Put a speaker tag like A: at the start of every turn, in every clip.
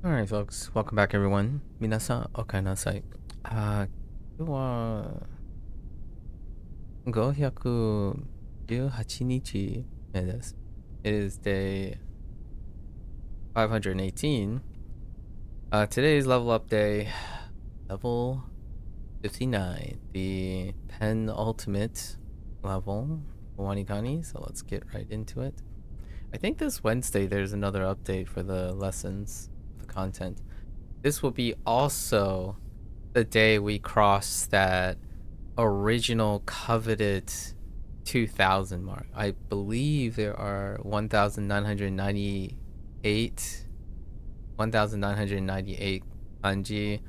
A: Alright, folks. Welcome back, everyone. Minasan, okaenasai. 今日は518日目です。It is day 518. Today's level up day, level 59, the penultimate level for WaniKani, so let's get right into it. I think this Wednesday there's another update for the lessons, the content. This will be also the day we cross that original coveted 2000 mark. I believe there are 1998 kanji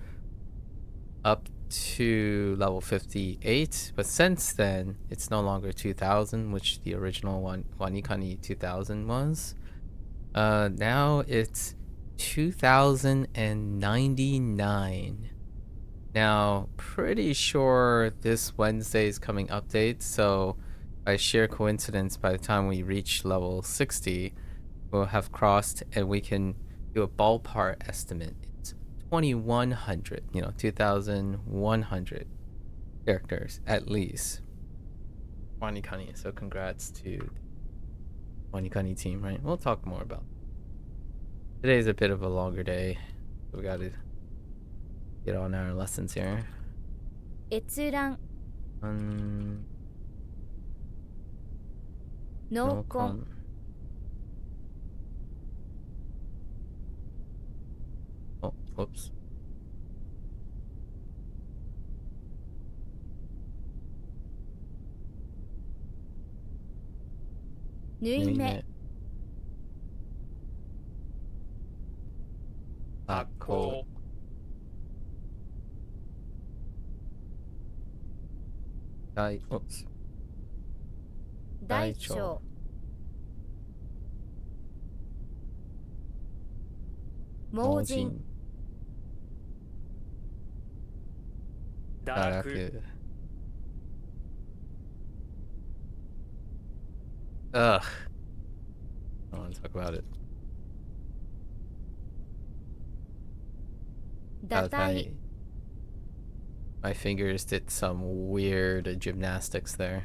A: up to level 58, but since then it's no longer 2000, which the original WaniKani 2000 was. Now it's 2099. Now, pretty sure this Wednesday's coming update, so by sheer coincidence, by the time we reach level 60, we'll have crossed and we can do a ballpark estimate. It's 2100, 2100 characters at least. WaniKani, so congrats to the WaniKani team, right? We'll talk more about it. Today's a bit of a longer day. We gotta get on our lessons here.
B: 閲覧
A: No
B: 濃紺
A: Oh, whoops.
B: 縫い目
A: MAKU.
B: 大腸 盲人
A: Daraku. Ugh. I don't want to talk about it.
B: 堕胎
A: My fingers did some weird gymnastics there.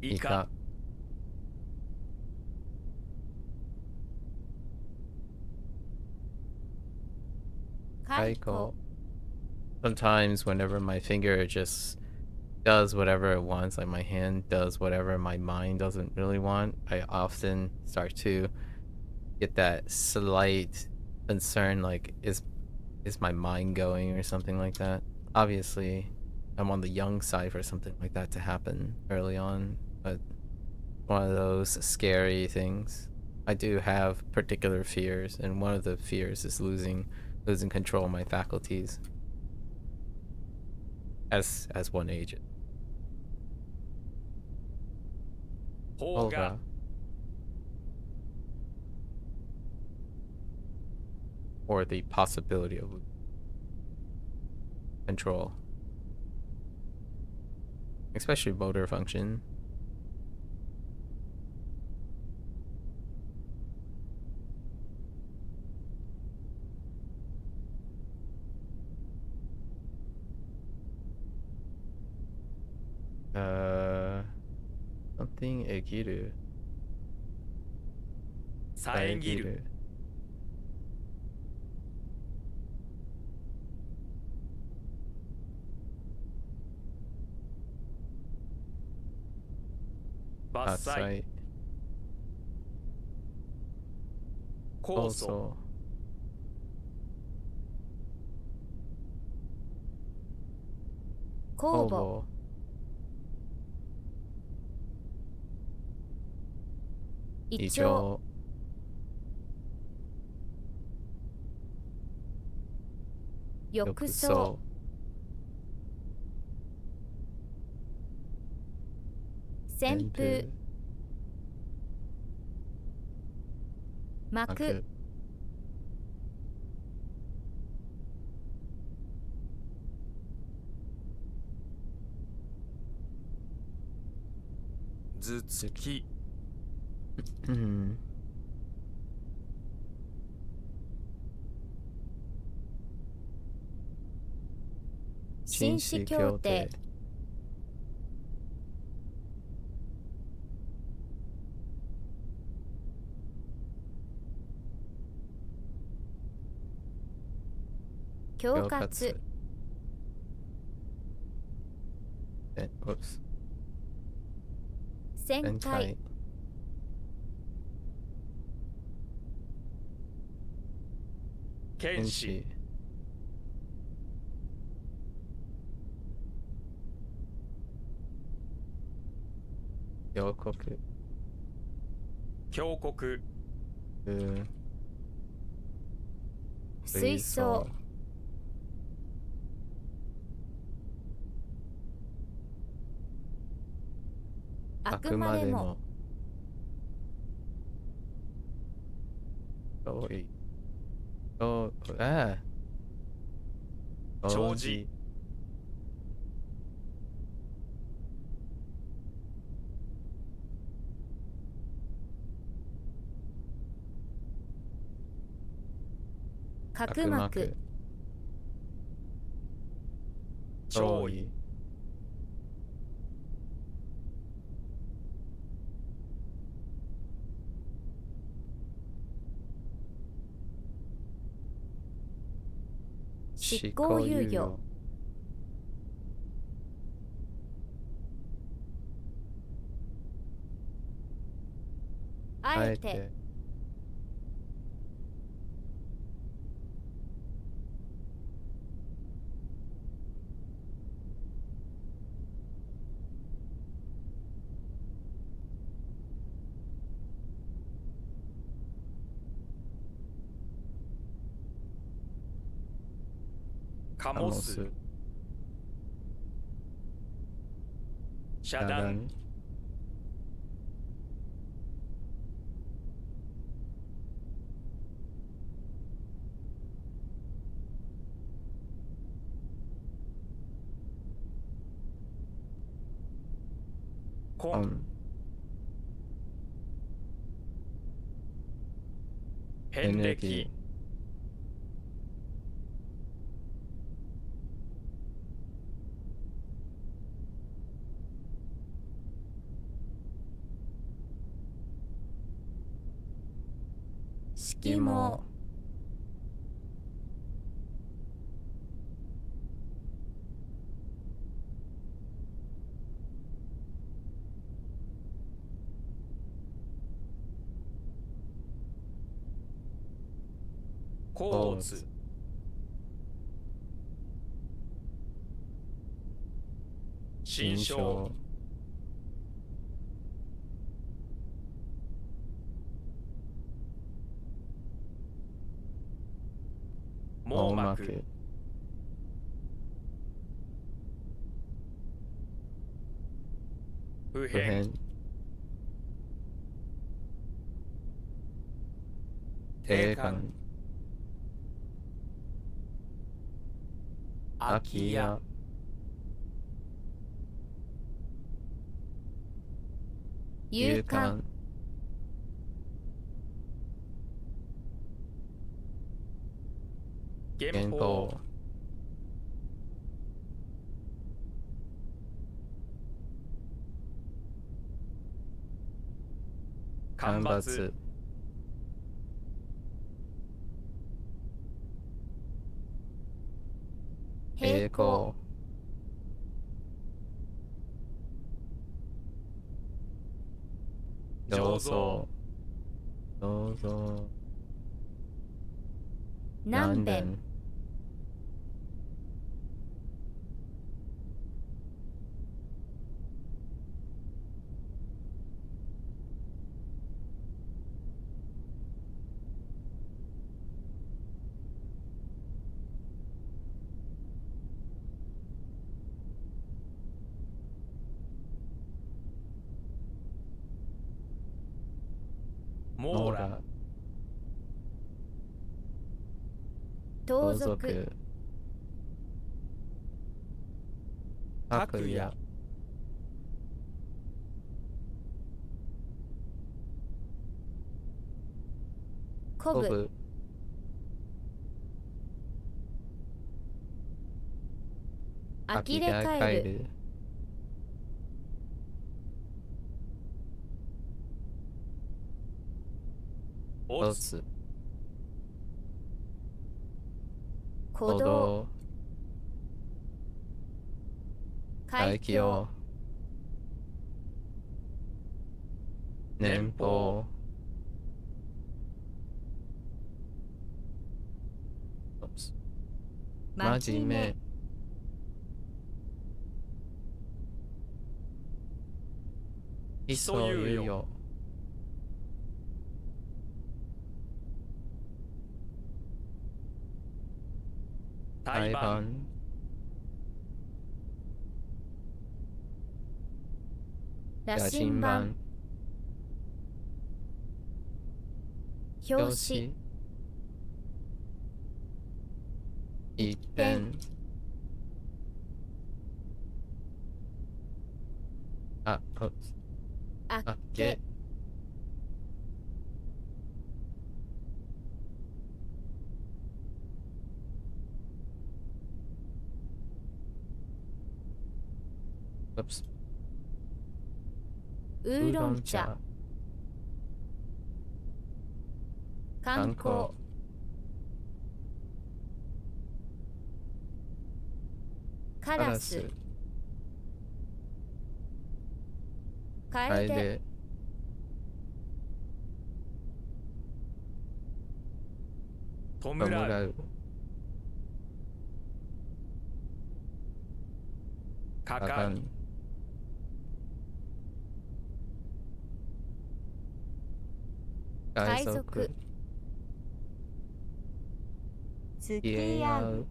C: イカ
B: Kaiko
A: Sometimes whenever my finger just does whatever it wants, like my hand does whatever my mind doesn't really want, I often start to get that slight concern, like is my mind going or something like that. Obviously, I'm on the young side for something like that to happen early on, but one of those scary things. I do have particular fears, and one of the fears is losing control of my faculties as one agent.
C: 邦画
A: Or the possibility of control, especially motor function. Something ekiru.
C: 遮る 伐採
A: Outside.
C: 酵素
A: Also.
B: 酵母
A: Obo.
B: 胃腸
A: Icho.
B: 浴槽 旋風 幕
C: 頭突き
A: Hmm.
B: 紳士協定恐喝旋回
C: 剣士
A: 峡谷
C: 峡谷
B: 水槽あくまでも
A: 遠いとああ
C: 長寿
B: 角膜
C: 潮位
B: 執行猶予あえて
C: かもす遮断根遍歴
B: 色毛
C: 甲乙心象網膜普遍定冠空き家
B: 勇敢
C: 減法干ばつ
B: 平行
C: 醸造
A: どうぞ
B: 何遍
C: 網羅
B: 盗
A: 盗
B: 賊
A: 賊白夜
B: 鼓舞
A: 飛ぶ
B: 呆れ返る。
C: おつ。
A: おつ。
B: 鼓動。
A: 鼓動。
B: 海
A: 海
B: 峡。
A: 峡。年俸。おつ。真面目。基礎猶予。
C: 胎盤。
A: 胎盤。
B: 羅
A: 羅針
B: 針盤。
A: 盤。
B: 表
A: 表
B: 紙。
A: 紙。一辺。あ、おつ。
B: あ
A: あ
B: っけ
A: け。。おつ。
B: ウーロン茶。。観光。
A: 観
B: カラス。カエデ。
A: 楓。
C: 弔
A: 弔
C: う。
A: う。
C: かかる。
A: かかん。海賊。
B: 付
A: き合う。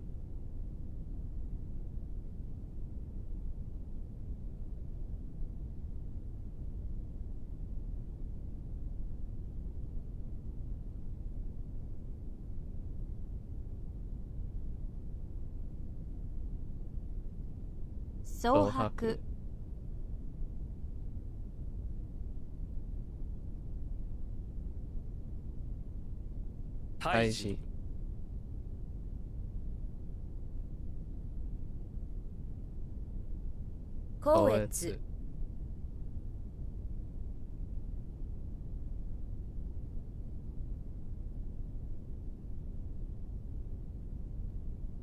B: 蒼白。
C: 胎児。
A: 胎児。
B: 光
A: 光
B: 悦。
A: 悦。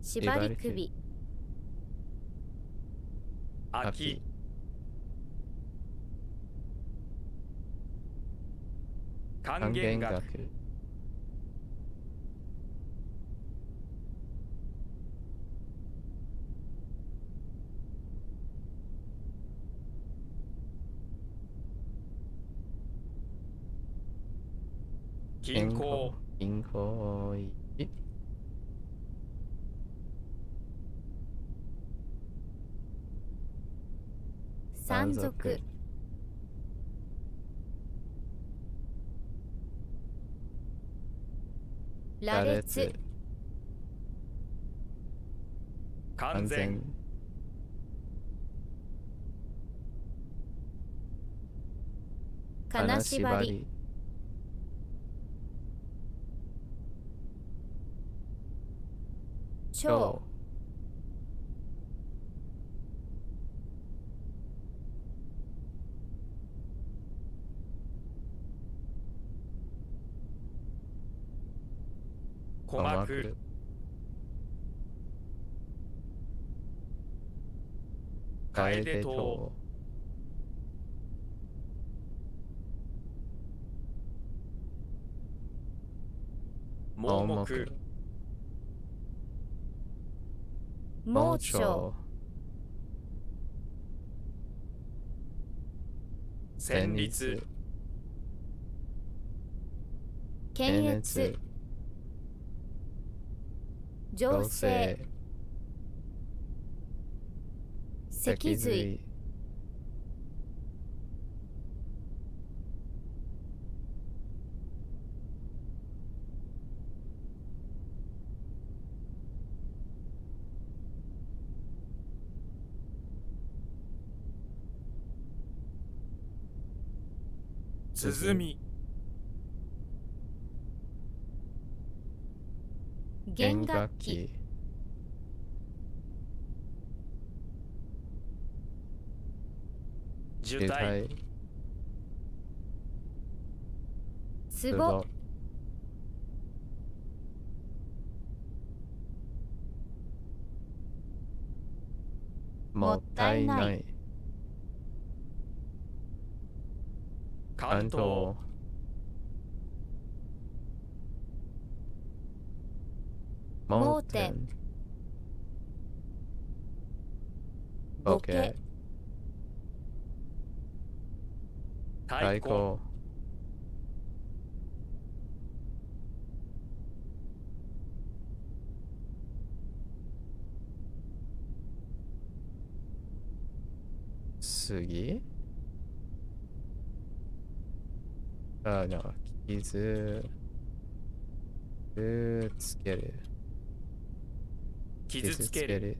B: 縛り首。
C: 秋。還
A: 還
C: 元額。
A: 元額。
C: 均衡。
A: 均衡。い。
B: 山賊。羅
A: 羅
B: 列。
A: 列。
C: 完全。
B: 金縛り。
A: り。
B: 蝶。
C: 鼓膜。楓
A: 楓
C: 糖。
A: 糖。
C: 盲目。
B: 盲
A: 盲
B: 腸。
A: 腸。
C: 旋律。
B: 検
A: 検
B: 閲。
A: 閲。
B: 情
A: 行
B: 勢。
A: 政。
B: 脊髄。
C: 鼓。
B: 弦楽器。
C: 受
A: 受
C: 胎
A: 胎
B: つぼ、
A: もったいない
C: 関東
B: 盲点ボケ、
C: 太鼓
A: 杉no 傷つける
C: 傷つける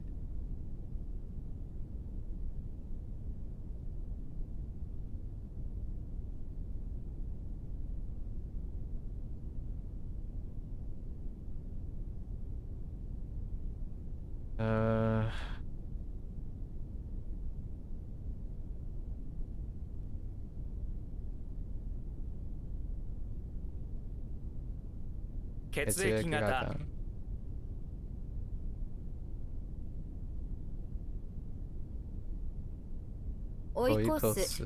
C: 血液型
B: 追い越す、
A: す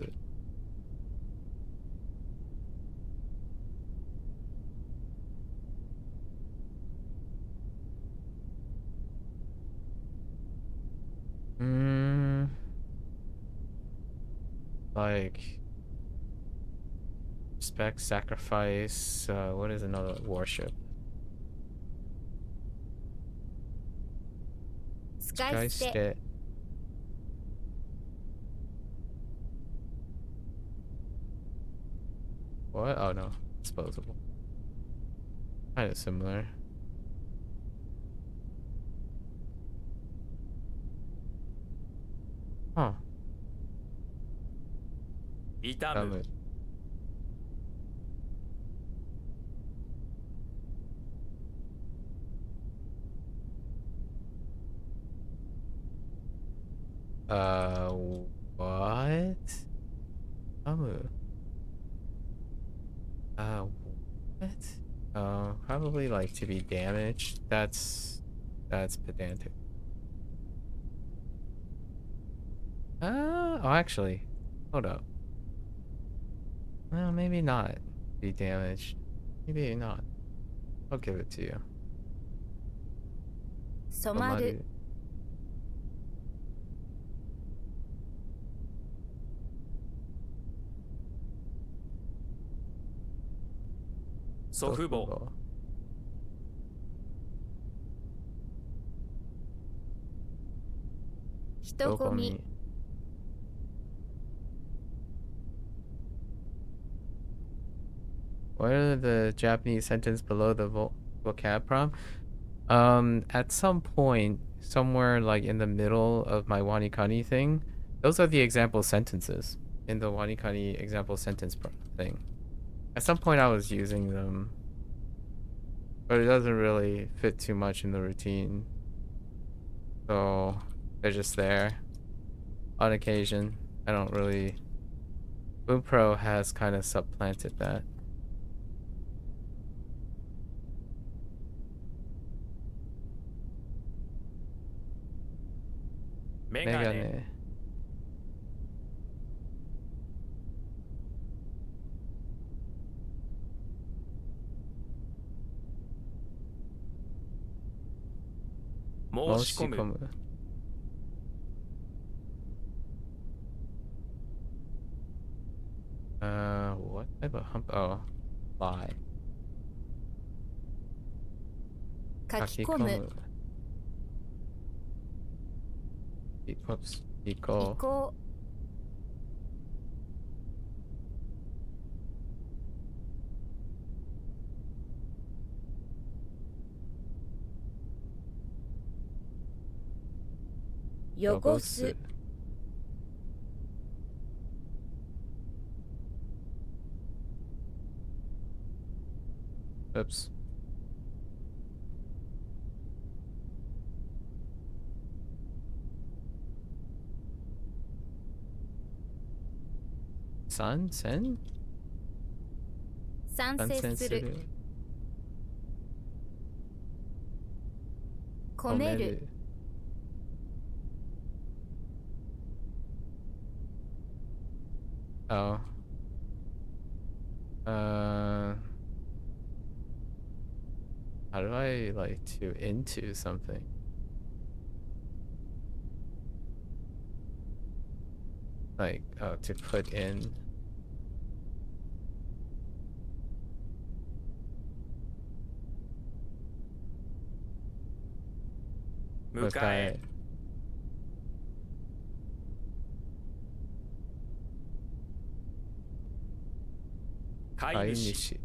A: like respect, sacrifice, what is another worship?
B: 使い捨て、
A: What? Oh no, disposable. Kind of similar. Huh.
C: 痛む
A: What? What? Probably like to be damaged. That's pedantic. Oh, actually, hold up. Well, maybe not be damaged. Maybe not. I'll give it to you.
B: 染まる、
C: 祖父母
B: 人混み、
A: What are the Japanese sentence below the vocab prompt? At some point, somewhere like in the middle of my WaniKani thing, those are the example sentences in the WaniKani example sentence thing. At some point I was using them, but it doesn't really fit too much in the routine. So they're just there on occasion. I don't really... Boom Pro has kind of supplanted that.
C: メガネ 申し込む
A: What type of hump? Oh, lie.
B: 書き込む、
A: Whoops. 移
B: 移
A: 行。
B: 行、 汚す、
A: Oops. Sen?
B: 賛成する 込める
A: Oh. How do I like to into something? Like, to put in.
C: 迎え 飼い主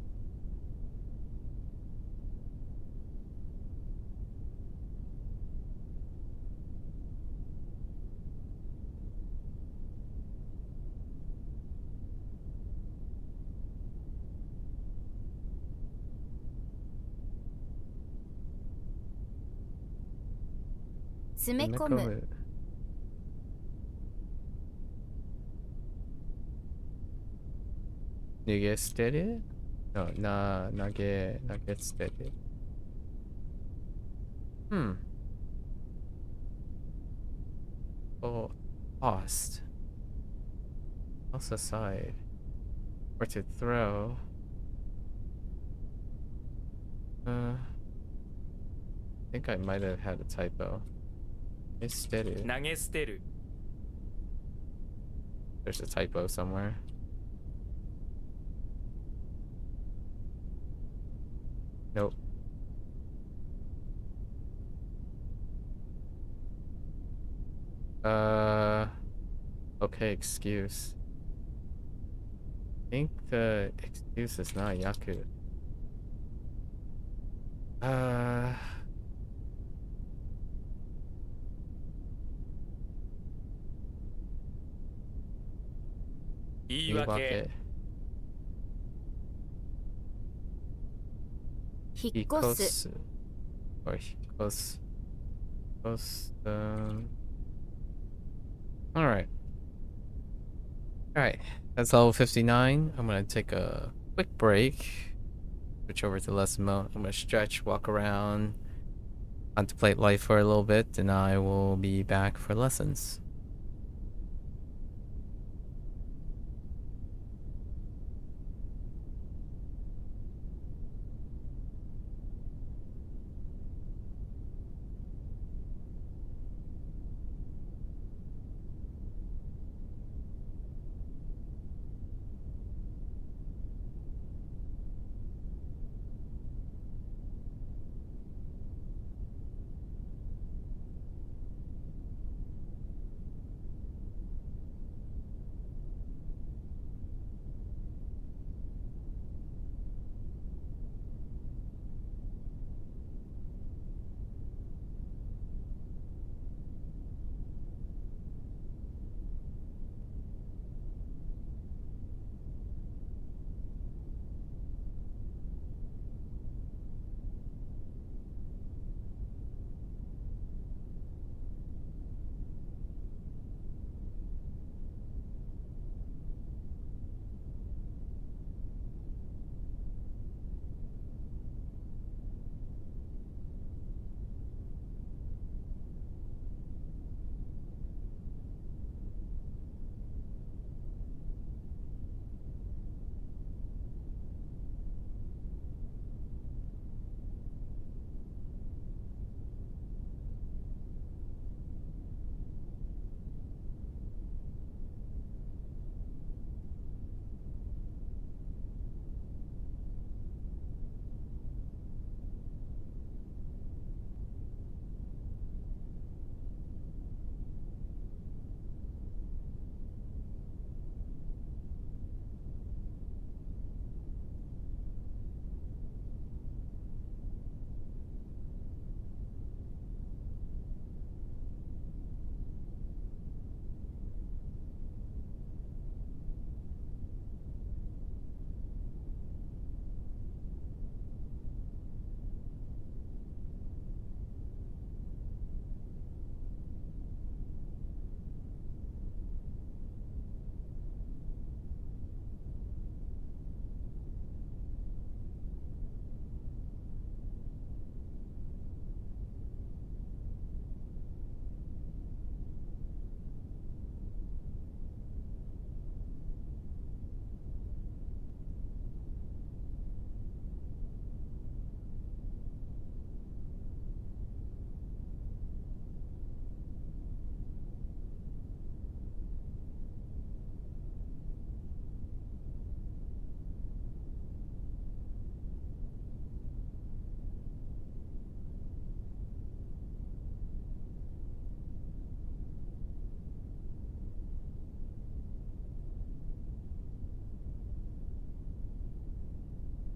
B: 詰め込む
A: 逃げ捨てる No,投げ捨てる Oh, tossed. Toss aside. Or to throw. I think I might have had a typo. It's steady.
C: 投げ捨てる
A: There's a typo somewhere. Nope. Okay, excuse. I think the excuse is not yaku.
C: 言い訳
B: 引っ越す
A: Hikosu. Or hikosu. Alright. Alright. That's level 59. I'm gonna take a quick break. Switch over to lesson mode. I'm gonna stretch, walk around, contemplate life for a little bit, and I will be back for lessons.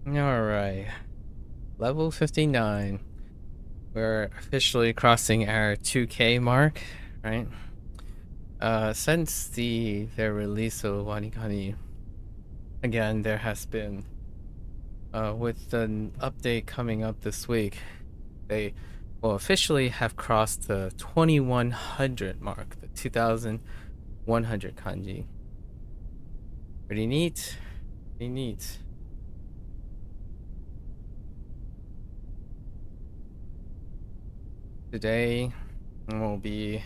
A: Alright. Level 59. We're officially crossing our 2K mark, right? Since their release of WaniKani, again, there has been, with an update coming up this week, they will officially have crossed the 2100 mark, the 2100 kanji. Pretty neat. Pretty neat. Today, we'll be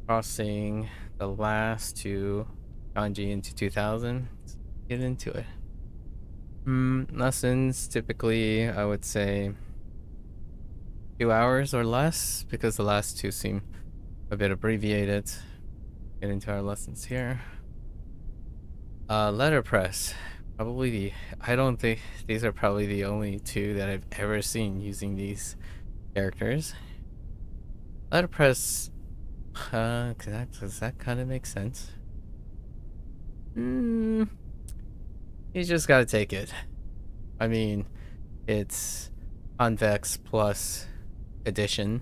A: crossing the last two kanji into 2000. Let's get into it. Lessons, typically, I would say 2 hours or less, because the last two seem a bit abbreviated. Get into our lessons here. Letterpress. Probably I don't think these are probably the only two that I've ever seen using these characters. Letterpress, does that kind of make sense? You just gotta take it. I mean, it's convex plus addition,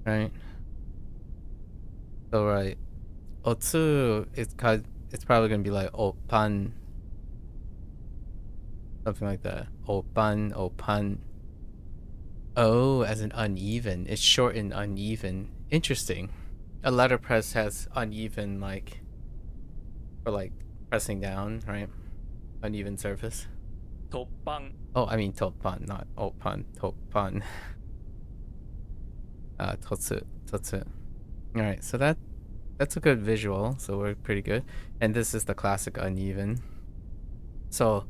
A: right? So right, otsu, it's probably gonna be like opan, something like that. Opan. Oh, as an uneven. It's short and uneven. Interesting. A letterpress has uneven, like, for like pressing down, right? Uneven surface.
C: 突版
A: Oh, I mean toppan, not opan. Toppan. Totsu. Alright, so that's a good visual, so we're pretty good. And this is the classic uneven. So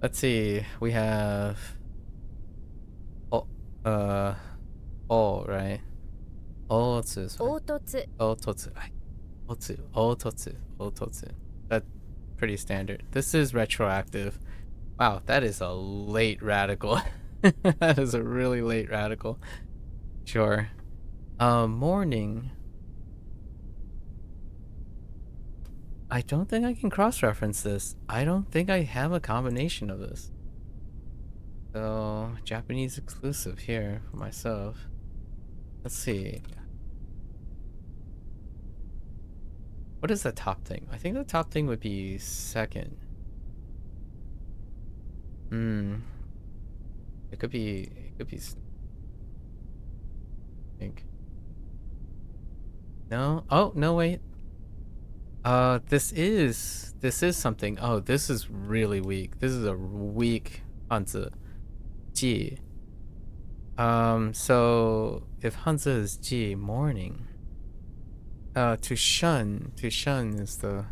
A: let's see, we have right? Otsu.
B: 凹凸
A: Ototsu. That's pretty standard. This is retroactive. Wow, that is a late radical. That is a really late radical. Sure. Morning. I don't think I can cross-reference this. I don't think I have a combination of this. So, Japanese exclusive here for myself. Let's see. What is the top thing? I think the top thing would be second. It could be, I think. No? Oh, no, wait. This is something. Oh, this is really weak. This is a weak Hanzi. Ji. So if Hanzi is Ji, morning. To shun is the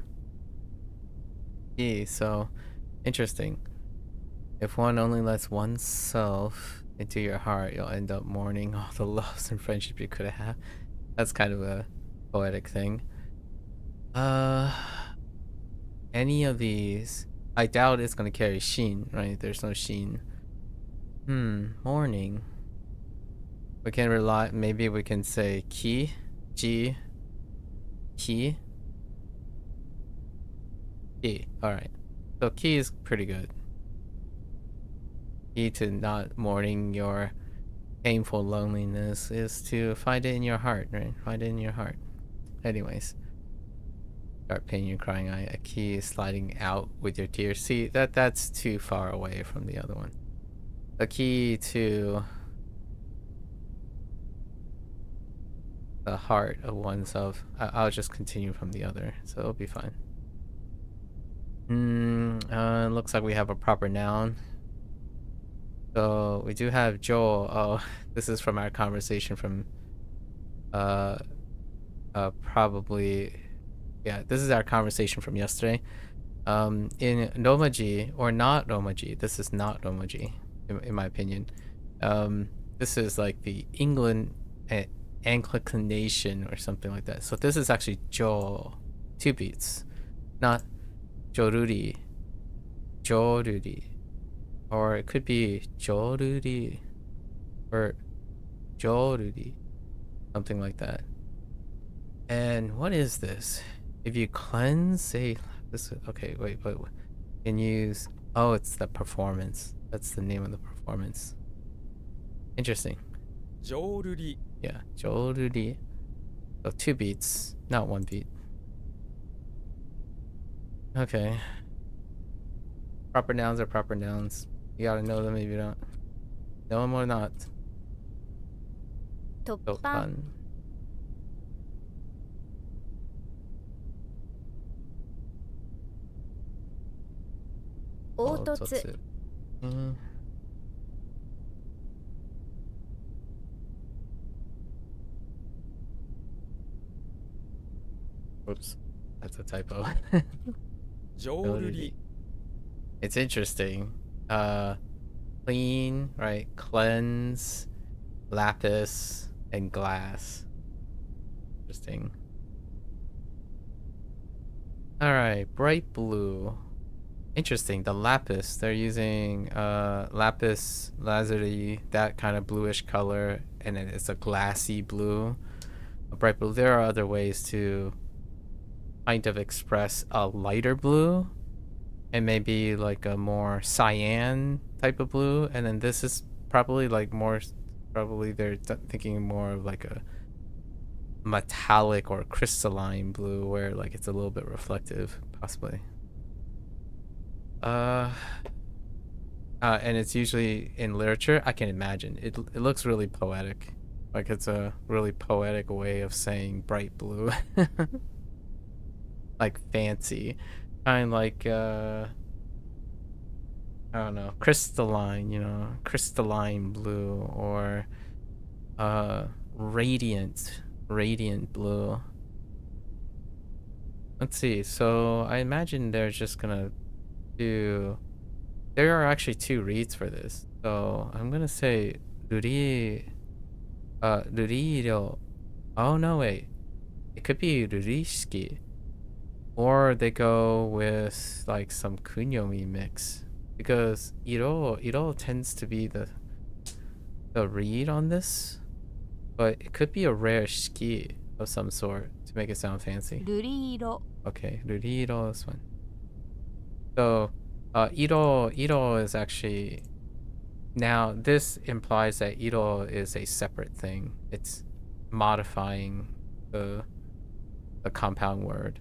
A: Ji, so interesting. If one only lets oneself into your heart, you'll end up mourning all the loves and friendship you could have had. That's kind of a poetic thing. Any of these, I doubt it's gonna carry Shin, right? There's no Shin. Morning. We can rely, maybe we can say Ki, Ji, Ki. Ki, alright. So Ki is pretty good. Key to not mourning your painful loneliness is to find it in your heart, right? Find it in your heart. Anyways. Start painting your crying eye. A key is sliding out with your tears. See, that's too far away from the other one. A key to the heart of oneself. I'll just continue from the other, so it'll be fine. Looks like we have a proper noun. So we do have Joel. Oh, this is from our conversation from probably, yeah, this is our conversation from yesterday. In Romaji, or not Romaji, this is not Romaji, in my opinion. This is like the England Anglicanation or something like that. So this is actually Jo, 2 beats, not Joruri, Joruri, or it could be Joruri, or Joruri, something like that. And what is this? If you cleanse a, this, okay, wait, can use Oh, it's the performance. That's the name of the performance. Interesting.
C: 浄瑠璃
A: Yeah, joruri. So 2 beats, not 1 beat. Okay. Proper nouns are proper nouns. You gotta know them if you don't. Know them or not.
B: 突
A: So
B: 破
A: fun.
B: 凹凸
A: Mm. Oops, that's a typo.
C: 浄瑠璃
A: It's interesting. Clean, right? Cleanse, lapis, and glass. Interesting. All right, bright blue. Interesting. The lapis, they're using lapis lazuli, that kind of bluish color, and it's a glassy blue, a bright blue. There are other ways to kind of express a lighter blue and maybe like a more cyan type of blue, and then this is probably like more, probably they're thinking more of like a metallic or crystalline blue where like it's a little bit reflective, possibly. And it's usually in literature. I can imagine it looks really poetic, like it's a really poetic way of saying bright blue. Like fancy, kind of like I don't know, crystalline, crystalline blue, or radiant blue. Let's see. So I imagine they're just gonna do. There are actually 2 reads for this. So I'm gonna say ruriro. Oh no, wait. It could be rurishiki. Or they go with like some kunyomi mix. Because iro tends to be the read on this. But it could be a rare shiki of some sort to make it sound fancy.
B: 瑠璃色
A: Okay, ruriro is one. So, iro is actually, now this implies that iro is a separate thing. It's modifying the compound word.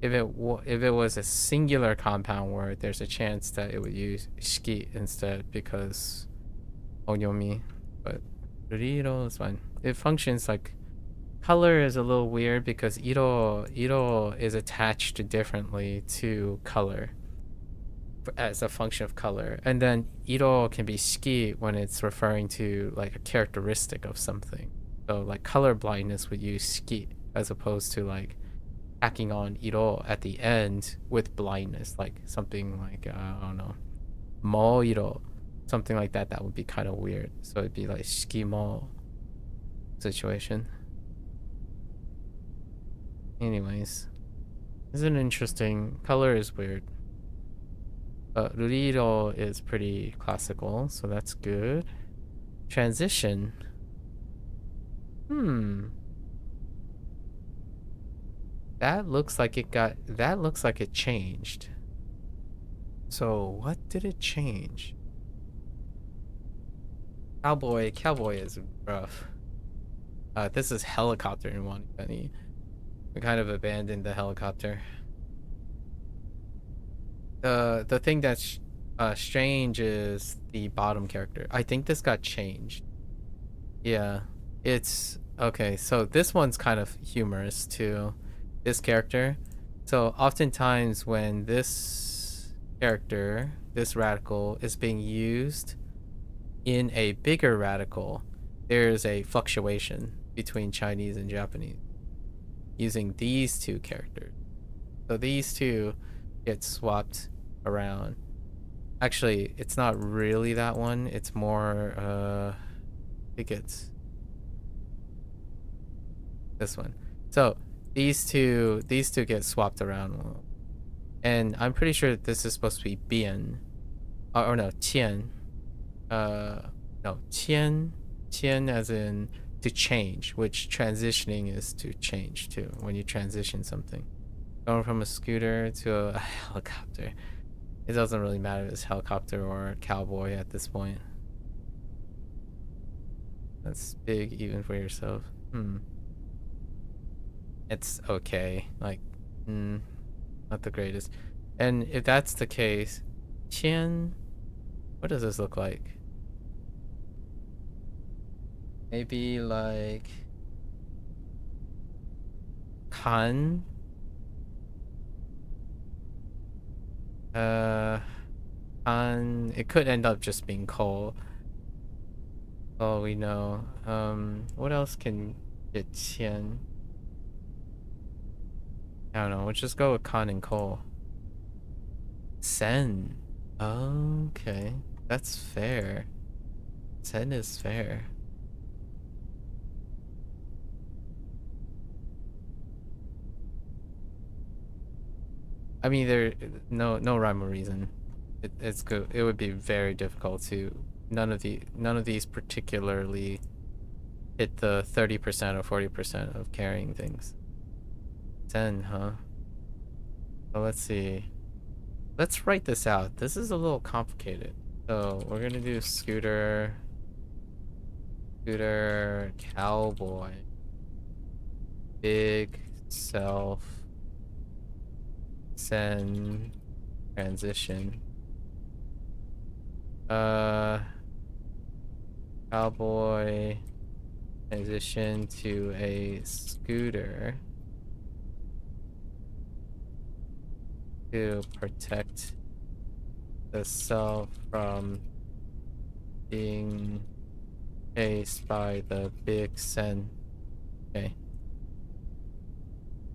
A: If it was a singular compound word, there's a chance that it would use shiki instead because onyomi. But ruriro is fine. It functions like color is a little weird because iro is attached differently to color as a function of color, and then iro can be shiki when it's referring to like a characteristic of something. So like color blindness would use shiki as opposed to like tacking on iro at the end with blindness, like something like I don't know, mo iro, something like that. That would be kind of weird. So it'd be like shiki mo situation. Anyways, this is an interesting color. Is weird. Ruriro is pretty classical, so that's good. Transition. That looks like it changed. So what did it change? Cowboy is rough. This is helicopter in WaniKani. We kind of abandoned the helicopter. The thing that's strange is the bottom character. I think this got changed. Yeah, it's okay. So this one's kind of humorous too. This character. So oftentimes when this character, this radical, is being used in a bigger radical, there's a fluctuation between Chinese and Japanese using these 2 characters. So these 2 get swapped around. Actually, it's not really that one. It's more I think it's this one. So these two get swapped around, and I'm pretty sure this is supposed to be bian, or no, qian. No, qian as in to change, which transitioning is to change too. When you transition something, going from a scooter to a helicopter, It doesn't really matter if it's helicopter or cowboy at this point. That's big even for yourself. It's okay. Like, not the greatest. And if that's the case, Qian, what does this look like? Maybe like Kan? Kan, it could end up just being coal. Oh, we know. What else can get Qian? I don't know. We'll just go with Kan and coal. Sen. Okay. That's fair. Sen is fair. I mean, there no rhyme or reason. It's good. It would be very difficult to none of these particularly hit the 30% or 40% of carrying things. 10, huh? Well, let's see. Let's write this out. This is a little complicated. So we're gonna do scooter, cowboy, big, self, send, transition. Cowboy, transition to a scooter to protect the self from being chased by the big sen. Okay.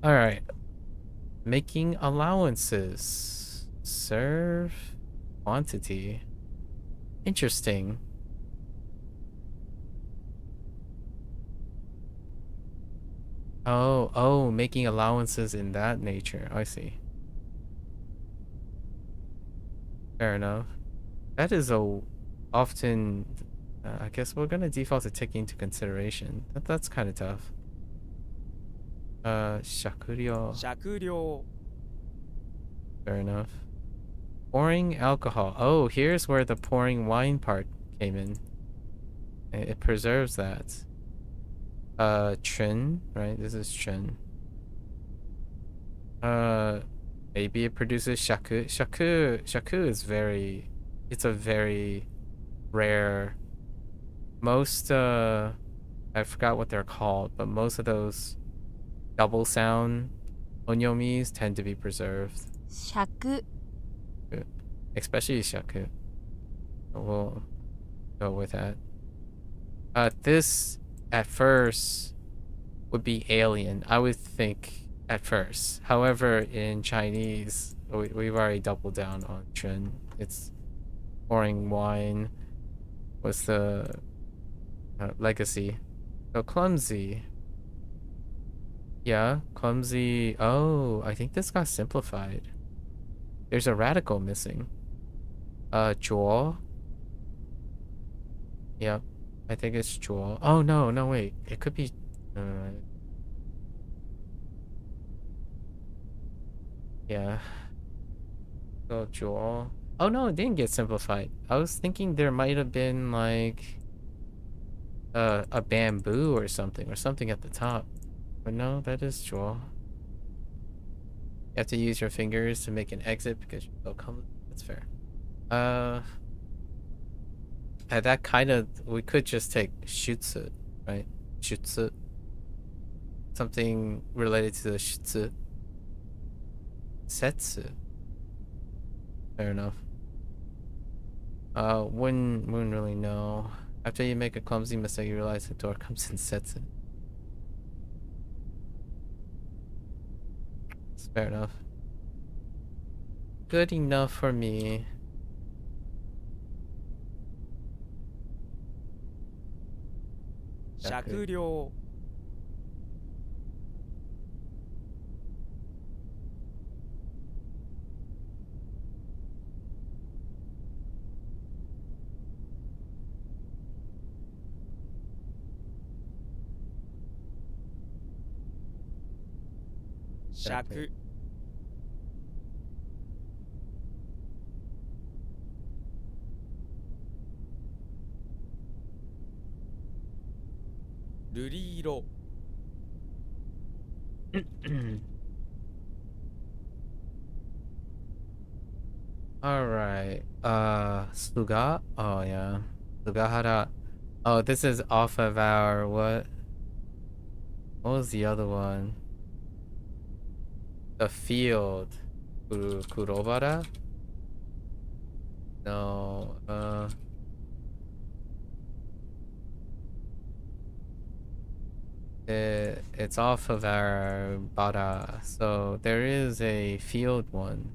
A: Alright. Making allowances. Serve quantity. Interesting. Oh, making allowances in that nature. I see. Fair enough. That is often, I guess we're gonna default to taking into consideration. That's kind of tough. 酌量.
C: 酌量
A: Fair enough. Pouring alcohol. Oh, here's where the pouring wine part came in. It preserves that. Chen, right? This is Chen. Maybe it produces shaku. Shaku is it's a very rare. Most, I forgot what they're called, but most of those double sound onyomis tend to be preserved.
B: 尺
A: Especially shaku. We'll go with that. This at first would be alien, I would think at first. However, in Chinese, we've already doubled down on Chen. It's pouring wine was the legacy. So clumsy. Yeah, clumsy. Oh, I think this got simplified. There's a radical missing. Jaw. Yep, I think it's jaw. Oh no, wait. It could be. Yeah. So jaw. Oh no, it didn't get simplified. I was thinking there might have been like a bamboo or something at the top. But no, that is jaw. You have to use your fingers to make an exit because you'll come. That's fair. That kind of, we could just take shutsu, right? Shutsu. Something related to the shutsu. Setsu. Fair enough. Wouldn't really know. After you make a clumsy mistake, you realize the door comes in setsu. It's fair enough. Good enough for me.
C: 酌量 尺瑠璃色
A: All right. Suga. Oh yeah. Sugahara. Oh, this is off of our what? What was the other one? The field. Kurobara? No. It's off of our bara. So there is a field one.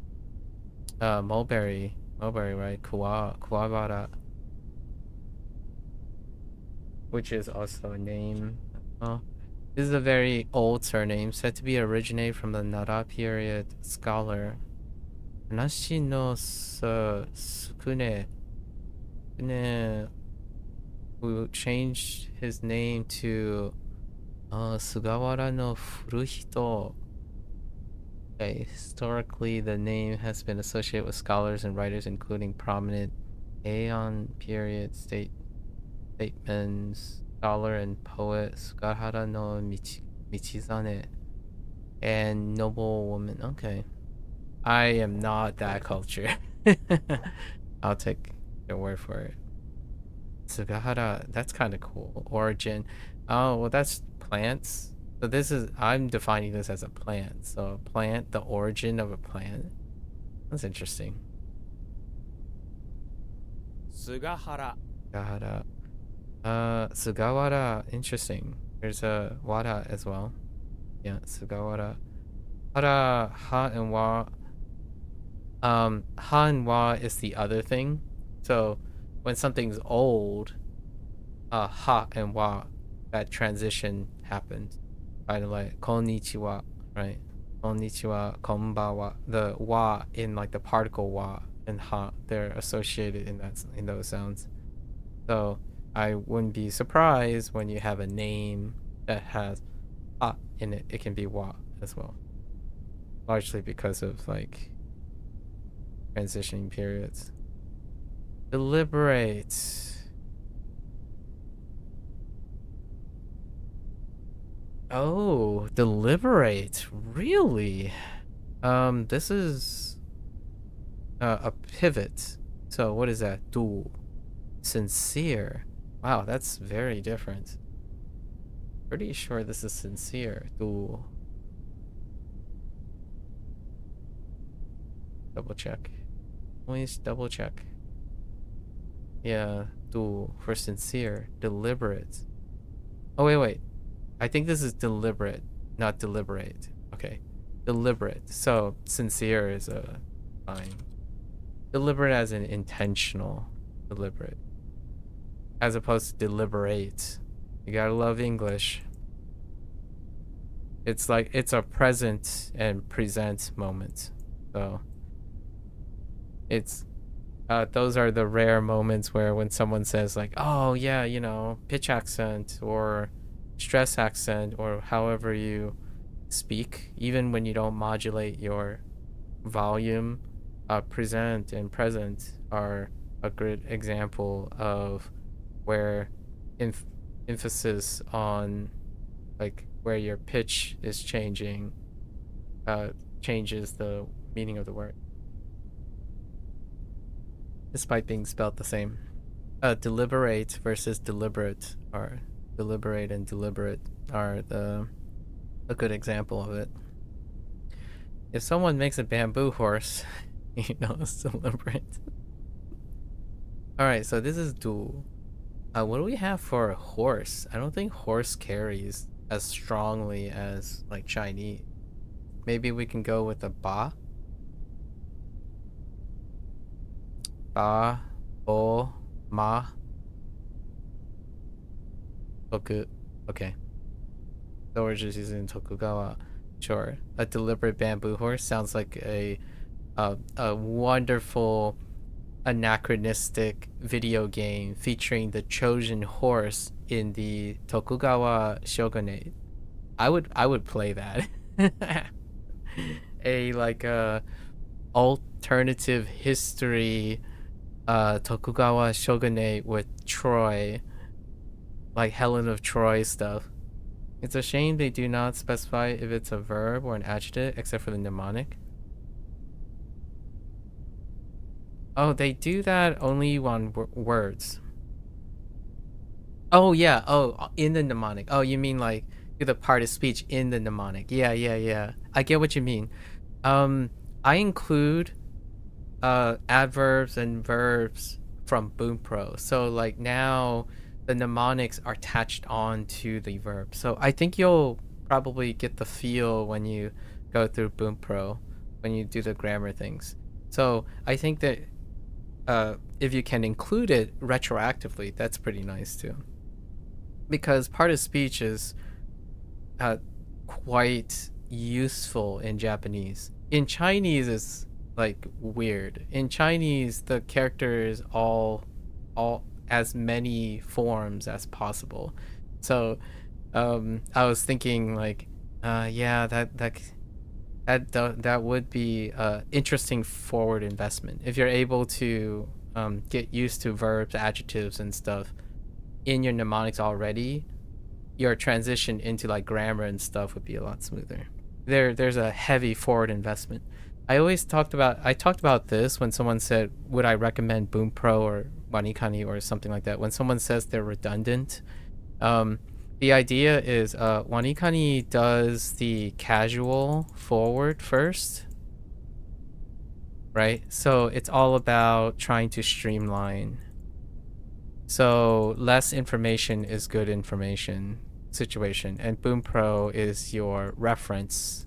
A: Mulberry, right? Kuwabara, which is also a name. Oh, this is a very old surname, said to be originated from the Nara period scholar Nashi no Sukune, who changed his name to Sugawara no Furuhito. Okay, historically, the name has been associated with scholars and writers, including prominent Heian period statesmen, scholar and poet Sugahara no Michizane, and noblewoman. Okay, I am not that cultured. I'll take your word for it. Sugahara, that's kind of cool. Origin. Oh, well, that's plants. So this is, I'm defining this as a plant. So a plant, the origin of a plant. That's interesting.
C: Sugahara
A: Sugahara. Sugawara, interesting. There's a wara as well. Yeah, Sugawara. Hara, ha and wa. Ha and wa is the other thing. So when something's old, ha and wa, that transition happened. Kind of like konnichiwa, right? Konnichiwa, konbawa. The wa in like the particle wa and ha, they're associated in those sounds. So I wouldn't be surprised when you have a name that has ha in it. It can be wa as well. Largely because of like transitioning periods. Deliberate. Oh, deliberate. Really? This is a pivot. So what is that? Du. Sincere. Wow, that's very different. Pretty sure this is sincere. Du. Double check. Always double check. Yeah, du for sincere. Deliberate. Oh, wait. I think this is deliberate, not deliberate. Okay. Deliberate. So sincere is a fine. Deliberate as in intentional. Deliberate. As opposed to deliberate. You gotta love English. It's like it's a present and present moment. So it's those are the rare moments where when someone says like, oh yeah, you know, pitch accent or stress accent or however you speak, even when you don't modulate your volume, present and present are a good example of where emphasis on like where your pitch is changing changes the meaning of the word despite being spelled the same. Deliberate versus deliberate, or deliberate and deliberate are a good example of it. If someone makes a bamboo horse, you know it's deliberate. Alright, so this is du. What do we have for horse? I don't think horse carries as strongly as like Chinese. Maybe we can go with a ba. Ba, bo, ma. Toku. Okay. So we're just using Tokugawa. Sure. A deliberate bamboo horse sounds like a wonderful anachronistic video game featuring the Trojan horse in the Tokugawa shogunate. I would play that. A like alternative history Tokugawa shogunate with Troy like Helen of Troy stuff. It's a shame they do not specify if it's a verb or an adjective, except for the mnemonic. Oh, they do that only on words. Oh, yeah. Oh, in the mnemonic. Oh, you mean like do the part of speech in the mnemonic. Yeah. I get what you mean. I include adverbs and verbs from Boom Pro. So like now the mnemonics are attached on to the verb. So I think you'll probably get the feel when you go through Boom Pro, when you do the grammar things. So I think that if you can include it retroactively, that's pretty nice too. Because part of speech is quite useful in Japanese. In Chinese, it's like weird. In Chinese, the characters all as many forms as possible. So I was thinking like yeah, that would be interesting forward investment if you're able to get used to verbs, adjectives, and stuff in your mnemonics already. Your transition into like grammar and stuff would be a lot smoother. There's a heavy forward investment. I talked about this when someone said, would I recommend Boom Pro or WaniKani or something like that? When someone says they're redundant, the idea is WaniKani does the casual forward first, right? So it's all about trying to streamline. So less information is good information situation, and Boom Pro is your reference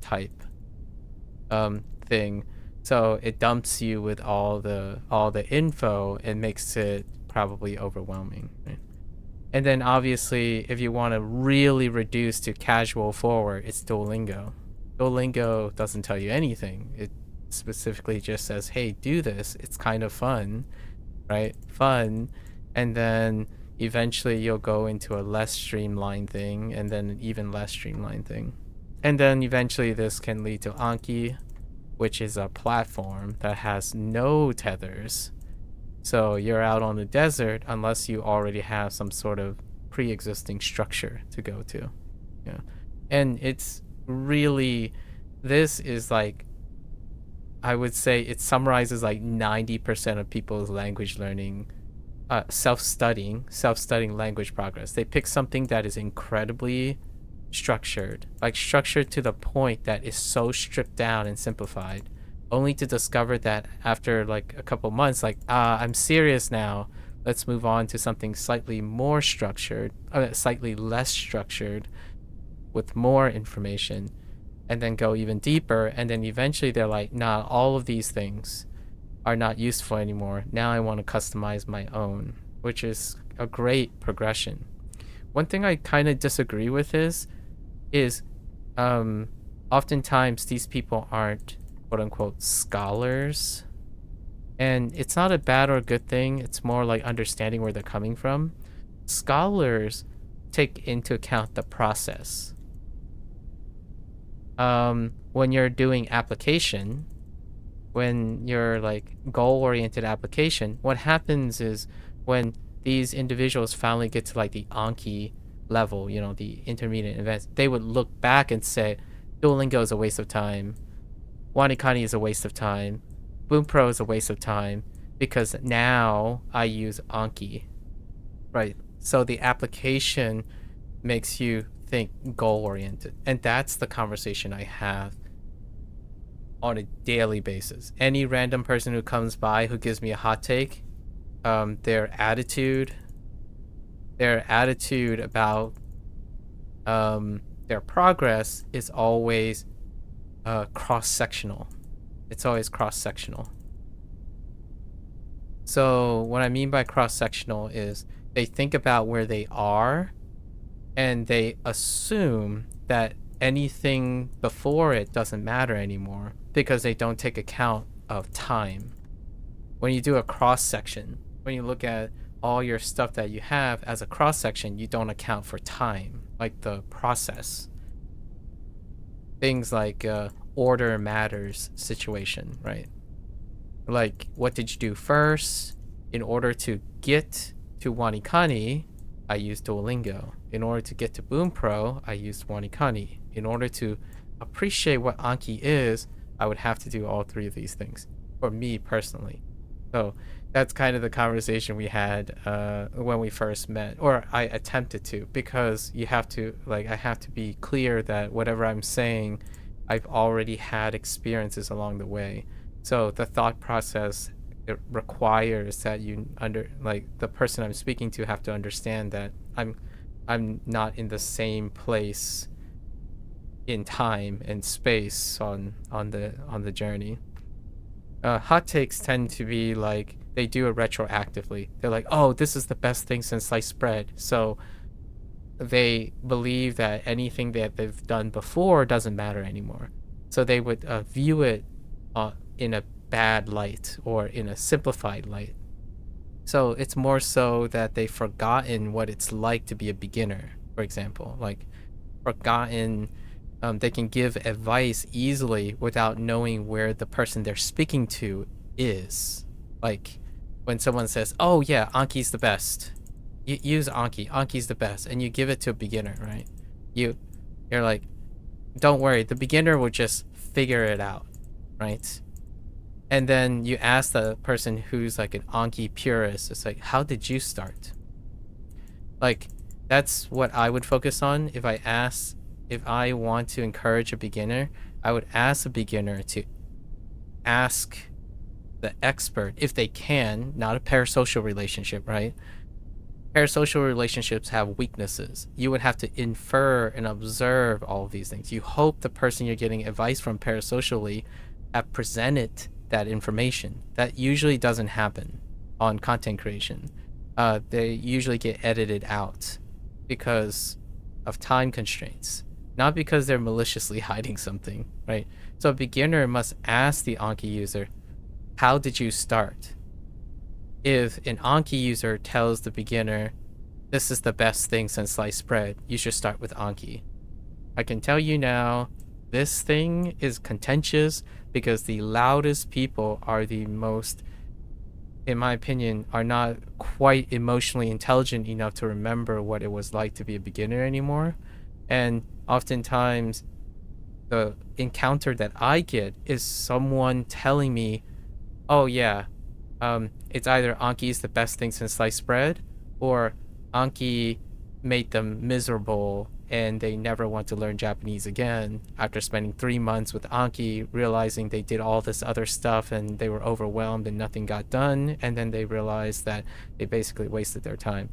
A: type thing. So it dumps you with all the info and makes it probably overwhelming, right? And then obviously if you want to really reduce to casual forward, it's Duolingo. Duolingo doesn't tell you anything. It specifically just says, hey, do this, it's kind of fun, right? Fun. And then eventually you'll go into a less streamlined thing, and then an even less streamlined thing. And then eventually this can lead to Anki, which is a platform that has no tethers. So you're out on the desert unless you already have some sort of pre-existing structure to go to. Yeah. And it's really, this is like, I would say it summarizes like 90% of people's language learning, self-studying language progress. They pick something that is incredibly structured, like structured to the point that is so stripped down and simplified, only to discover that after like a couple months, like, I'm serious now. Let's move on to something slightly more structured, slightly less structured, with more information, and then go even deeper. And then eventually they're like, nah, all of these things are not useful anymore. Now I want to customize my own, which is a great progression. One thing I kind of disagree with is oftentimes these people aren't quote unquote scholars, and it's not a bad or a good thing. It's more like understanding where they're coming from. Scholars take into account the process. When you're doing application, when you're like goal-oriented application, what happens is when these individuals finally get to like the Anki level, you know, the intermediate advanced, they would look back and say, Duolingo is a waste of time. WaniKani is a waste of time. Boom Pro is a waste of time because now I use Anki, right? So the application makes you think goal-oriented, and that's the conversation I have on a daily basis. Any random person who comes by who gives me a hot take, their attitude about their progress is always cross-sectional. It's always cross-sectional. So what I mean by cross-sectional is they think about where they are and they assume that anything before it doesn't matter anymore because they don't take account of time. When you do a cross-section, when you look at all your stuff that you have as a cross-section, you don't account for time, like the process. Things like order matters situation, right? Like, what did you do first in order to get to WaniKani? I used Duolingo. In order to get to Boom Pro, I used WaniKani. In order to appreciate what Anki is, I would have to do all three of these things, for me personally. So that's kind of the conversation we had when we first met, or I attempted to, because you have to, like, I have to be clear that whatever I'm saying, I've already had experiences along the way. So the thought process, it requires that the person I'm speaking to have to understand that I'm not in the same place in time and space on the journey. Hot takes tend to be like, they do it retroactively. They're like, oh, this is the best thing since sliced bread. So they believe that anything that they've done before doesn't matter anymore. So they would view it in a bad light or in a simplified light. So it's more so that they've forgotten what it's like to be a beginner, for example. Like, forgotten they can give advice easily without knowing where the person they're speaking to is. Like, when someone says, oh yeah, Anki's the best, use Anki, Anki's the best, and you give it to a beginner, right? You're like, don't worry, the beginner will just figure it out, right? And then you ask the person who's like an Anki purist, it's like, how did you start? Like, that's what I would focus on. If I want to encourage a beginner, I would ask a beginner to ask the expert, if they can, not a parasocial relationship, right? Parasocial relationships have weaknesses. You would have to infer and observe all of these things. You hope the person you're getting advice from parasocially have presented that information. That usually doesn't happen on content creation. They usually get edited out because of time constraints, not because they're maliciously hiding something, right? So a beginner must ask the Anki user, how did you start? If an Anki user tells the beginner, this is the best thing since sliced bread, you should start with Anki. I can tell you now, this thing is contentious because the loudest people are the most, in my opinion, are not quite emotionally intelligent enough to remember what it was like to be a beginner anymore. And oftentimes, the encounter that I get is someone telling me, oh yeah, it's either Anki is the best thing since sliced bread, or Anki made them miserable and they never want to learn Japanese again after spending 3 months with Anki, realizing they did all this other stuff and they were overwhelmed and nothing got done, and then they realized that they basically wasted their time.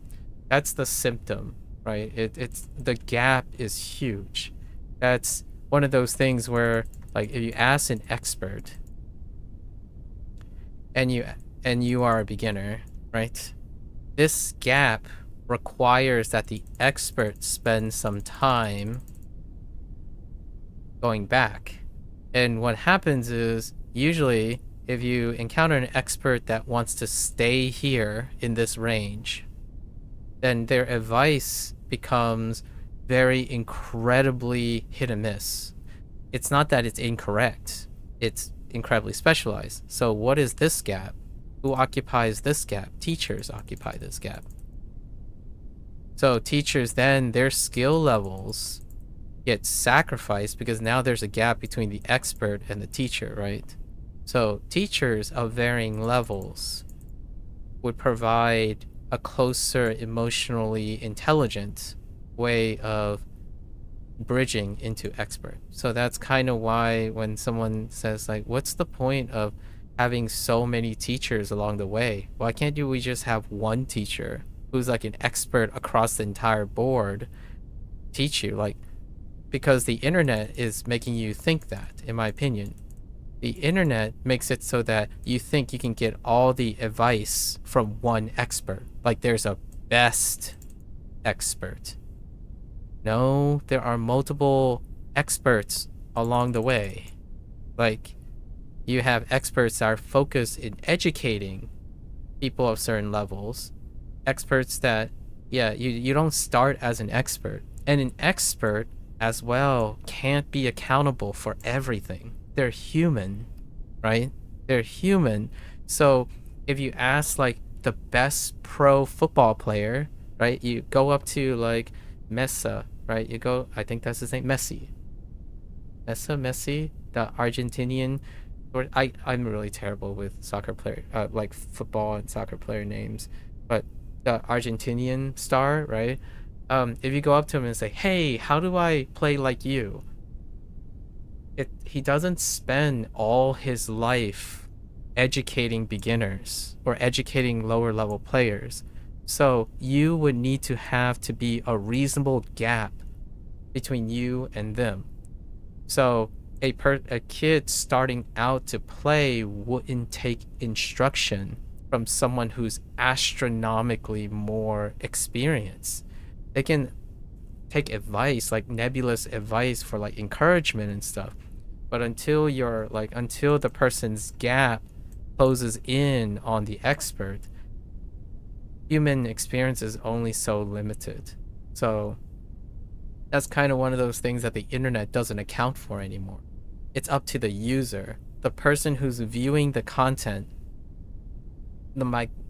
A: That's the symptom, right? It's the gap is huge. That's one of those things where, like, if you ask an expert and you are a beginner, right? This gap requires that the expert spend some time going back. And what happens is, usually, if you encounter an expert that wants to stay here in this range, then their advice becomes very incredibly hit and miss. It's not that it's incorrect, it's incredibly specialized. So what is this gap? Who occupies this gap? Teachers occupy this gap. So teachers, then their skill levels get sacrificed because now there's a gap between the expert and the teacher, right? So teachers of varying levels would provide a closer, emotionally intelligent way of bridging into expert. So that's kind of why when someone says, like, what's the point of having so many teachers along the way? Why can't we just have one teacher who's like an expert across the entire board teach you? Like, because the internet is making you think that, in my opinion. The internet makes it so that you think you can get all the advice from one expert. Like, there's a best expert. No, there are multiple experts along the way. Like, you have experts that are focused in educating people of certain levels. Experts that, yeah, you don't start as an expert. And an expert as well can't be accountable for everything. They're human, right? They're human. So if you ask, like, the best pro football player, right? You go up to like Mesa, right? You go, I think that's his name, Messi. Messi, the Argentinian. I'm really terrible with soccer player, like football and soccer player names, but the Argentinian star, right? If you go up to him and say, "Hey, how do I play like you?" He doesn't spend all his life educating beginners or educating lower level players. So you would need to have to be a reasonable gap between you and them. So a kid starting out to play wouldn't take instruction from someone who's astronomically more experienced. They can take advice, like nebulous advice for like encouragement and stuff. But until the person's gap closes in on the expert, human experience is only so limited. So that's kind of one of those things that the internet doesn't account for anymore. It's up to the user, the person who's viewing the content.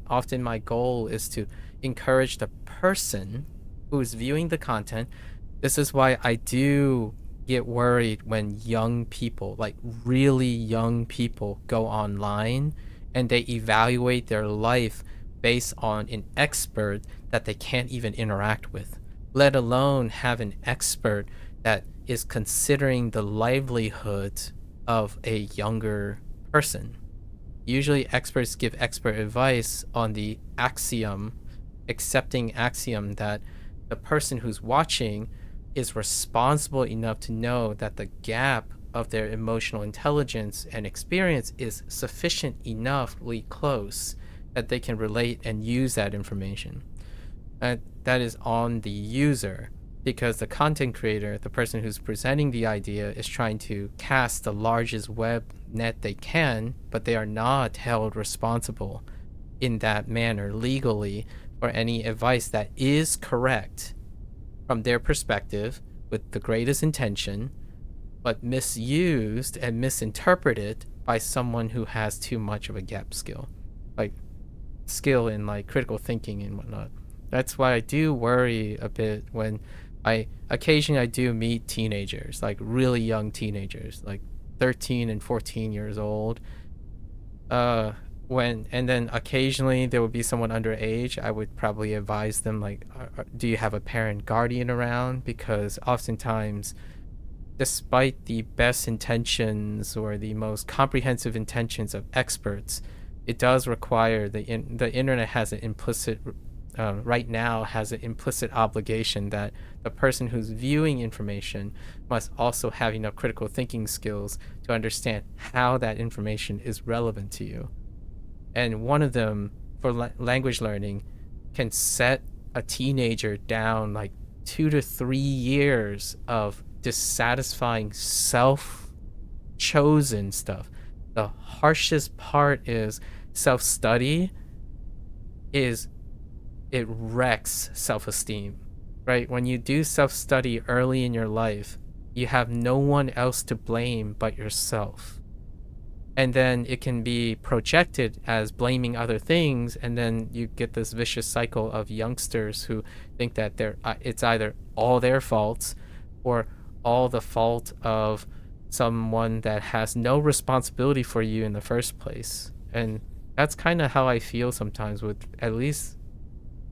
A: Often my goal is to encourage the person who's viewing the content. This is why I do get worried when young people, like really young people, go online and they evaluate their life based on an expert that they can't even interact with, let alone have an expert that is considering the livelihood of a younger person. Usually experts give expert advice on the accepting axiom that the person who's watching is responsible enough to know that the gap of their emotional intelligence and experience is sufficient enoughly close that they can relate and use that information. That is on the user, because the content creator, the person who's presenting the idea, is trying to cast the largest web net they can, but they are not held responsible in that manner legally for any advice that is correct from their perspective with the greatest intention, but misused and misinterpreted by someone who has too much of a gap skill in like critical thinking and whatnot. That's why I do worry a bit when I do meet teenagers, like really young teenagers, like 13 and 14 years old. And then occasionally there would be someone underage. I would probably advise them, like, do you have a parent guardian around? Because oftentimes, despite the best intentions or the most comprehensive intentions of experts, it does require the internet has an implicit right now has an implicit obligation that the person who's viewing information must also have enough critical thinking skills to understand how that information is relevant to you. And one of them, for language learning, can set a teenager down like 2 to 3 years of dissatisfying self-chosen stuff. The harshest part is self-study it wrecks self-esteem, right? When you do self-study early in your life, you have no one else to blame but yourself. And then it can be projected as blaming other things, and then you get this vicious cycle of youngsters who think that it's either all their faults or all the fault of someone that has no responsibility for you in the first place. And that's kind of how I feel sometimes with at least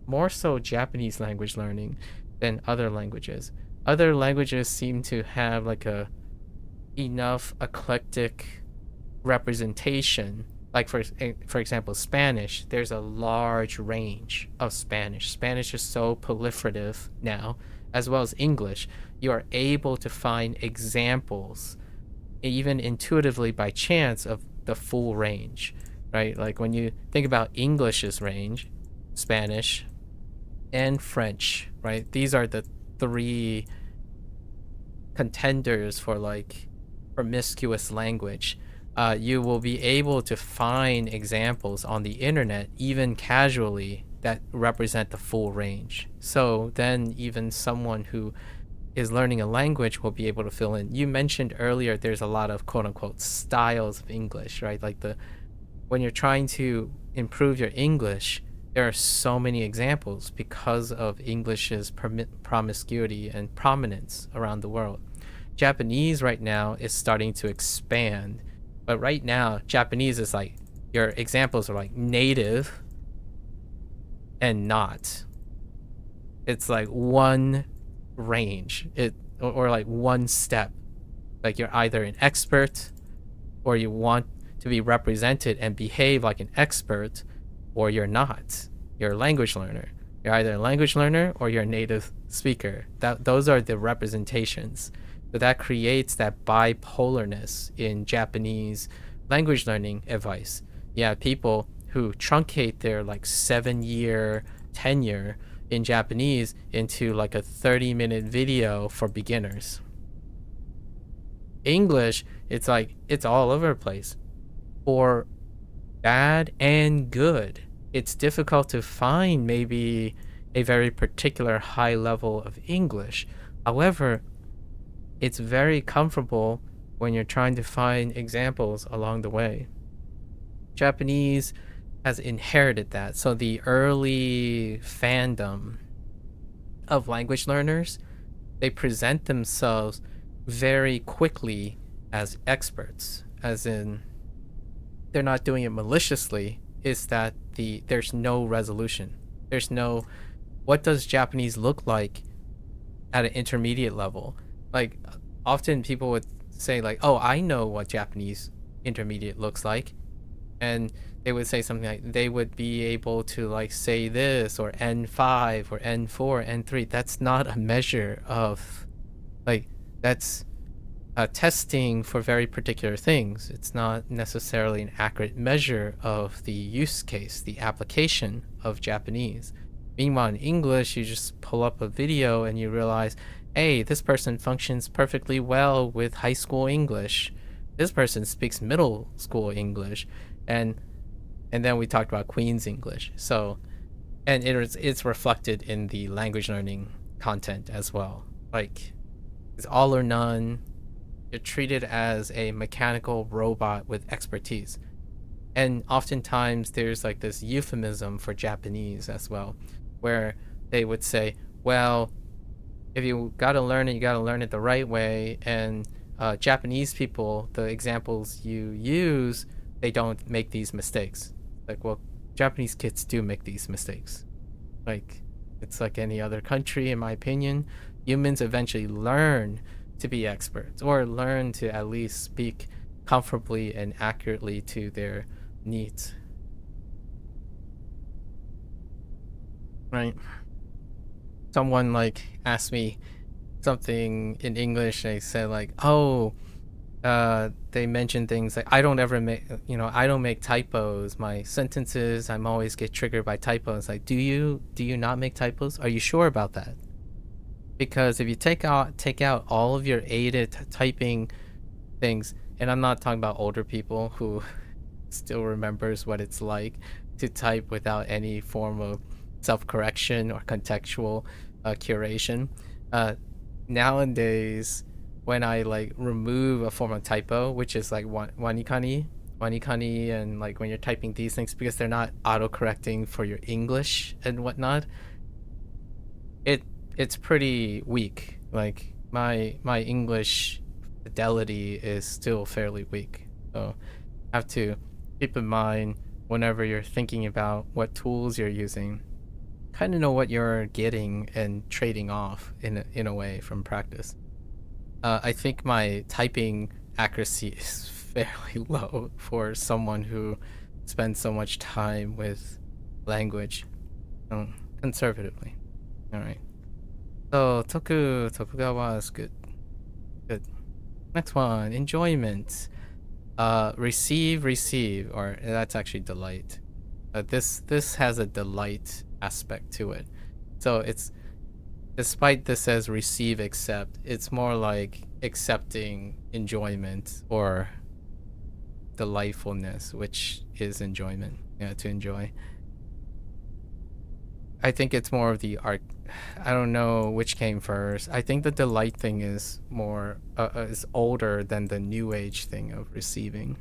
A: more so Japanese language learning than other languages. Other languages seem to have like enough eclectic representation. Like for example, Spanish, there's a large range of Spanish. Spanish is so proliferative now, as well as English. You are able to find examples, even intuitively by chance, of the full range, right? Like when you think about English's range, Spanish and French, right? These are the three contenders for like promiscuous language. You will be able to find examples on the internet, even casually, that represent the full range. So then even someone who is learning a language will be able to fill in. You mentioned earlier there's a lot of quote unquote styles of English, right? Like when you're trying to improve your English, there are so many examples because of English's promiscuity and prominence around the world. Japanese right now is starting to expand, but right now Japanese is like, your examples are like native and not. It's like one range, or like one step. Like you're either an expert, or you want to be represented and behave like an expert, or you're not. You're a language learner. You're either a language learner or you're a native speaker. Those are the representations. So that creates that bipolarness in Japanese language learning advice. Yeah, people who truncate their like 7-year tenure in Japanese into like a 30-minute video for beginners. English, it's like, it's all over the place. For bad and good. It's difficult to find maybe a very particular high level of English. However, it's very comfortable when you're trying to find examples along the way. Japanese has inherited that. So the early fandom of language learners, they present themselves very quickly as experts, as in they're not doing it maliciously. Is that there's no resolution. There's no, what does Japanese look like at an intermediate level? Like often people would say like, oh, I know what Japanese intermediate looks like, and they would say something like, they would be able to like say this, or N5 or N4, N3. That's not a measure of, like, that's testing for very particular things. It's not necessarily an accurate measure of the use case, the application of Japanese. Meanwhile, in English, you just pull up a video and you realize, hey, this person functions perfectly well with high school English. This person speaks middle school English. And then we talked about Queen's English. So, and it's reflected in the language learning content as well. Like, it's all or none. You're treated as a mechanical robot with expertise. And oftentimes there's like this euphemism for Japanese as well, where they would say, well, if you gotta learn it, you gotta learn it the right way. And Japanese people, the examples you use, they don't make these mistakes. Like, well, Japanese kids do make these mistakes. Like, it's like any other country, in my opinion. Humans eventually learn to be experts, or learn to at least speak comfortably and accurately to their needs. Right? Someone like asked me something in English, they said like, oh, they mentioned things like, I don't make typos. My sentences, I'm always get triggered by typos. Like, do you not make typos? Are you sure about that? Because if you take out all of your aided typing things, and I'm not talking about older people who still remembers what it's like to type without any form of self-correction or contextual curation. Nowadays, when I like remove a form of typo, which is like WaniKani, and like when you're typing these things, because they're not auto-correcting for your English and whatnot, it's pretty weak. Like my English fidelity is still fairly weak. So have to keep in mind whenever you're thinking about what tools you're using, kind of know what you're getting and trading off in a way from practice. I think my typing accuracy is fairly low for someone who spends so much time with language, conservatively. All right. So Tokugawa is good. Good. Next one, enjoyment. Receive, or that's actually delight. This has a delight aspect to it. So it's, despite this as receive, accept, it's more like accepting enjoyment or delightfulness, which is enjoyment. Yeah, to enjoy. I think it's more of the art. I don't know which came first. I think the delight thing is more is older than the new age thing of receiving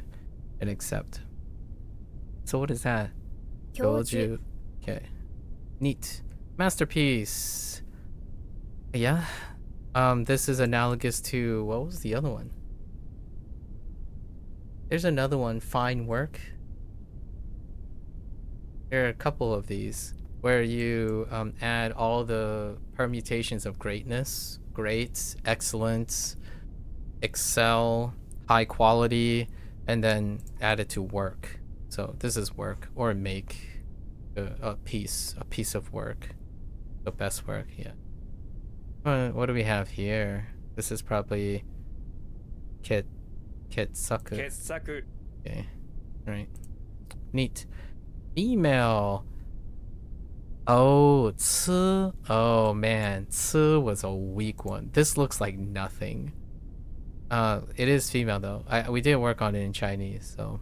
A: and accept. So what is that?
B: 教授
A: Kyoju. Okay. Neat. Masterpiece. Yeah. This is analogous to, what was the other one? There's another one, fine work. There are a couple of these where you add all the permutations of greatness, great, excellence, excel, high quality, and then add it to work. So this is work, or make a piece of work, the best work. Yeah. What do we have here? This is probably Ketsaku.
C: 傑作
A: Okay. Right. Neat. Female. Oh, tsu. Oh man, tsu was a weak one. This looks like nothing. It is female though. We did work on it in Chinese, so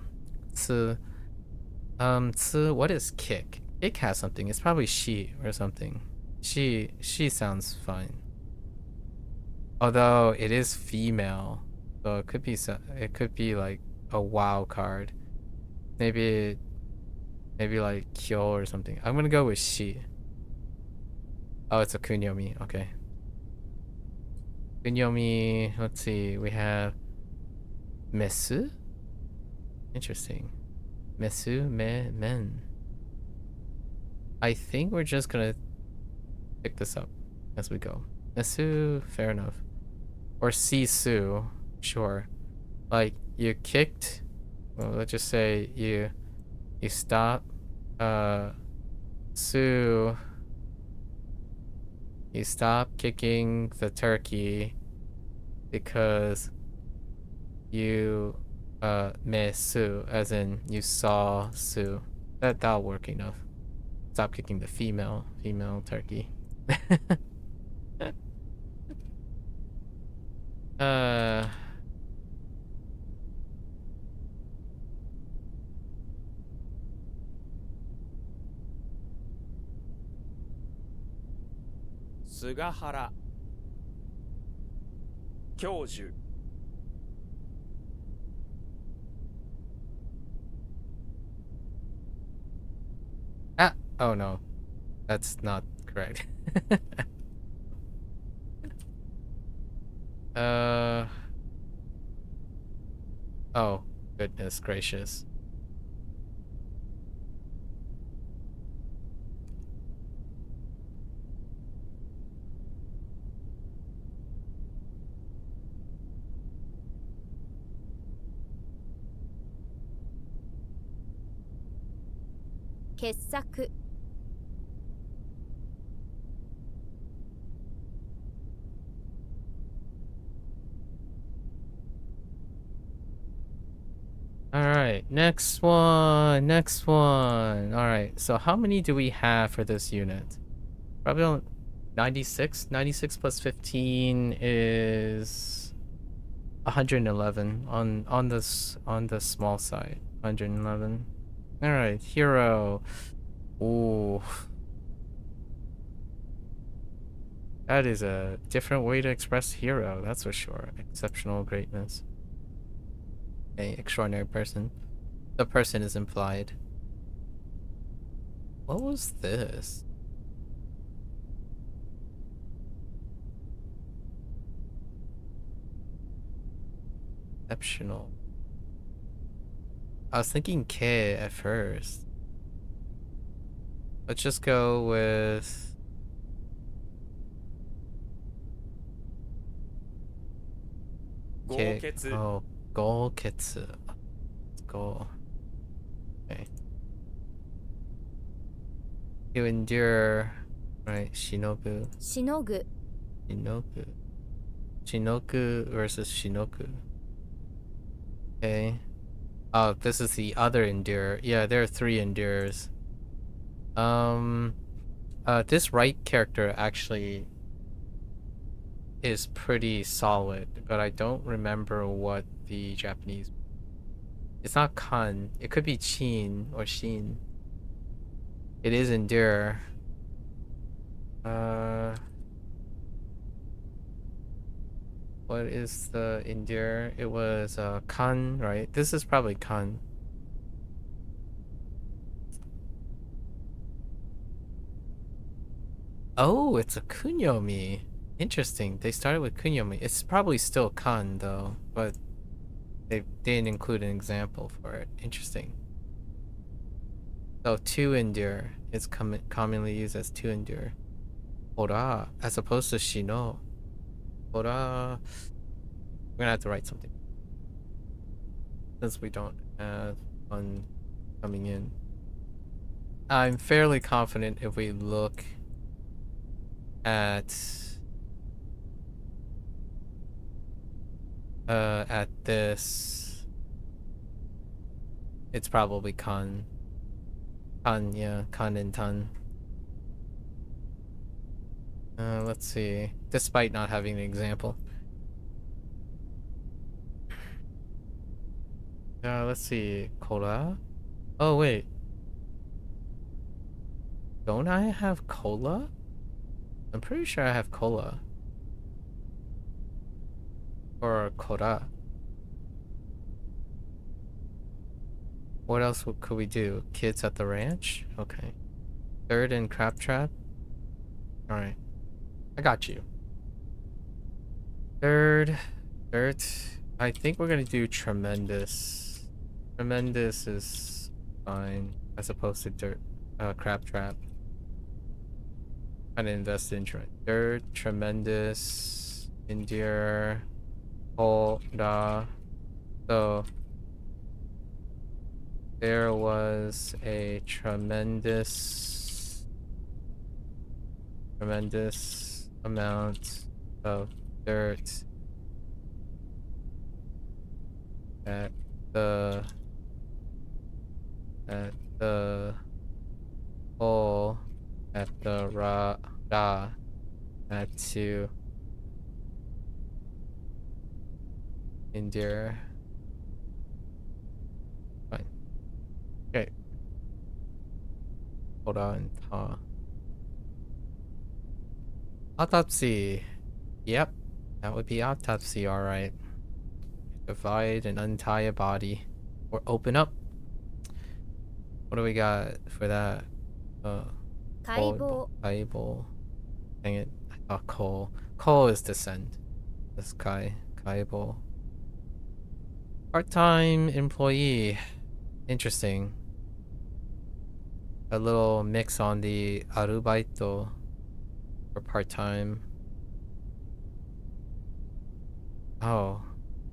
A: tsu. Tsu. What is kick? Kick has something. It's probably she or something. She sounds fine. Although it is female, so it could be like a wild card. Maybe like Kyo or something. I'm gonna go with she. Oh, it's a kunyomi. Okay. Kunyomi. Let's see. We have mesu. Interesting. Mesu men. I think we're just gonna pick this up as we go. Mesu, fair enough. Or sisu, sure. Like you kicked. Well, let's just say you stop. Su. You stop kicking the turkey because you mesu, as in you saw Su. That'll work enough. Stop kicking the female turkey. uh
C: 菅原教授
A: oh no, that's not correct. Oh goodness gracious.
B: Kessaku.
A: Alright, next one. Alright, so how many do we have for this unit? Probably on 96. 96 plus 15 is 111 on the small side. 111. Alright, hero. Ooh. That is a different way to express hero, that's for sure. Exceptional greatness. A extraordinary person. The person is implied. What was this? Exceptional. I was thinking K at first. Let's just go with K.
C: 豪傑
A: Oh, Golketsu. Let's go. Okay. You endure, right? Shinobu.
B: しのぐ
A: Shinoku. Shinoku versus Shinoku. Okay. Oh, this is the other endure. Yeah, there are 3 endures. This right character actually is pretty solid, but I don't remember what the Japanese. It's not Kan. It could be Chin or Shin. It is endure. What is the endure? It was Kan, right? This is probably Kan. Oh, it's a kunyomi. Interesting. They started with kunyomi. It's probably still kan though, but they didn't include an example for it. Interesting. So to endure is commonly used as to endure. Hora, as opposed to shino. Hora. We're gonna have to write something since we don't have one coming in. I'm fairly confident if we look at this, it's probably kan. Kan, yeah, kan and tan. Let's see. Despite not having an example. Let's see. Cola? Oh, wait. Don't I have cola? I'm pretty sure I have cola. Or cola. What else could we do? Kids at the ranch? Okay. Third and crab trap? Alright. I got you. Third. I think we're gonna do tremendous. Tremendous is fine. As opposed to crab trap. Kind of invest in third, tremendous, endure, da. So there was a tremendous amount of dirt at the hole at the ra had to endure. Fine. Okay. Hold on. Autopsy. Yep. That would be autopsy, alright. Divide and untie a body. Or open up. What do we got for that?
B: 解剖
A: Kaibo. Dang it. I thought coal. Coal is descent. This guy. Kaibo. Part-time employee. Interesting. A little mix on the arubaito for part-time. Oh.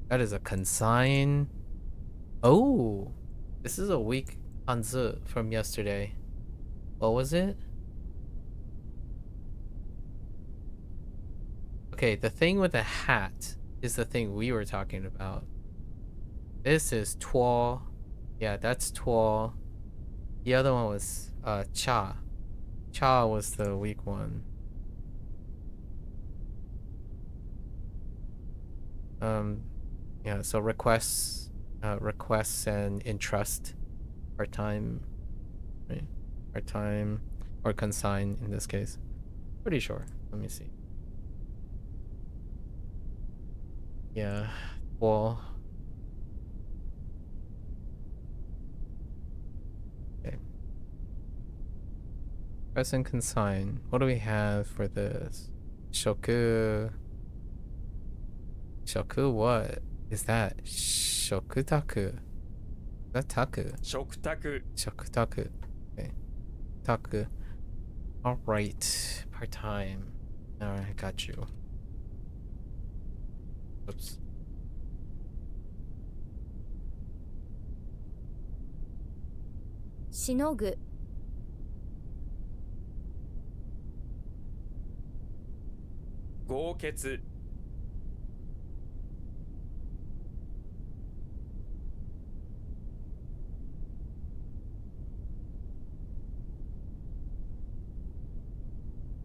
A: That is a consign. Oh. This is a weak hanzu from yesterday. What was it? Okay, the thing with the hat is the thing we were talking about. This is tuo. Yeah, that's tuo. The other one was cha. Cha was the weak one. Yeah, so requests and entrust part-time, right? Part-time or consign in this case. Pretty sure. Let me see. Yeah, well. Okay. Press and consign. What do we have for this? Shoku. Shoku what? Is that shokutaku? Is that taku?
C: 食卓
A: Shokutaku. Okay. Taku. Alright. Part-time. Alright, got you. Oops.
B: Shinogu
C: 豪傑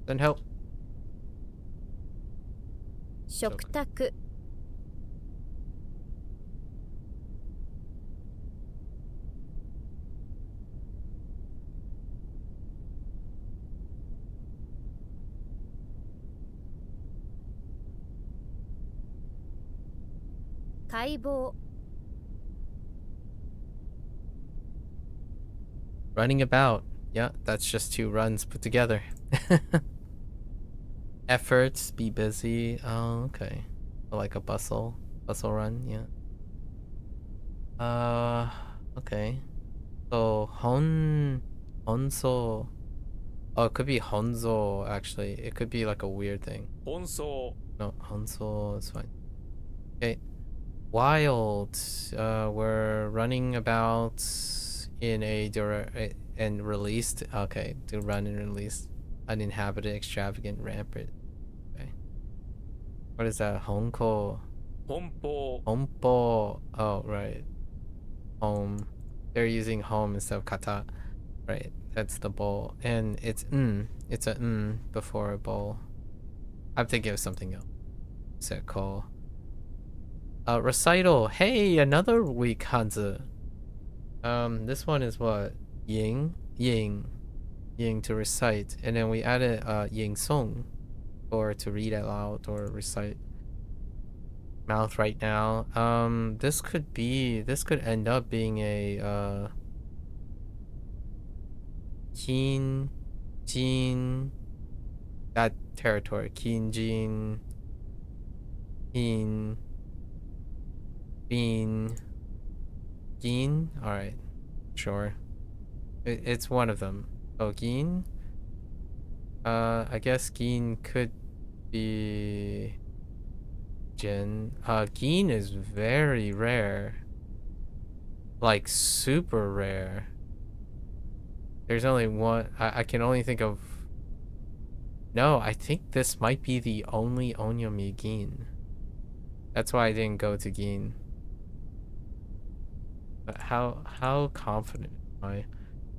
A: Then help.
B: 食卓 解剖
A: Running about. Yeah, that's just two runs put together. Efforts, be busy. Oh, okay. Like a bustle run, yeah. Okay. So Honso. Oh, it could be Honzo actually. It could be like a weird thing.
C: 奔走
A: No, Honso is fine. Okay. Wild. We're running about in a and released. Okay, to run and release. Uninhabited, extravagant, rampant. Okay. What is that? Honko.
C: 奔放
A: Hompo. Oh, right. Home. They're using home instead of kata. Right. That's the bowl. And it's It's a before a bowl. I'm thinking of something else. Set call. Recital. Hey, another weak Hanzi. This one is what? Ying? Ying. Ying to recite. And then we added Ying Song or to read out loud or recite. Mouth right now. This could end up being a Keen Jin, that territory. Keen Jin, Keen Bean, Gin. All right, sure. It's one of them. Oh, Gin. I guess Gin could be Jin. Gin is very rare. Like super rare. There's only one. I can only think of. No, I think this might be the only Onyomi Gin. That's why I didn't go to Gin. But how confident am I?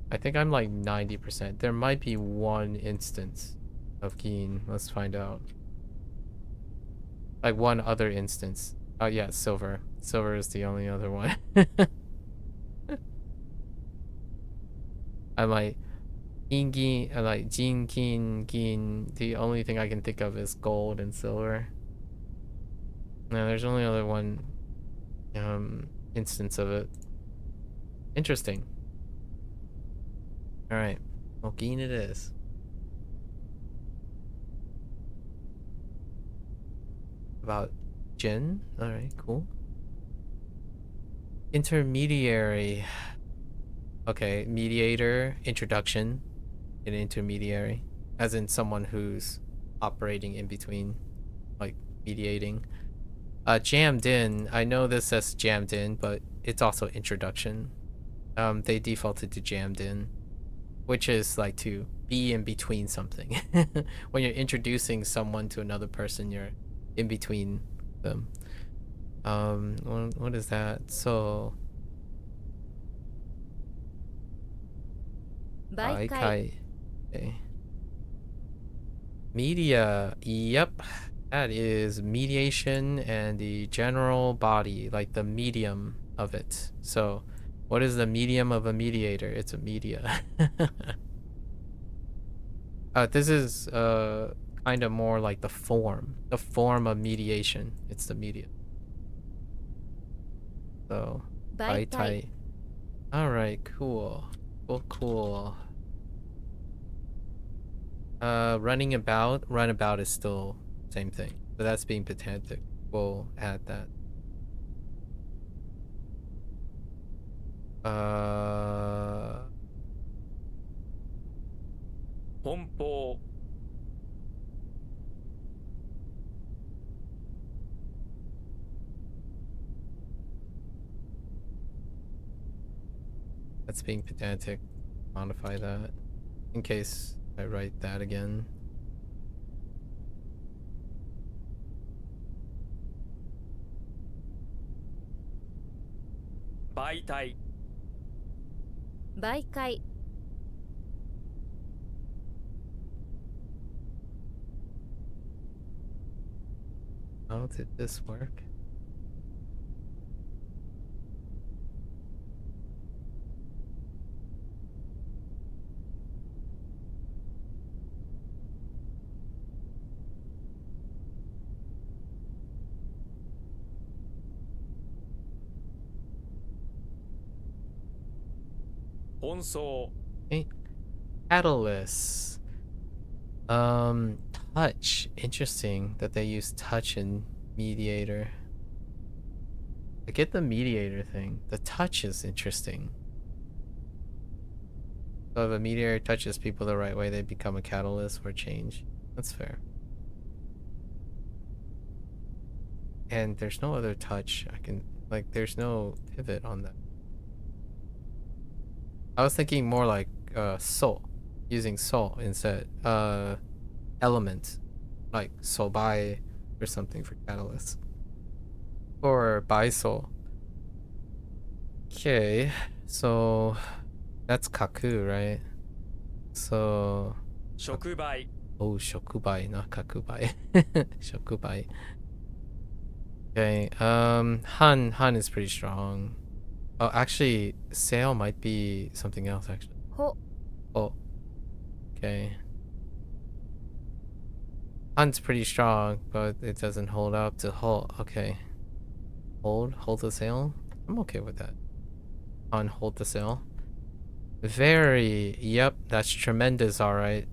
A: I think I'm like 90%. There might be one instance of Gin. Let's find out. Like one other instance. Oh yeah, silver. Silver is the only other one. I like Gin, I like Jin, Gin. The only thing I can think of is gold and silver. No, there's only other one instance of it. Interesting. All right. Well, Gin it is. About Jin? All right, cool. Intermediary. Okay, mediator, introduction, an intermediary, as in someone who's operating in between, like mediating. Jammed in. I know this says jammed in, but it's also introduction. They defaulted to jammed in, which is like to be in between something. When you're introducing someone to another person, you're in between them. What is that? So
B: 媒介
A: Kai. Okay. Media. Yep. That is mediation and the general body, like the medium of it. So, what is the medium of a mediator? It's a media. This is kind of more like the form of mediation. It's the media. So,
B: 媒介
A: tai. All right, cool. Cool. Runabout is still same thing. So that's being pedantic. We'll add that.
C: 奔放
A: That's being pedantic. Modify that in case I write that again.
C: 媒体
B: 媒介
A: How did this work?
C: 奔走
A: Okay. Catalyst. Touch. Interesting that they use touch in mediator. I get the mediator thing. The touch is interesting. So if a mediator touches people the right way, they become a catalyst for change. That's fair. And there's no other touch. I can, like, there's no pivot on that. I was thinking more like soul, using soul instead. Element, like sobai or something for catalyst. Or bisol. Okay, so that's kaku, right? So
C: 触媒
A: oh, shokubai, not kakubai. Shokubai. Okay, Han is pretty strong. Oh, actually, sail might be something else, actually.
B: ほ
A: Oh, okay. Han's pretty strong, but it doesn't hold up to hold. Okay. Hold the sail? I'm okay with that. On hold the sail. Very, yep, that's tremendous, alright.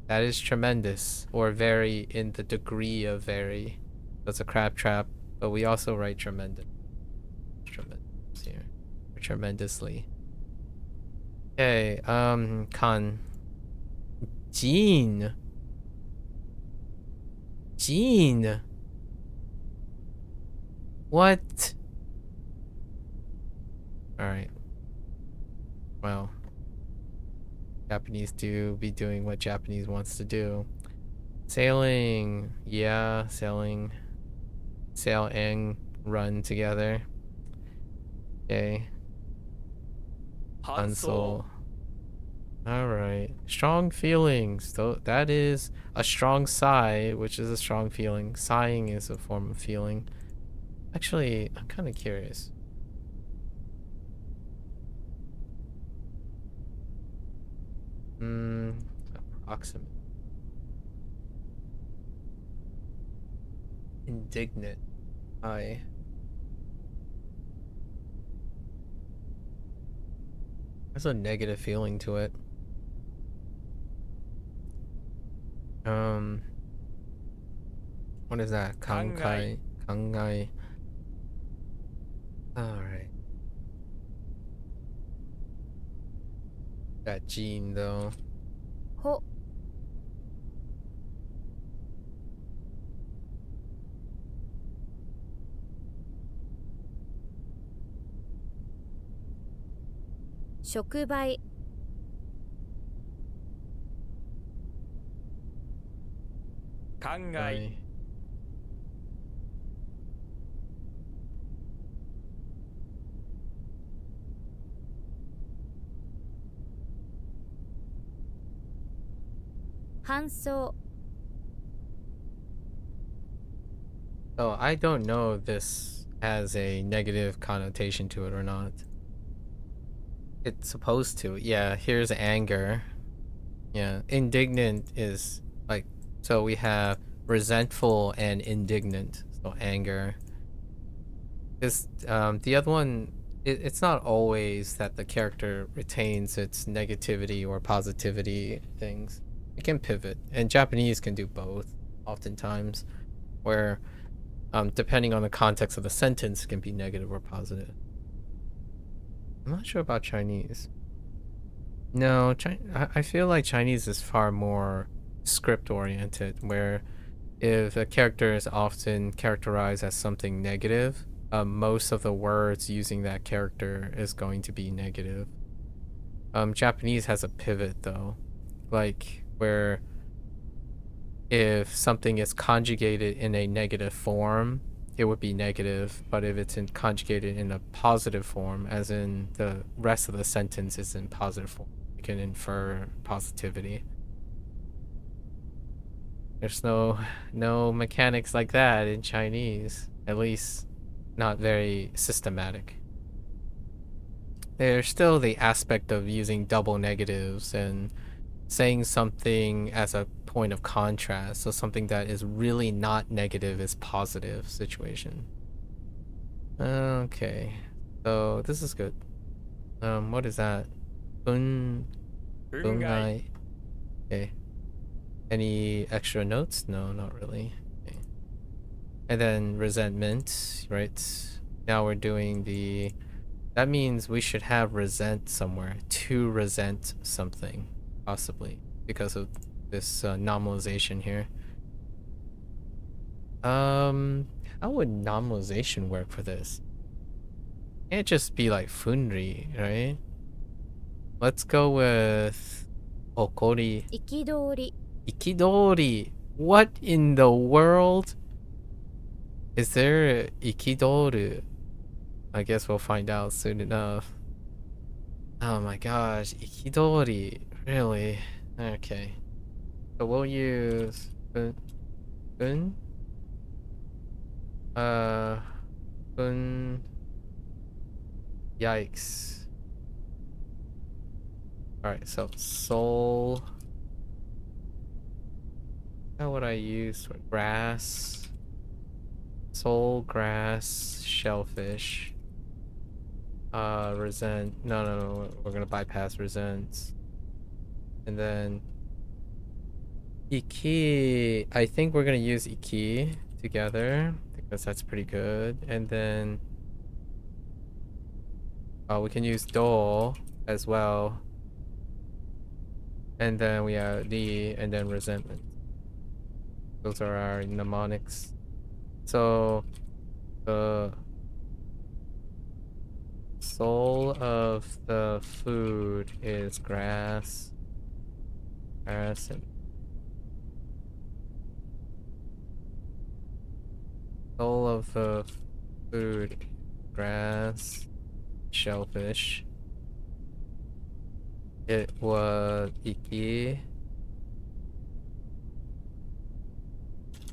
A: That is tremendous. Or very in the degree of very. That's a crab trap, but we also write tremendous. Tremendous here. Or tremendously. Okay, Kan. Jean. Jean. What? Alright. Well. Japanese do be doing what Japanese wants to do. Sailing. Yeah, sailing. Sail and run together. Okay.
C: 搬送
A: Unsole. Alright. Strong feelings. Though that is a strong sigh, which is a strong feeling. Sighing is a form of feeling. Actually, I'm kind of curious. Approximate. Indignant. I. There's a negative feeling to it. What is that? Kankai. Kangai. Alright. That gene though.
B: ほ 触媒
C: 考え
A: I.
B: 搬送
A: So I don't know if this has a negative connotation to it or not. It's supposed to. Yeah, here's anger. Yeah, indignant is like, so we have resentful and indignant. So anger. This the other one, it's not always that the character retains its negativity or positivity things. It can pivot, and Japanese can do both oftentimes, where depending on the context of the sentence, it can be negative or positive. I'm not sure about Chinese. No, I feel like Chinese is far more script oriented, where if a character is often characterized as something negative, most of the words using that character is going to be negative. Japanese has a pivot though, like where if something is conjugated in a negative form, it would be negative, but if it's conjugated in a positive form, as in the rest of the sentence is in positive form, you can infer positivity. There's no mechanics like that in Chinese, at least not very systematic. There's still the aspect of using double negatives and saying something as a point of contrast, so something that is really not negative is positive situation. Okay, so this is good. What is that?
C: 憤慨
A: Bungai. Okay. Any extra notes? No, not really. Okay. And then resentment, right? Now we're doing the... That means we should have resent somewhere. To resent something, possibly, because of this nominalization here. How would nominalization work for this? Can't just be like funri, right? Let's go with okori.
B: 憤り
A: Ikidori. What in the world? Is there ikidoru? I guess we'll find out soon enough. Oh my gosh, ikidori. Really? Okay. So we'll use fun. Fun. Yikes. Alright, so soul. How would I use for grass? Soul, grass, shellfish. Resent. No. We're gonna bypass resents. And then iki. I think we're gonna use iki together because that's pretty good. And then we can use do as well. And then we have the and then resentment. Those are our mnemonics. So the soul of the food is grass. Grass and soul of the food, grass, shellfish. It was iki.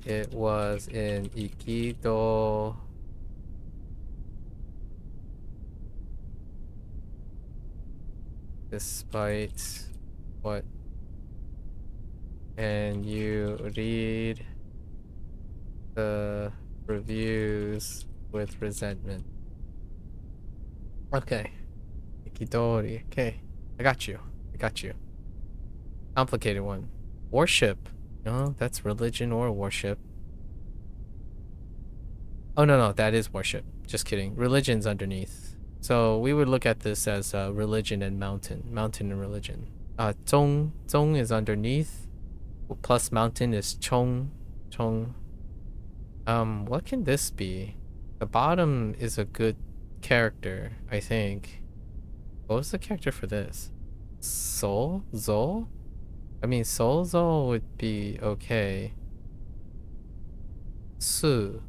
A: It was in ikido. Despite what? And you read the reviews with resentment. Okay. Ikidori. Okay. I got you. Complicated one. Worship. No, that's religion or worship. Oh, no, that is worship. Just kidding. Religion's underneath. So we would look at this as religion and mountain. Mountain and religion. Zong. Zong is underneath. Plus mountain is chong. Chong. What can this be? The bottom is a good character, I think. What was the character for this? Soul? Zol? I mean, Soul Zol would be okay. Su.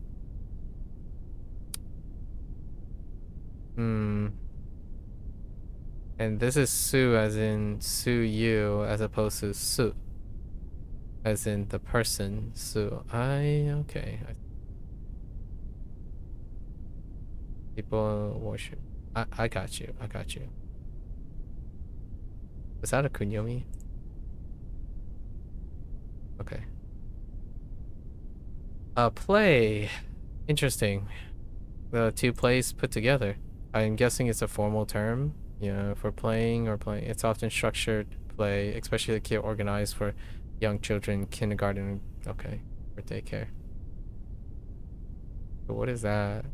A: And this is Su as in Su you as opposed to Su. As in the person, Su. Okay. People worship. I got you. Was that a kunyomi? Okay. Play. Interesting. The two plays put together. I'm guessing it's a formal term, for playing or playing. It's often structured play, especially the kid organized for young children, kindergarten, okay, for daycare. But what is that?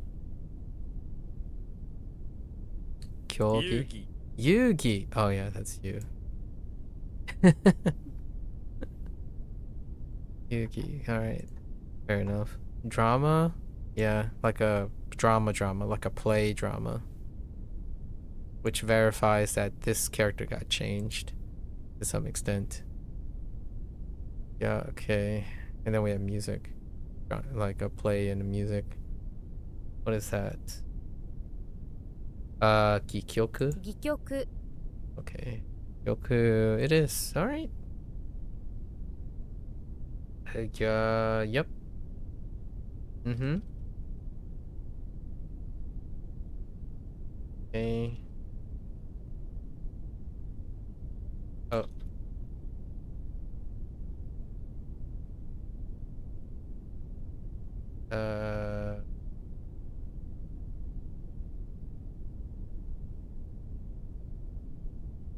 A: Kyogi? Yugi! Oh yeah, that's you. Yugi, alright. Fair enough. Drama? Yeah, like a drama, like a play drama. Which verifies that this character got changed to some extent. Yeah, okay. And then we have music. Like a play and a music. What is that? Gikyoku?
B: 戯曲
A: Okay. Gyoku it is. Alright. Yep. Okay. Oh.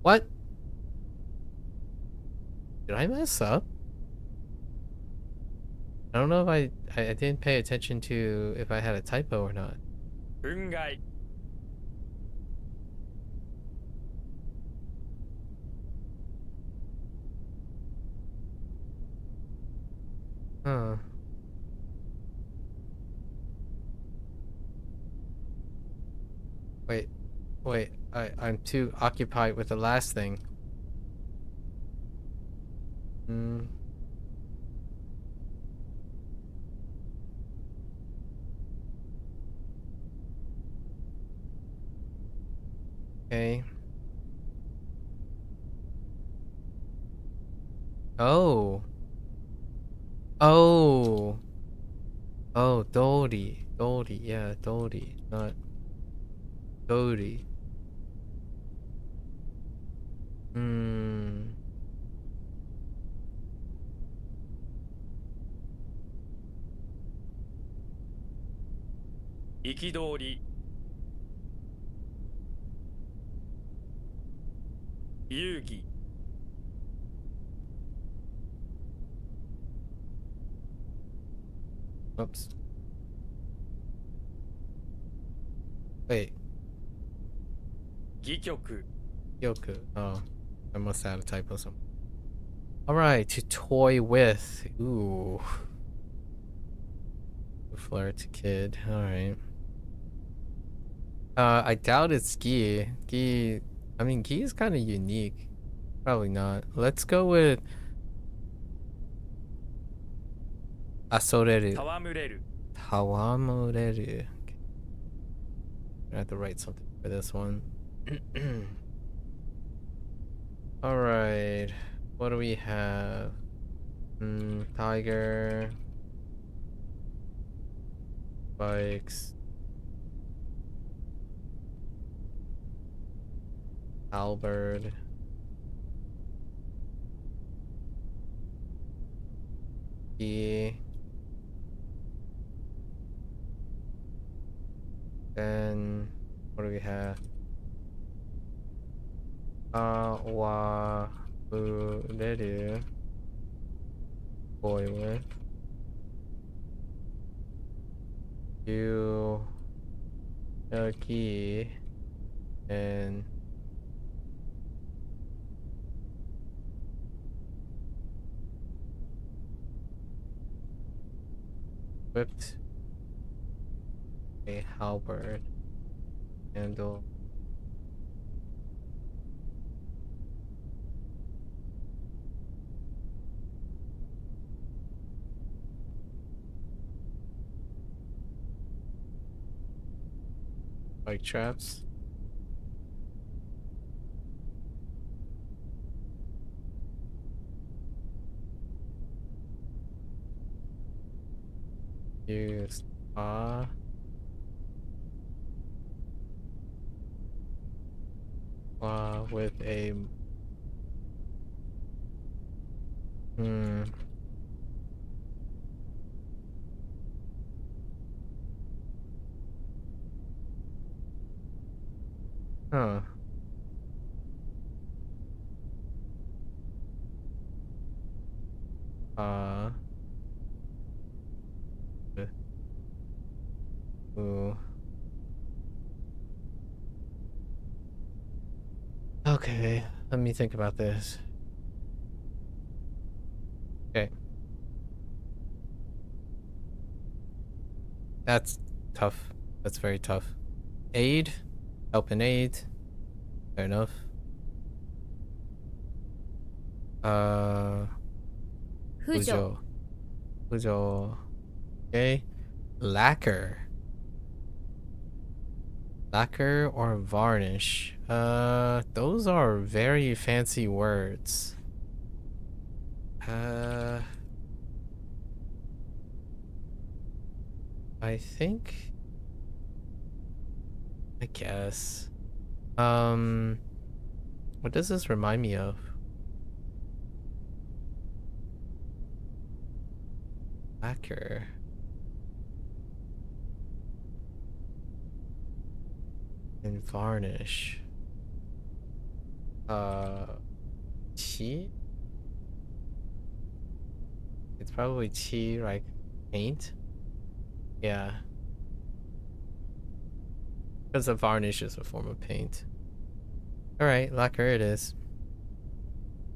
A: What? Did I mess up? I don't know if I didn't pay attention to if I had a typo or not.
C: 憤慨
A: Huh. Wait, wait. I'm too occupied with the last thing. Hmm. Okay. Oh. Oh. Oh, Dori. Dori. Yeah, Dori. Not Dori. Hmm.
C: 憤り遊戯
A: Oops. Wait.
C: 戯曲
A: Yoku. Oh. I must have a typo somewhere. Alright, to toy with. Ooh. Flirt kid. Alright. I doubt it's Gi. Gi. I mean, Gi is kind of unique. Probably not. Let's go with Asoreru.
C: 戯れる
A: Tawamureru. Okay. I have to write something for this one. Alright. What do we have? Tiger. Bikes. Halberd. E. Then what do we have? Wa Bureru. Boy with. You. Yoki. And whipped a halberd handle. Bike traps. Use with a huh. Ooh. Okay, let me think about this. Okay. That's tough. That's very tough. Aid? Help and aid. Fair enough.
B: 扶助
A: Fujo. Fujo. Okay. Lacquer. Lacquer or varnish? Those are very fancy words. I think. I guess. What does this remind me of? Lacquer. And varnish. Tea? It's probably tea, right? Paint? Yeah. Because the varnish is a form of paint. Alright, lacquer it is.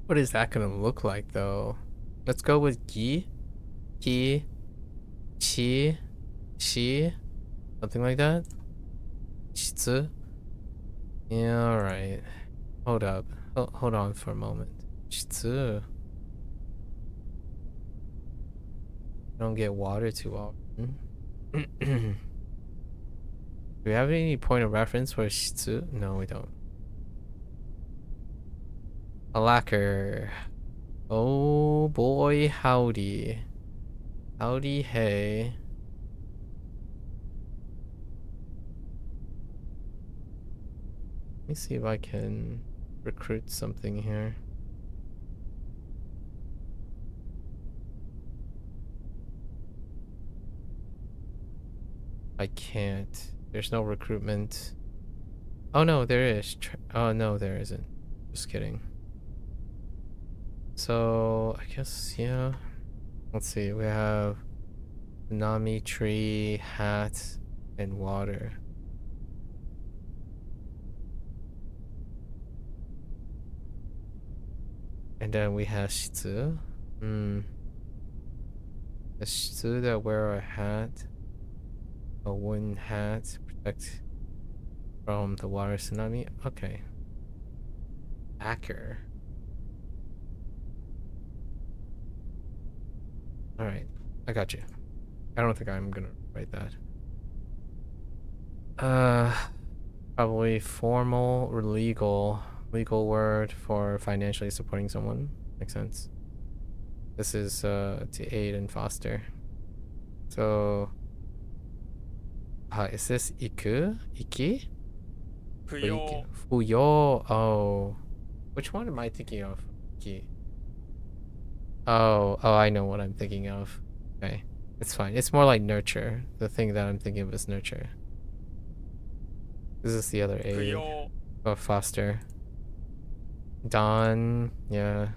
A: What is that gonna look like though? Let's go with gi, ki, chi, shi, something like that. Shitsu. Yeah, alright. Hold up. Hold on for a moment. Shitsu. Don't get water too often. Do we have any point of reference for shitsu? No, we don't. A lacquer. Oh boy, howdy. Howdy, hey. Let me see if I can recruit something here. I can't. There's no recruitment. Oh no, there is. Oh no, there isn't. Just kidding. So I guess yeah. Let's see. We have tsunami, tree, hat, and water. And then we have shitsu. The shitsu that wear a hat, a wooden hat to protect from the water tsunami. Okay. Hacker. Alright, I got you. I don't think I'm gonna write that. Probably formal or legal word for financially supporting someone. Makes sense. This is to aid and foster. So is this iku? Iki?
C: 不
A: Or
C: 要
A: fuyo. Oh. Which one am I thinking of? Iki. Oh, I know what I'm thinking of. Okay. It's fine. It's more like nurture. The thing that I'm thinking of is nurture. This is the other
C: 不
A: aid.
C: 要
A: Oh, foster. Dawn. Yeah.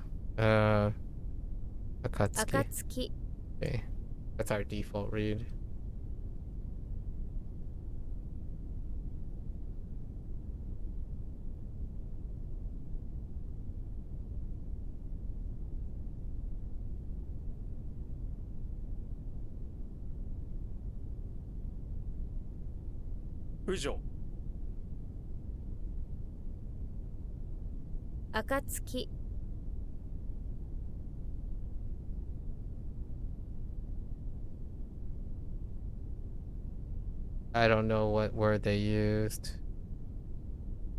A: Akatsuki.
B: 暁
A: Okay. That's our default read.
C: Ujo
B: 暁
A: I don't know what word they used.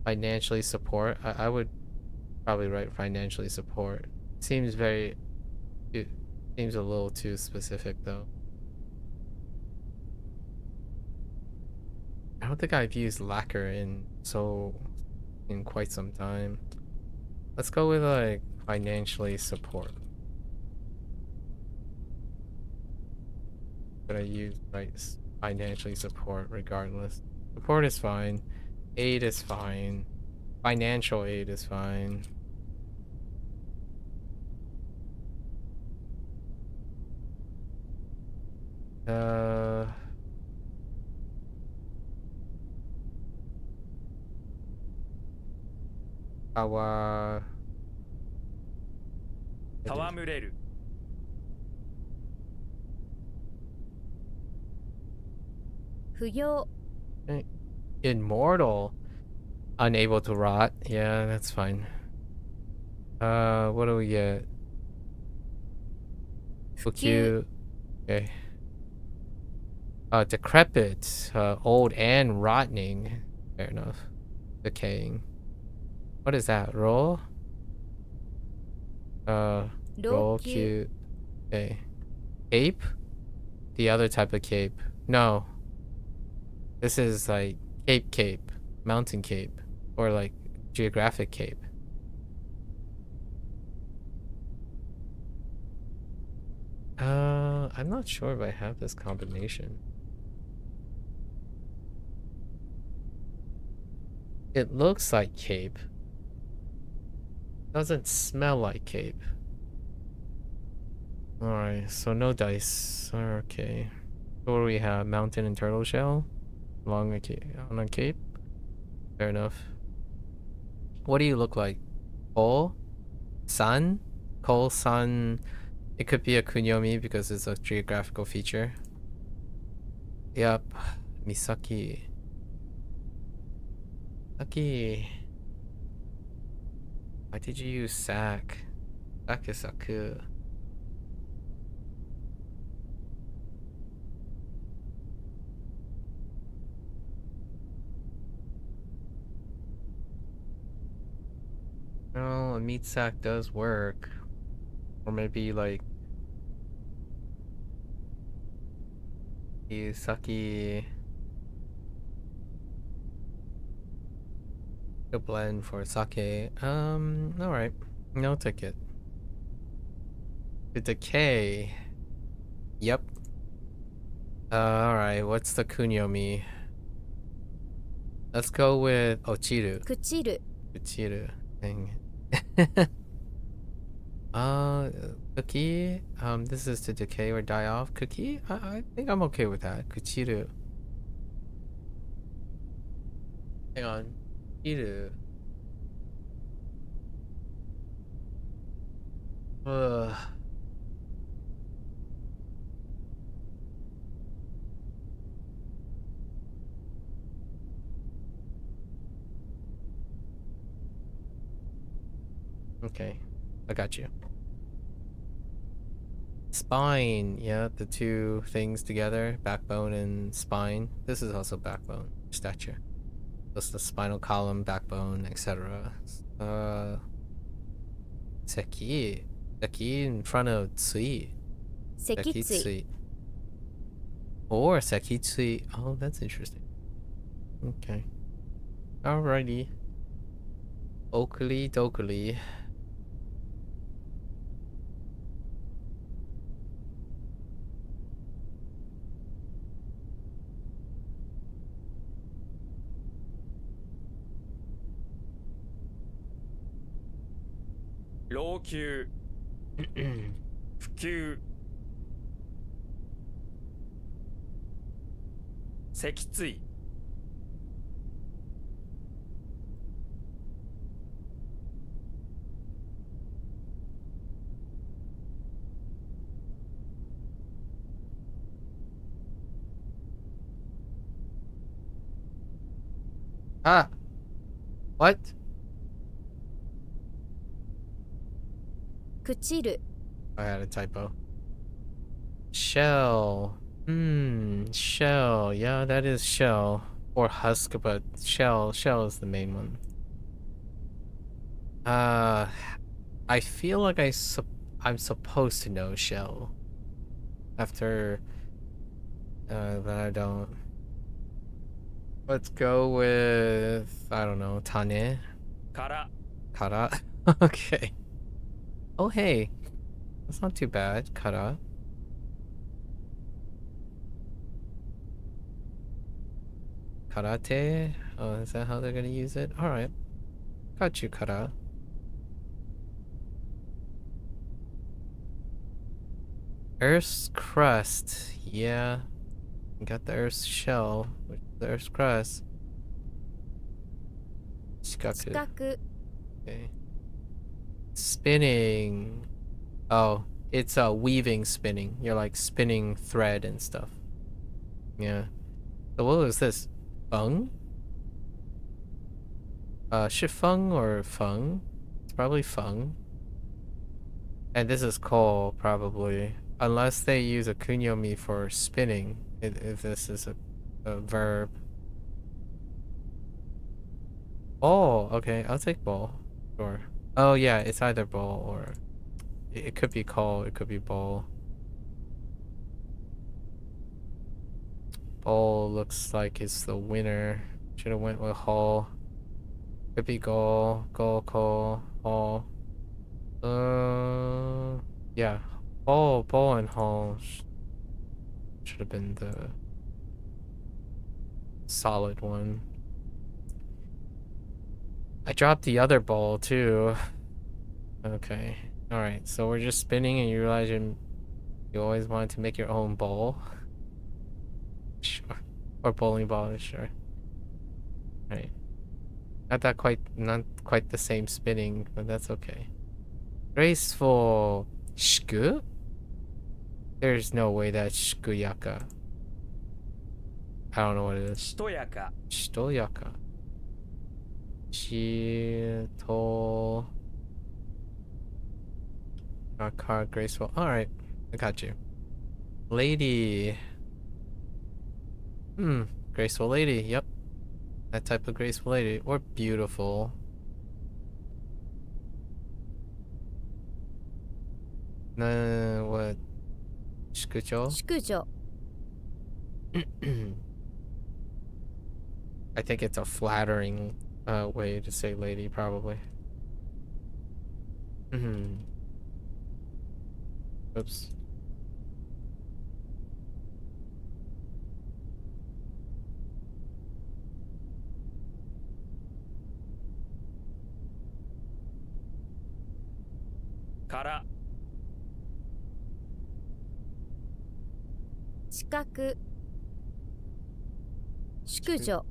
A: Financially support. I would probably write financially support. Seems very... It seems a little too specific though. I don't think I've used lacquer in quite some time. Let's go with like financially support. But I use financially support regardless. Support is fine. Aid is fine. Financial aid is fine. Our
C: 戯れる
B: 不要
A: immortal, unable to rot. Yeah, that's fine. What do we get?
B: 普及
A: Fuku. Okay. Decrepit, old and rotting. Fair enough. Decaying. What is that? Roll? Roll
B: 老朽
A: cute. Okay. Cape? The other type of cape. No. This is like cape. Mountain cape. Or like geographic cape. I'm not sure if I have this combination. It looks like cape. Doesn't smell like cape. Alright, so no dice. Okay. So what do we have? Mountain and turtle shell? On a cape? Fair enough. What do you look like? Cole? Sun? Cole, sun. It could be a kunyomi because it's a geographical feature. Yep. Misaki. Saki. Why did you use sack? Saku. No, a meat sack does work. Or maybe like Saki, a blend for sake. Alright. No ticket. The decay. Yep. Alright, what's the kunyomi? Let's go with Ochiru.
B: 朽ちる
A: Ochiru. Dang it. Cookie. This is to decay or die off. Cookie? I think I'm okay with that. Kuchiru. Hang on. Kuchiru. Ugh. Okay, I got you. Spine, yeah, the two things together, backbone and spine. This is also backbone, stature. That's the spinal column, backbone, etc. Seki. Seki in front of tsui.
B: 脊椎
A: Sekitsui. Or sekitsui. Oh, that's interesting. Okay. Alrighty. Oakley dokley.
C: 老朽普及脊椎
A: Ah! What?
B: 朽ちる
A: I had a typo. Shell. Shell. Yeah, that is shell. Or husk, but shell. Shell is the main one. I feel like I'm supposed to know shell. After, but I don't. Let's go with, I don't know, Tane?
C: から
A: Kara? Okay. Oh, hey. That's not too bad. Kara. Karate? Oh, is that how they're gonna use it? Alright. Got you, Kara. Earth's crust. Yeah. You got the Earth's shell, which is the Earth's crust. Shikaku.
B: 四角
A: Okay. Spinning. Oh, it's weaving spinning. You're like spinning thread and stuff. Yeah. So what was this? Feng? Shifeng or Feng? It's probably Feng. And this is coal, probably. Unless they use a kunyomi for spinning, if this is a verb. Ball, okay, I'll take ball. Sure. Oh yeah, it's either ball or... It could be call, it could be ball. Ball looks like it's the winner. Should've went with Hall. Could be goal, call, Hall. Yeah. Ball and Hall should have been the solid one. I dropped the other ball too. Okay. Alright, so we're just spinning and utilizing You always wanted to make your own bowl? Sure. Or bowling ball, sure. Right. Not quite the same spinning, but that's okay. Graceful shiku? There's no way that's shikuyaka. I don't know what it is.
C: しとやか
A: Shitoyaka. Shito. Car graceful. Alright. I got you. Lady. Graceful lady. Yep. That type of graceful lady. Or beautiful. No, what? Shikucho?
B: 淑女
A: I think it's a flattering way to say lady, probably. Oops.
C: 「から
B: 視覚淑女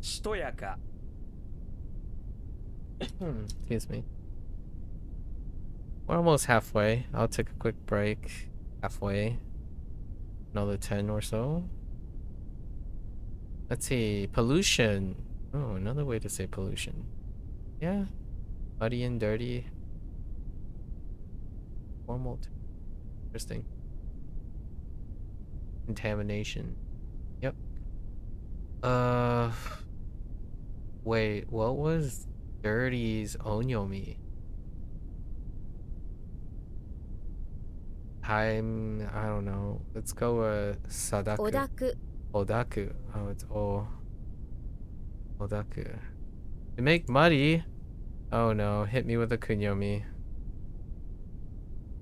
C: しとやか
A: Excuse me. We're almost halfway. I'll take a quick break. Halfway. Another 10 or so. Let's see. Pollution. Oh, another way to say pollution. Yeah. Muddy and dirty. Formal. Interesting. Contamination. Yep. Wait, what was Dirty's onyomi? I don't know. Let's go with
B: お
A: Sadaku.
B: だく
A: Odaku. Oh, it's O. Odaku. To make muddy. Oh no, hit me with a kunyomi.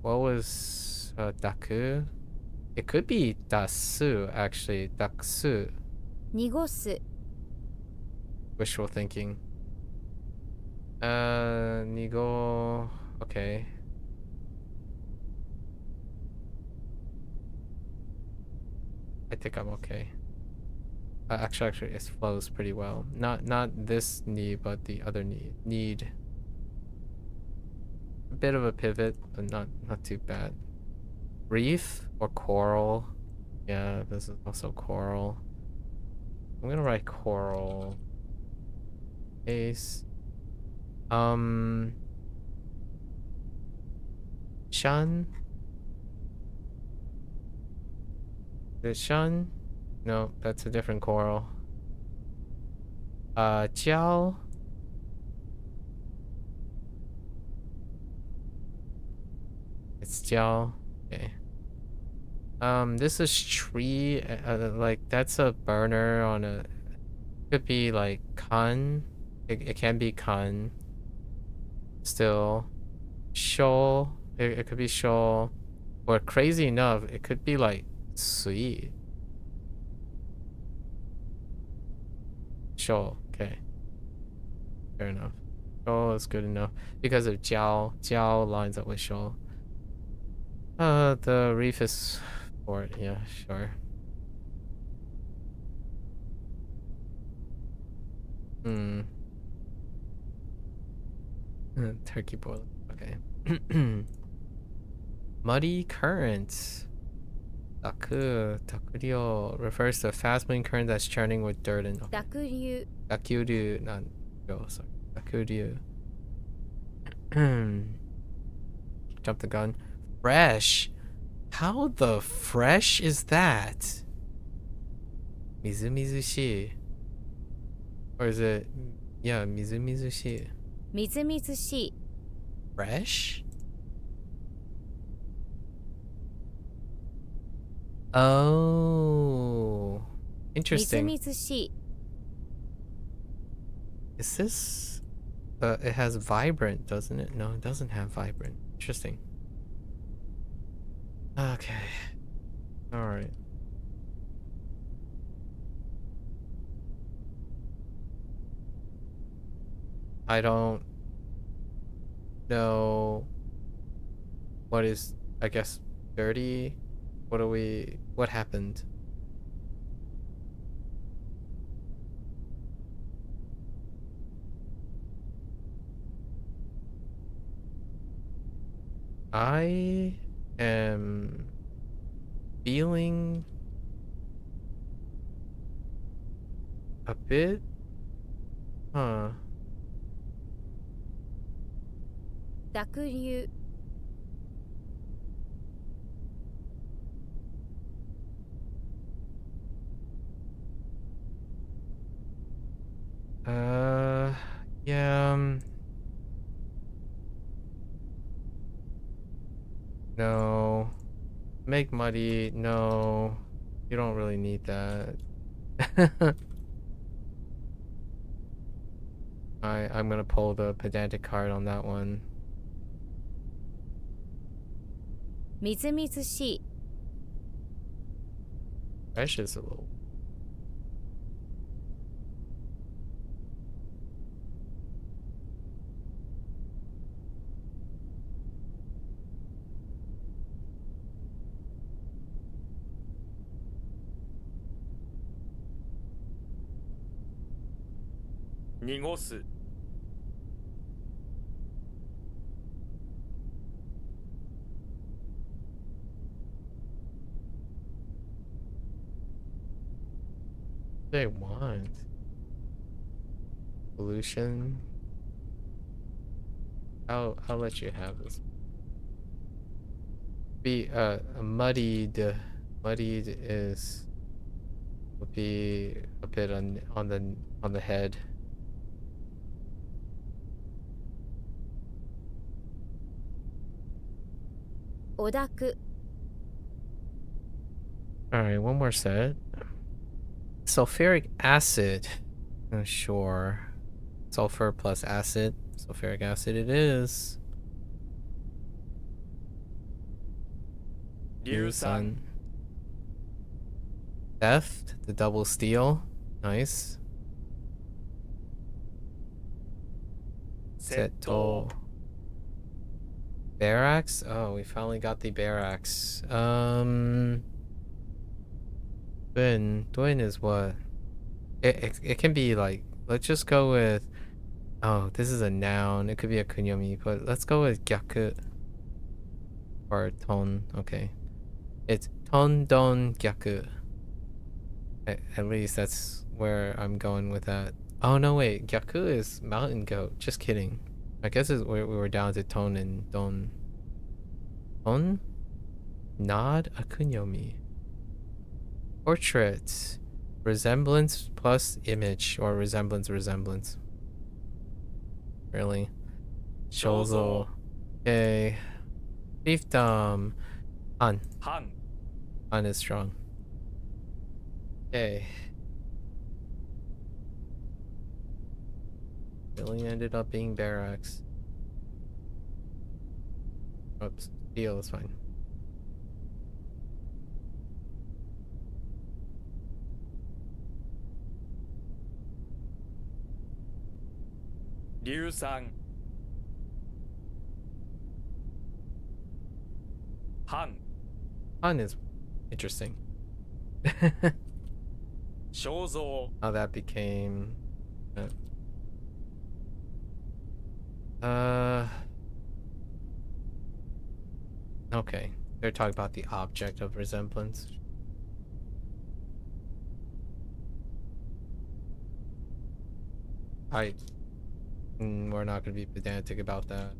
A: What was daku? It could be dasu, actually. Daksu.
B: 濁す
A: Wishful thinking. Nigo. Okay. I think I'm okay. Actually, it flows pretty well. Not this knee, but the other knee. Need. A bit of a pivot, but not too bad. Reef or coral? Yeah, this is also coral. I'm gonna write coral. Ace. Shun? Is it Shun? No, that's a different coral. Jiao? It's Jiao. Okay. This is tree. Like, that's a burner on a... Could be, like, kan. It can be kan. Still. Shoal. It could be shoal. Or crazy enough, it could be, like, sweet. Shoal. Okay. Fair enough. Shoal is good enough. Because of jiao. Jiao lines up with shoal. The reef is for it. Yeah, sure. Turkey boiler. Okay. Muddy current. Takurio refers to a fast-moving current that's churning with dirt and... Okay.
B: 濁流
A: Dakuryu, not... Oh, sorry. Dakuryu. Jump the gun. Fresh? How the fresh is that? Mizumizushi. Or is it... Yeah, mizumizushi.
B: みずみずしい
A: Fresh? Oh.
B: みず
A: Interesting.
B: みずしい
A: Is this... it has vibrant, doesn't it? No, it doesn't have vibrant. Interesting. Okay. Alright. I don't know what is, I guess, dirty. What happened? I am feeling a bit, huh?
B: 濁流
A: Uh, yeah, no. Make muddy, no. You don't really need that. I'm gonna pull the pedantic card on that one.
B: みずみずしい
A: Fresh is a little.
C: Nigosu.
A: They want pollution. I'll let you have this. Be muddied. Muddied is would be a bit on the head.
B: Odaku.
A: All right, one more set. Sulfuric acid. Sure. Sulfur plus acid. Sulfuric acid it is.
C: Ryusan.
A: Theft. The double steal. Nice. Seto. Barracks? Oh, we finally got the barracks. Twin is what? It can be like, let's just go with, oh, this is a noun. It could be a kunyomi, but let's go with gyaku. Or ton. Okay. It's ton don gyaku. At least that's where I'm going with that. Oh no, wait. Gyaku is mountain goat. Just kidding. I guess we were down to ton and don. Ton? Nod a kunyomi. Portrait. Resemblance plus image. Or resemblance. Really? Shozo. Okay. Fiefdom. Han.
C: Han.
A: Han is strong. Okay. Really ended up being barracks. Oops. Deal is fine.
C: Ryusan. Han.
A: Han is interesting.
C: Shozo.
A: How that became. Okay. They're talking about the object of resemblance. We're not gonna be pedantic about that.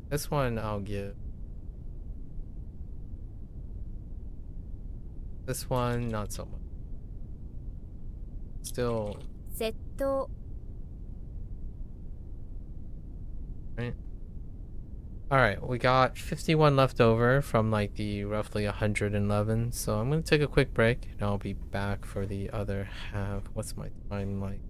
A: This one I'll give. This one, not so much. Still.
B: 窃盗
A: Right? Alright, we got 51 left over from like the roughly 111. So I'm gonna take a quick break and I'll be back for the other half. What's my time like?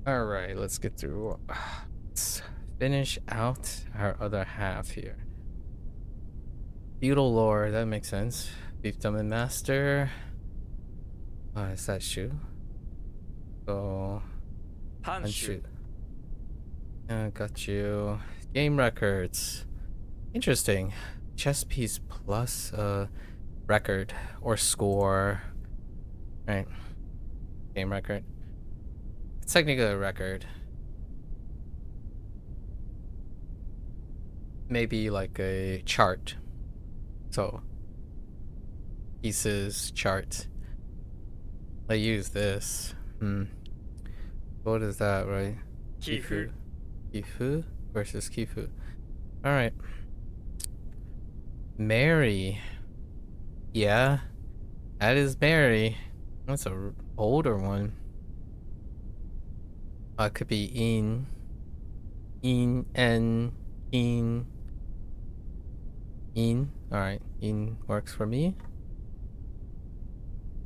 A: All right, let's get through. Let's finish out our other half here. Feudal lore, that makes sense. Fiefdom and master. Is that shoe? So,
C: 藩
A: unshoot.
C: 主
A: Got you. Game records. Interesting. Chess piece plus record or score. Right. Game record. It's technically a record. Maybe like a chart. So pieces chart. I use this. What is that, right?
C: 寄付
A: Kifu versus Kifu. Alright. Mary. Yeah. That is Mary. That's a older one. It could be In. Alright. In works for me.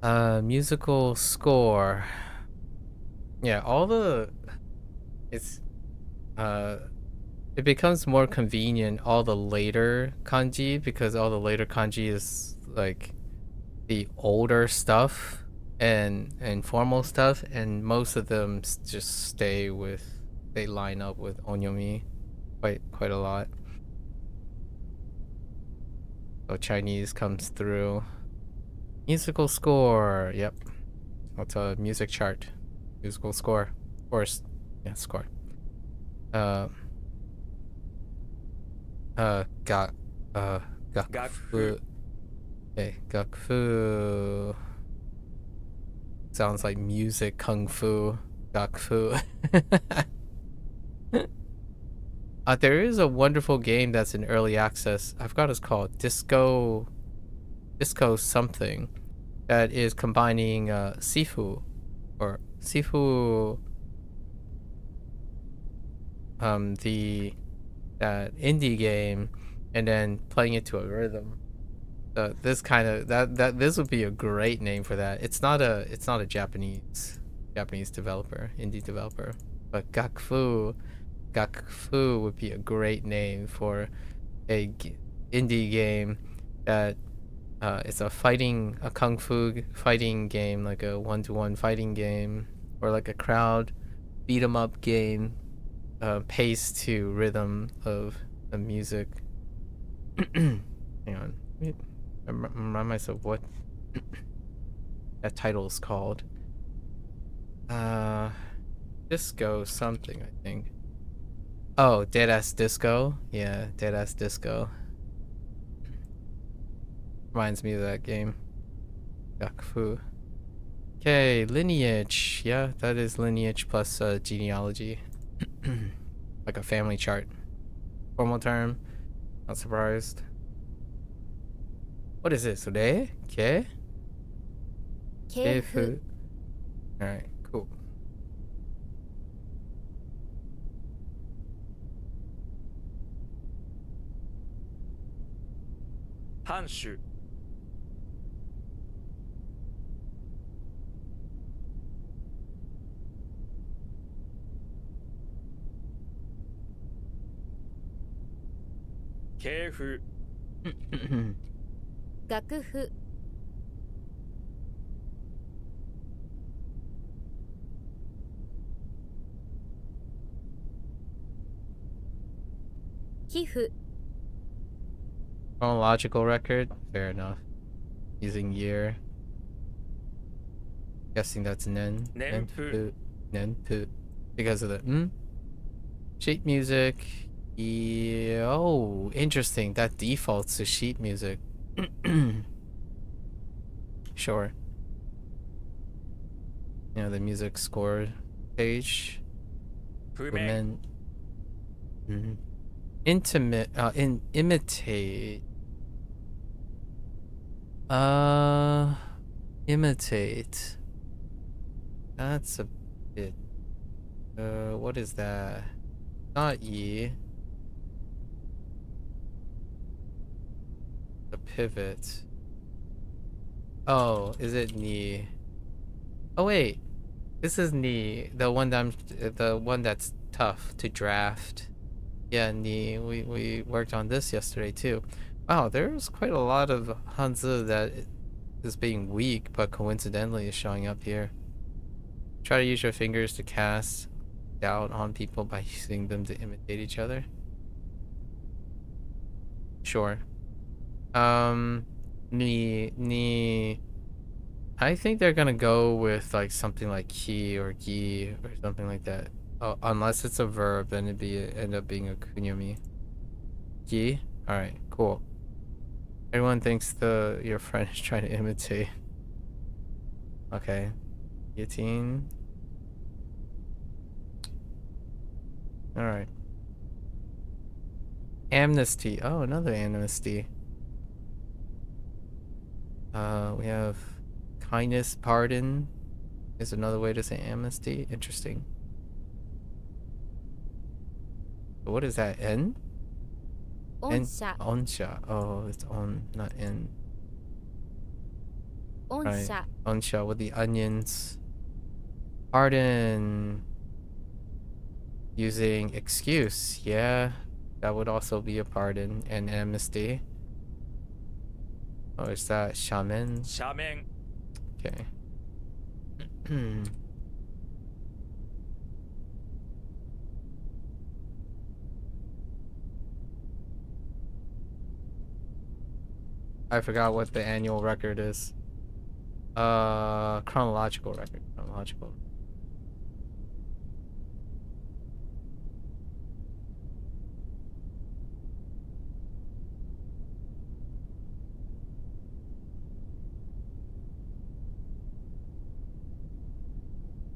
A: Musical score. Yeah, all the it becomes more convenient all the later kanji, because all the later kanji is like the older stuff and formal stuff, and most of them just they line up with onyomi quite a lot. So Chinese comes through. Musical score. Yep. That's a music chart. Musical score. Of course. Yeah, score. Gakfu.
C: Gakfu.
A: Okay, Gakfu. Sounds like music kung fu. Gakfu. There is a wonderful game that's in early access. I forgot what it's called. Disco something, that is combining Sifu that indie game, and then playing it to a rhythm. So this kind of this would be a great name for that. It's not a Japanese developer, indie developer, but Gakfu would be a great name for a indie game that it's a kung fu fighting game, like a 1-to-1 fighting game, or like a crowd beat 'em up game, paced to rhythm of the music. Hang on, let me remind myself what that title is called. Disco something, I think. Oh, Deadass Disco. Yeah, Deadass Disco. Reminds me of that game. Gakfu. Okay, lineage. Yeah, that is lineage plus genealogy. Like a family chart. Formal term. Not surprised. What is this? Re? Ke?
B: 系譜
A: Alright, cool.
C: 藩主 系譜
B: 楽譜 寄付
A: Chronological record? Fair enough. Using year. Guessing that's Nen.
C: Nenpu.
A: Nenpu. Because of the sheet music. Yeah, oh, interesting. That defaults to sheet music. Sure. You know, the music score page.
C: 譜
A: And
C: 面
A: then imitate. Imitate. That's a bit. What is that? Not ye. The pivot. Oh, is it ni? Oh wait. This is the one the one that's tough to draft. Yeah, we worked on this yesterday too. Wow, there's quite a lot of Hanzi that is being weak, but coincidentally is showing up here. Try to use your fingers to cast doubt on people by using them to imitate each other. Sure. Ni. I think they're gonna go with like something like ki or gi or something like that. Oh, unless it's a verb, then end up being a kunyomi. Gi? Alright, cool. Everyone thinks your friend is trying to imitate. Okay. Guillotine. Alright. Amnesty. Oh, another amnesty. We have kindness, pardon is another way to say amnesty. Interesting. What is that? N?
B: Onsha.
A: Onsha. Oh, it's on, not in.
B: Onsha.
A: Right. Onsha with the onions. Pardon. Using excuse. Yeah, that would also be a pardon. And amnesty. Oh, is that shaman?
C: 斜面
A: Okay. I forgot what the annual record is. Chronological record. Chronological.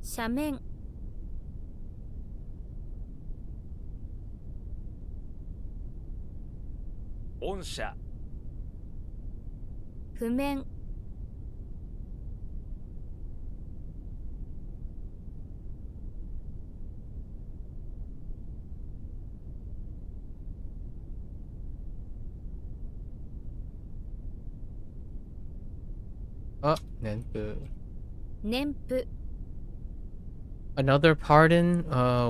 B: Shamen.
C: 御社
B: 譜面
A: Oh, Nenpu.
B: 年譜
A: Another pardon?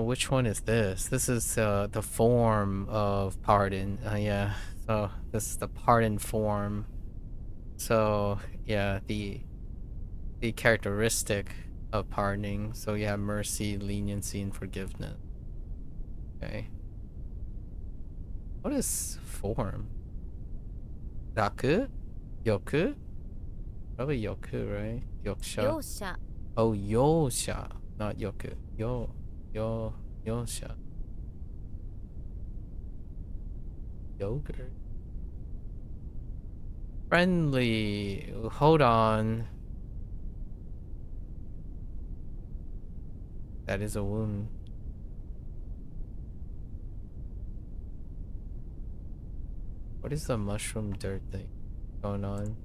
A: Which one is this? This is the form of pardon. Yeah. So this is the pardon form. So yeah, the characteristic of pardoning. So you have mercy, leniency, and forgiveness. Okay. What is form? Raku? Yoku? Probably yoku, right? Yoksha.
B: 容赦
A: Oh, yosha, not yoku. Yosha. Yogurt. Friendly. Hold on. That is a wound. What is the mushroom dirt thing going on?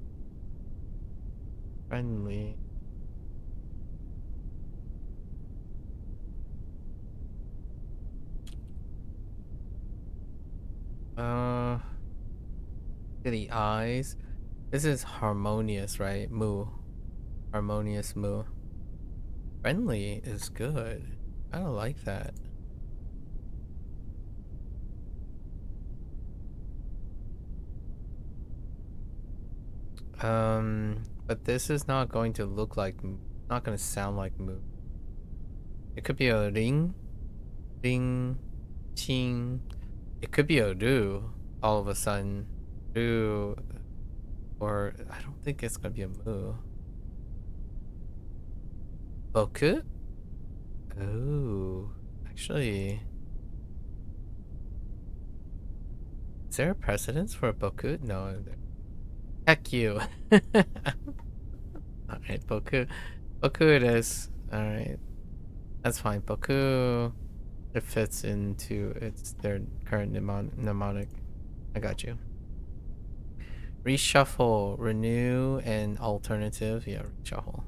A: Friendly. The eyes. This is harmonious, right? Moo. Harmonious moo. Friendly is good. I don't like that. But this is not going to look like, not going to sound like moo. It could be a ring, ching. It could be a ru all of a sudden. Ru, or I don't think it's gonna be a moo. Boku? Oh, actually, is there a precedence for a boku? No. Heck you. Alright, boku. Boku it is. Alright. That's fine. Boku, it fits into their current mnemonic. I got you. Reshuffle, renew, and alternative. Yeah, reshuffle.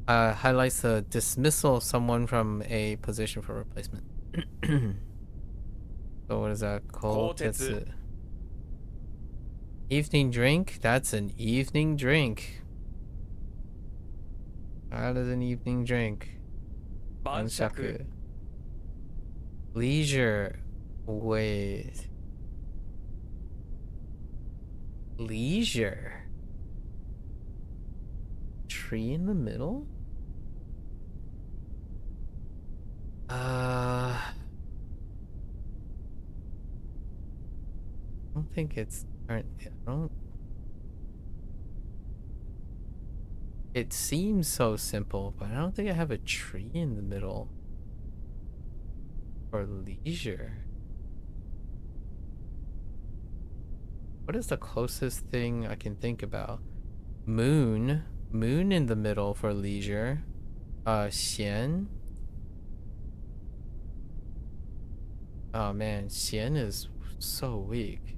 A: Highlights the dismissal of someone from a position for replacement. So what is that called?
C: Kotetsu.
A: It's evening drink? That's an evening drink. How does an evening drink?
C: 晩酌
A: Banshaku. Leisure. Wait. Leisure. Tree in the middle? I don't think it's. I don't. It seems so simple, but I don't think I have a tree in the middle. For leisure. What is the closest thing I can think about? Moon. Moon in the middle for leisure. Xian. Oh man, Xian is so weak.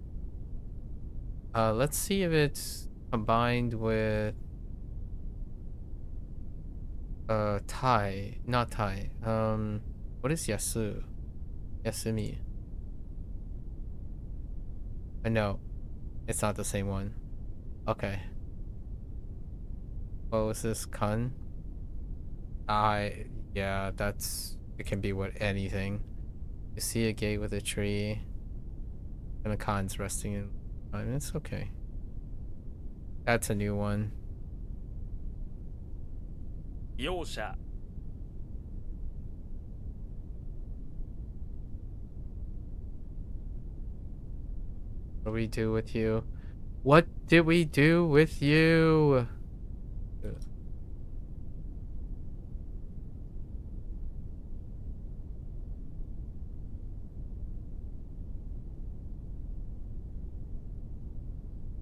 A: Let's see if it's combined with Tai. Not Tai. What is Yasu? Yasumi. No, it's not the same one. Okay. What was this? Kun? Yeah, it can be what anything. You see a gate with a tree. And a Khan's resting in. I mean, it's okay. That's a new one.
C: 容赦
A: What do we do with you? What did we do with you?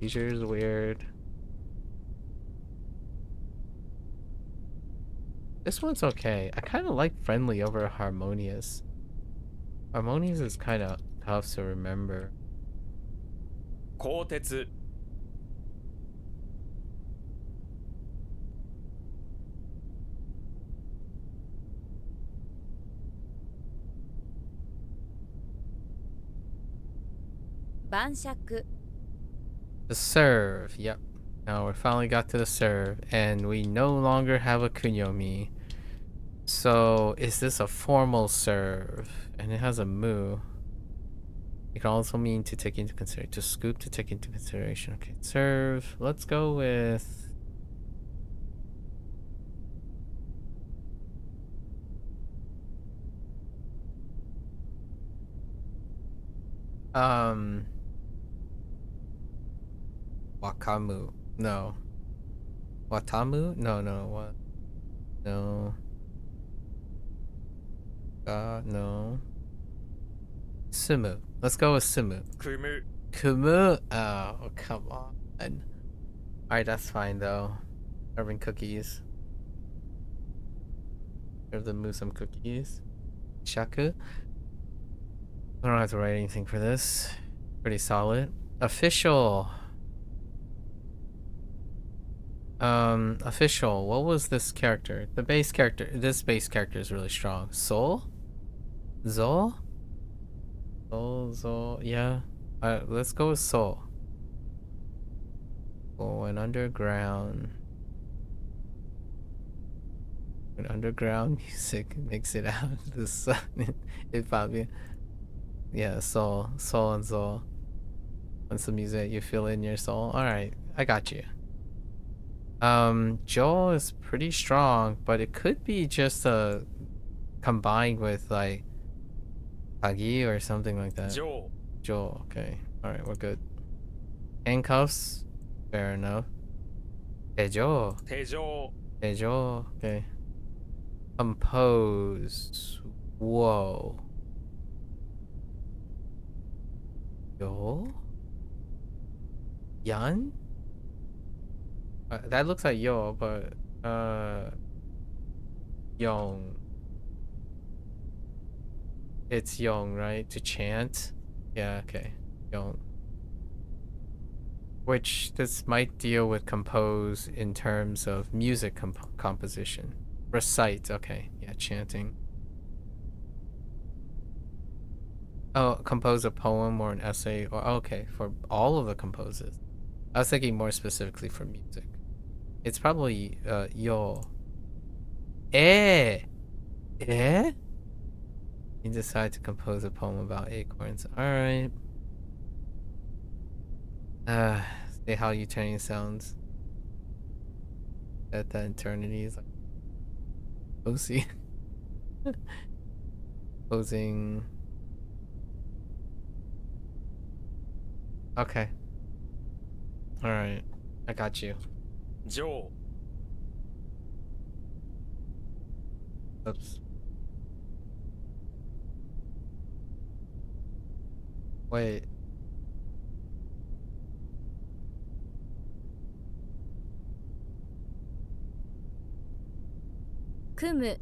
A: Leisure's weird. This one's okay. I kind of like friendly over harmonious. Harmonious is kind of tough to remember.
C: 鋼鉄
B: 晩酌
A: The serve. Yep. Now we finally got to the serve, and we no longer have a kunyomi. So is this a formal serve? And it has a mu. It can also mean to take into consideration, to scoop, to take into consideration. Okay, serve. Let's go with wakamu. No. Watamu? No. What? No. No. Sumu. Let's go with Sumu.
C: 組む
A: Kumu. Oh, come on. Alright, that's fine though. Serving cookies. Serve them some cookies. Shaku. I don't have to write anything for this. Pretty solid. Official. Official. What was this character? The base character. This base character is really strong. Soul? Zol? Zol. Yeah. Let's go with Soul. Going underground. When underground music makes it out of the sun. It probably. Yeah, Soul and Zol. Once the music you feel in your soul. Alright, I got you. Joel is pretty strong, but it could be just combined with like Agi or something like that.
C: 上
A: Joel, okay. Alright, we're good. Handcuffs, fair enough. Joel.
C: 手錠
A: Joel, okay. Compose. Whoa. Yo? Yan? That looks like Yo, but Yong. It's Yong, right? To chant? Yeah, okay. Yong. Which this might deal with compose in terms of music composition. Recite, okay. Yeah, chanting. Oh, compose a poem or an essay, or okay, for all of the composes. I was thinking more specifically for music. It's probably yo. Eh? Eh? You decide to compose a poem about acorns. Alright. See how Utanian sounds. That eternity is like cozy. Posing. Okay. Alright. I got you.
C: 上
A: Oops. Wait.
B: Kumu.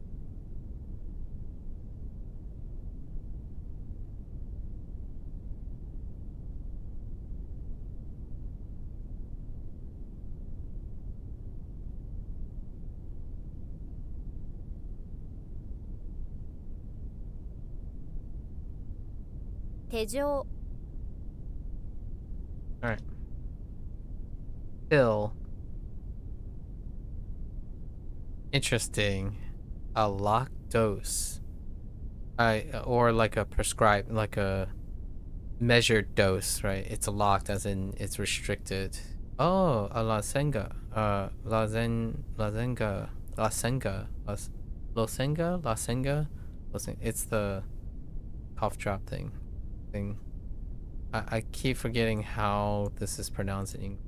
B: Tejo.
A: Alright. Still. Interesting. A locked dose. Or like a prescribed, like a measured dose, right? It's locked as in it's restricted. Oh, a lasenga. Lasenga. It's the cough drop thing. I keep forgetting how this is pronounced in English.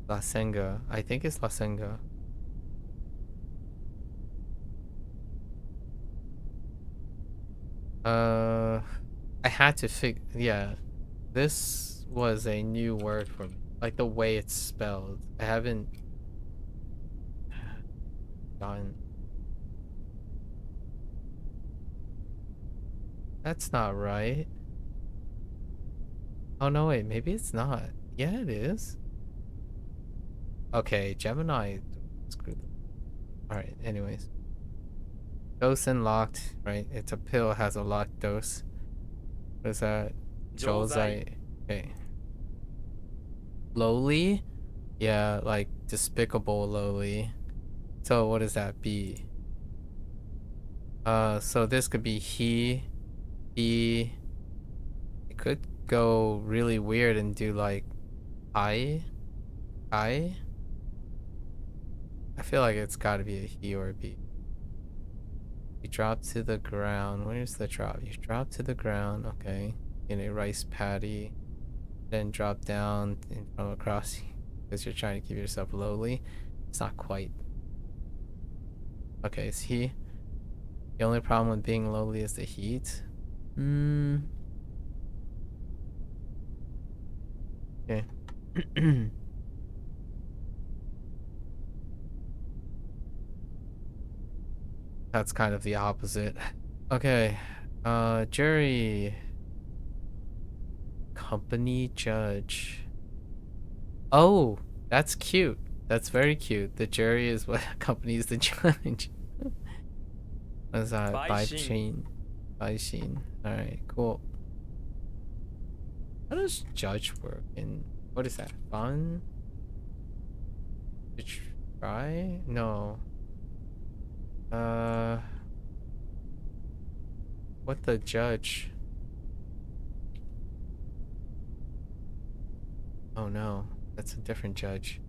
A: Lasenga. I think it's lasenga. I had to yeah. This was a new word for me. Like the way it's spelled. I haven't gotten. That's not right. Oh no, wait, maybe it's not. Yeah, it is. Okay, Gemini screwed them. Alright, anyways. Dose and locked, right? It's a pill, has a locked dose. What is that?
C: 錠剤
A: Josei. Okay. Lowly? Yeah, like despicable lowly. So what does that be? So this could be he. It could go really weird and do like I. I feel like it's gotta be a he or a B. You drop to the ground. Where's the drop? You drop to the ground, okay. In a rice paddy. Then drop down in front of a cross because you're trying to keep yourself lowly. It's not quite. Okay, it's he. The only problem with being lowly is the heat. Okay. That's kind of the opposite. Okay. Jury. Company judge. Oh, that's cute. That's very cute. The jury is what accompanies the judge. What is that? Vibe chain. Vibe chain. Alright, cool. How does judge work in what is that? Fun? To try? No. What the judge? Oh no, that's a different judge.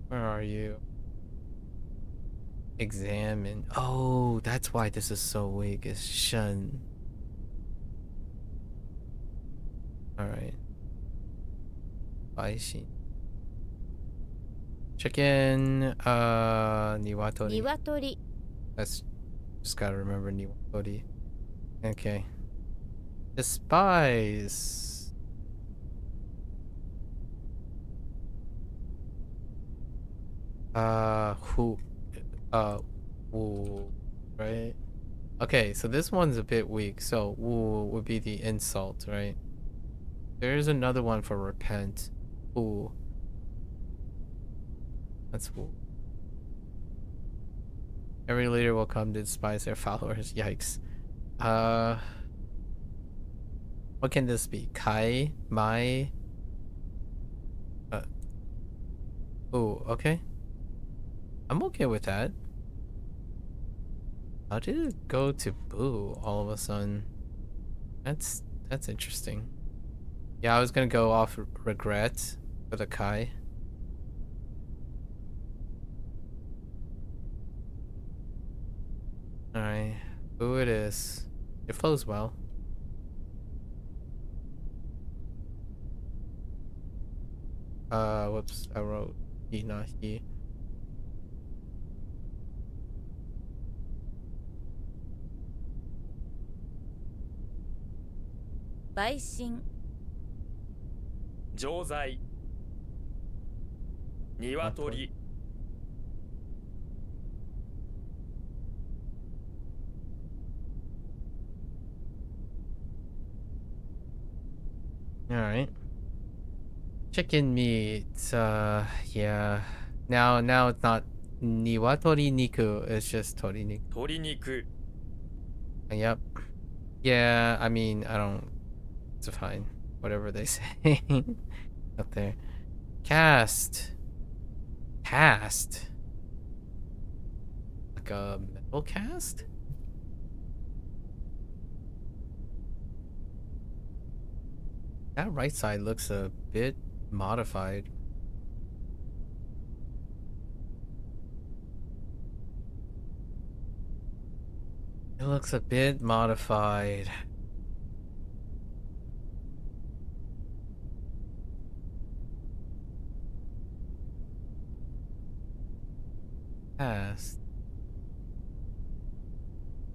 A: Where are you? Examine. Oh, that's why this is so weak. It's shun. Alright. Aishi. Chicken. Niwatori.
B: Niwatori.
A: That's just gotta remember Niwatori. Okay. Despise. Who? Woo. Right? Okay, so this one's a bit weak. So, woo would be the insult, right? There's another one for repent. Ooh. That's cool. Every leader will come to despise their followers. Yikes. Uh, what can this be? Kai, Mai. Uh, oh, okay. I'm okay with that. How did it go to boo all of a sudden? That's interesting. Yeah, I was gonna go off regret for the Kai. Alright, boo it is. It flows well. Whoops, I wrote he, not he.
B: Baishin.
C: 錠剤鶏
A: Alright. Chicken meat, yeah. Now it's not niwatori niku, it's just tori niku.
C: 鶏肉
A: Yep. Yeah, I mean, I don't define whatever they say up there. Cast. Cast? Like a metal cast? That right side looks a bit modified. It looks a bit modified. Cast.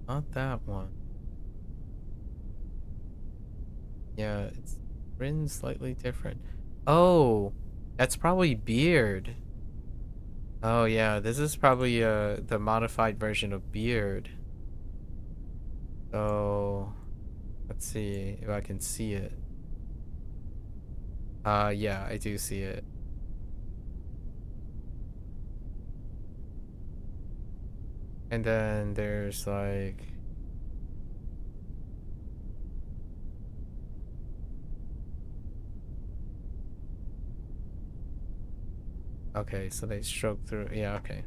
A: Not that one. Yeah, it's written slightly different. Oh, that's probably beard. Oh yeah, this is probably the modified version of beard. So let's see if I can see it. Yeah, I do see it. And then there's like okay, so they stroke through. Yeah, okay.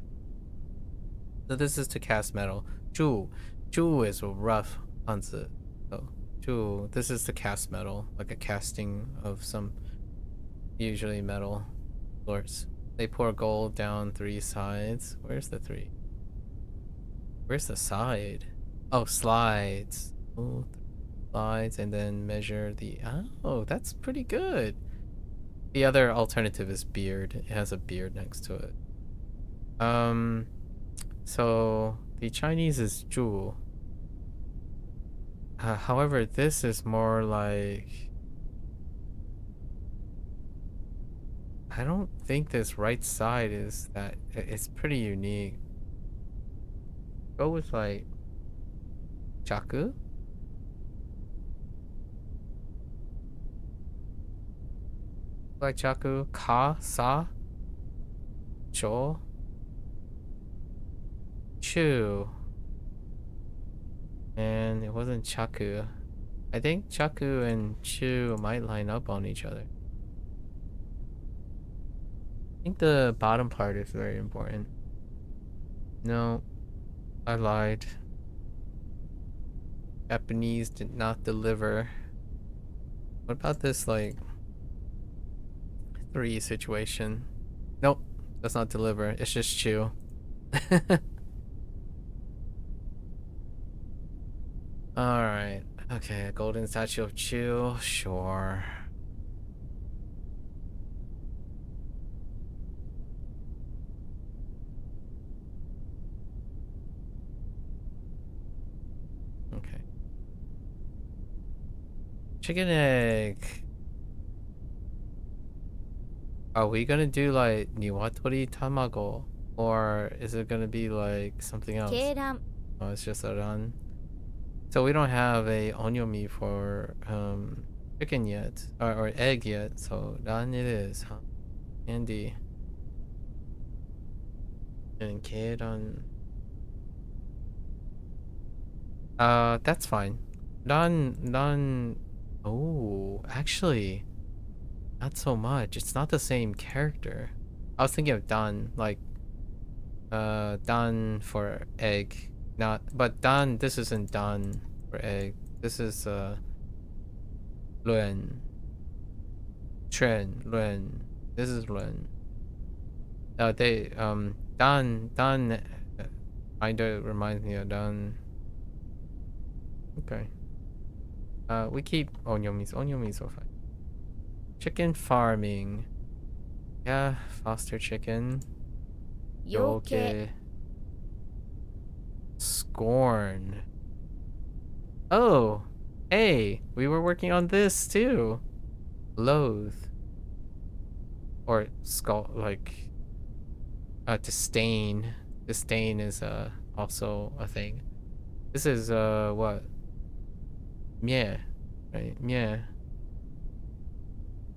A: So this is to cast metal. Chu. Chu is rough hanzi. So Chu, this is to cast metal, like a casting of some usually metal sorts. They pour gold down 3 sides. Where's the 3? Where's the side? Oh, slides. Oh, slides and then measure the oh, that's pretty good. The other alternative is beard. It has a beard next to it. So the Chinese is zhu. However, this is more like I don't think this right side is that it's pretty unique. Go with like Chaku? Like Chaku, Ka, Sa, Cho, Chu. And it wasn't Chaku. I think Chaku and Chu might line up on each other. I think the bottom part is very important. No, I lied. Japanese did not deliver. What about this, like, 3 situation? Nope, does not deliver. It's just Chu. Alright. Okay, a golden statue of Chu. Sure. Okay. Chicken egg. Are we gonna do like niwatori tamago? Or is it gonna be like something else?
B: 鶏卵
A: Oh, it's just a run. So we don't have a onyomi for chicken yet or egg yet, so ran it is, huh? Andy. And keiran. That's fine. Oh, actually, not so much. It's not the same character. I was thinking of Dan, like, Dan for egg. Not, but Dan, this isn't Dan for egg. This is, Luen. Luen. This is Luen. Dan, kinda reminds me of Dan. Okay. We keep Onyomi's fine. Chicken farming. Yeah, foster chicken.
B: 養鶏
A: Scorn. Oh, hey, we were working on this too. Loathe. Or skull, like, disdain. Disdain is also a thing. This is what? Meh, right? Meh.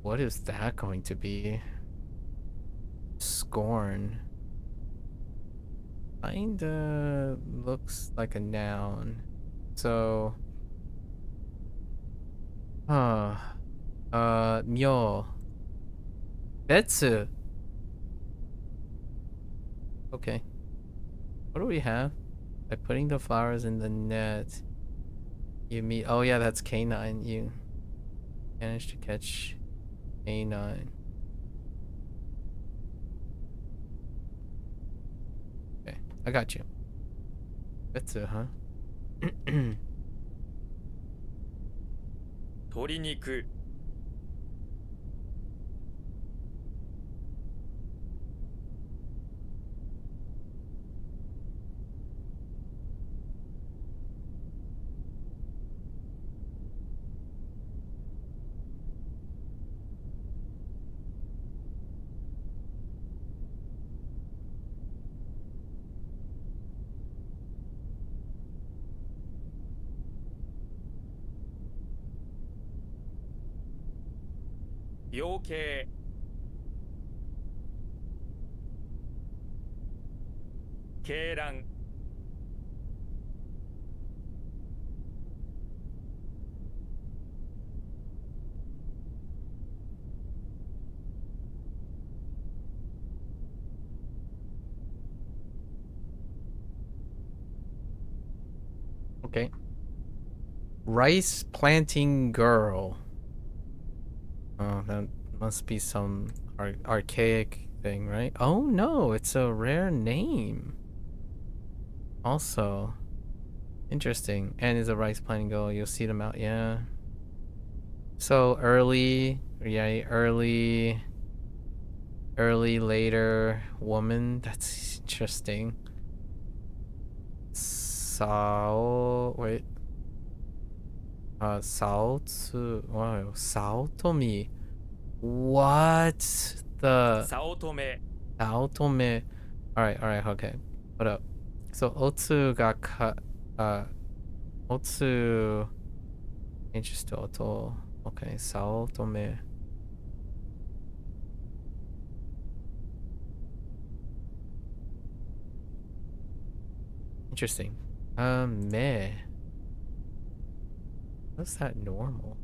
A: What is that going to be? Scorn. Kinda looks like a noun. So, myo. Betsu. Okay. What do we have? By putting the flowers in the net, you meet. Oh yeah, that's canine. You managed to catch canine. Okay, I got you. Betsu, huh?
C: 鶏肉 養鶏 鶏卵
A: Okay. Rice planting girl. Oh, that must be some archaic thing, right? Oh no, it's a rare name. Also, interesting. And is a rice planting girl. You'll see them out, yeah. So early, yeah, early, later woman. That's interesting. Wait. Wow, Saotomi. What the
C: 早乙女
A: Saotome? Alright, okay. Hold up. So Otsu got cut. Otsu changes to Oto. Okay, Saotome. Interesting. Meh. How's that normal?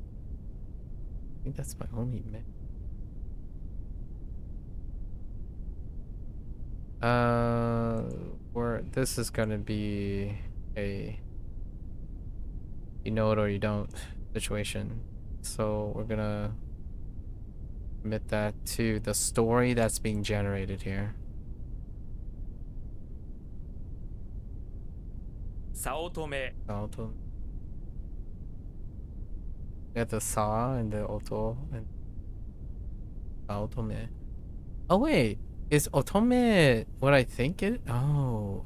A: I think that's my only meh. This is gonna be a you know it or you don't situation. So we're gonna commit that to the story that's being generated here.
C: 早乙女
A: Auto. Yeah, the sa and the auto and autome. Oh wait, is otome what I think it? Oh,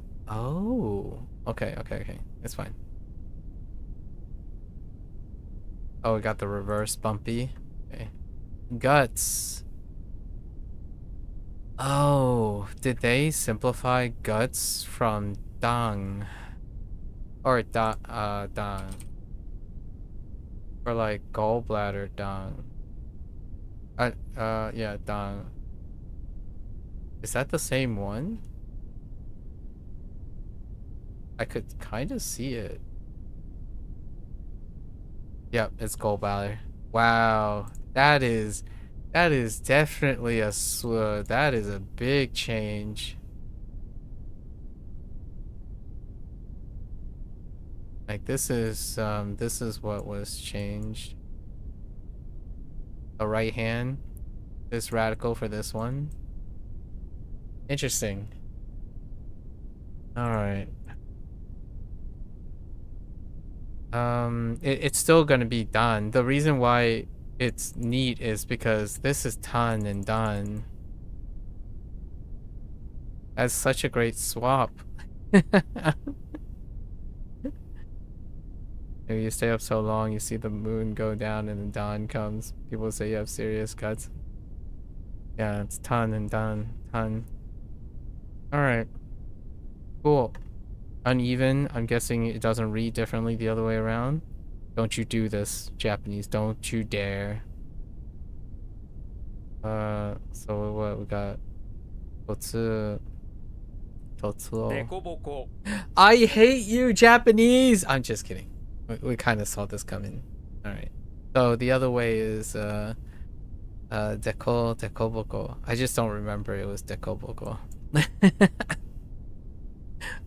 A: okay. It's fine. Oh, we got the reverse bumpy. Okay. Guts. Oh, did they simplify guts from dang? Or dang. Or like gallbladder dang. Yeah, dang. Is that the same one? I could kind of see it. Yep, it's gold ballad. Wow, that is definitely that is a big change. Like this is what was changed. A right hand. This radical for this one. Interesting. All right. It's still gonna be done. The reason why it's neat is because this is done and done. That's such a great swap. If you stay up so long, you see the moon go down and the dawn comes. People say you have serious cuts. Yeah, it's ton and done. Ton. Alright. Cool. Uneven. I'm guessing it doesn't read differently the other way around. Don't you do this, Japanese. Don't you dare. So what we got? Totsu. Totsuo.
C: デコボコ
A: I hate you, Japanese! I'm just kidding. We kind of saw this coming. Alright. So the other way is, dekoboko. I just don't remember it was dekoboko.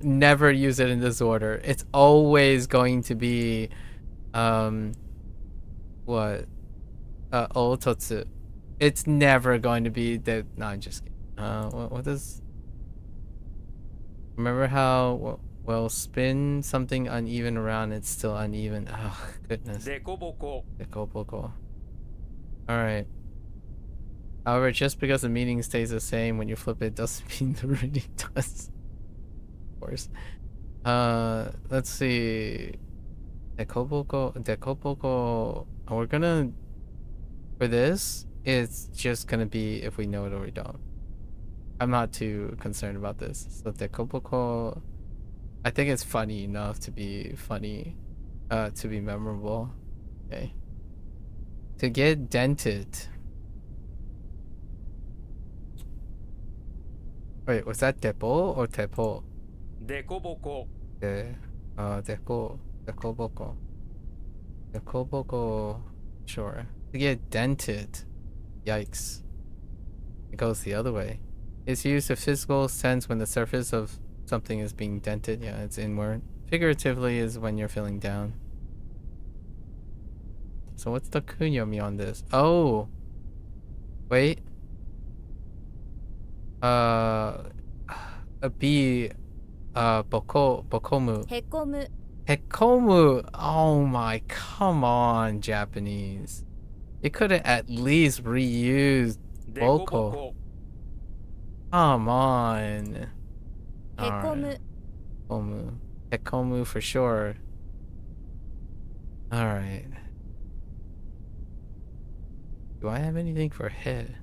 A: Never use it in this order. It's always going to be, what? Ototsu. It's never going to be the. No, I'm just kidding. What is? Remember how well spin something uneven around, it's still uneven. Oh goodness.
C: デコボコ
A: Dekoboko. All right. However, just because the meaning stays the same when you flip it doesn't mean the reading does. Of course. Let's see. Dekoboko. We're gonna. For this, it's just gonna be if we know it or we don't. I'm not too concerned about this. So dekoboko, I think it's funny enough to be funny, to be memorable. Okay. To get dented. Wait, was that depo or tepo?
C: デコボコ
A: Dekoboko. Dekoboko, sure. To get dented. Yikes. It goes the other way. It's used in physical sense when the surface of something is being dented. Yeah, it's inward. Figuratively is when you're feeling down. So what's the kunyomi on this? Oh! Wait. A B. Bokomu.
B: へこむ
A: Hekomu. Oh my, come on, Japanese. You could have at least reused
C: デコボ
A: Boko.
C: コ
A: Come on.
B: へこむ
A: Hekomu. Hekomu for sure. Alright. Do I have anything for head?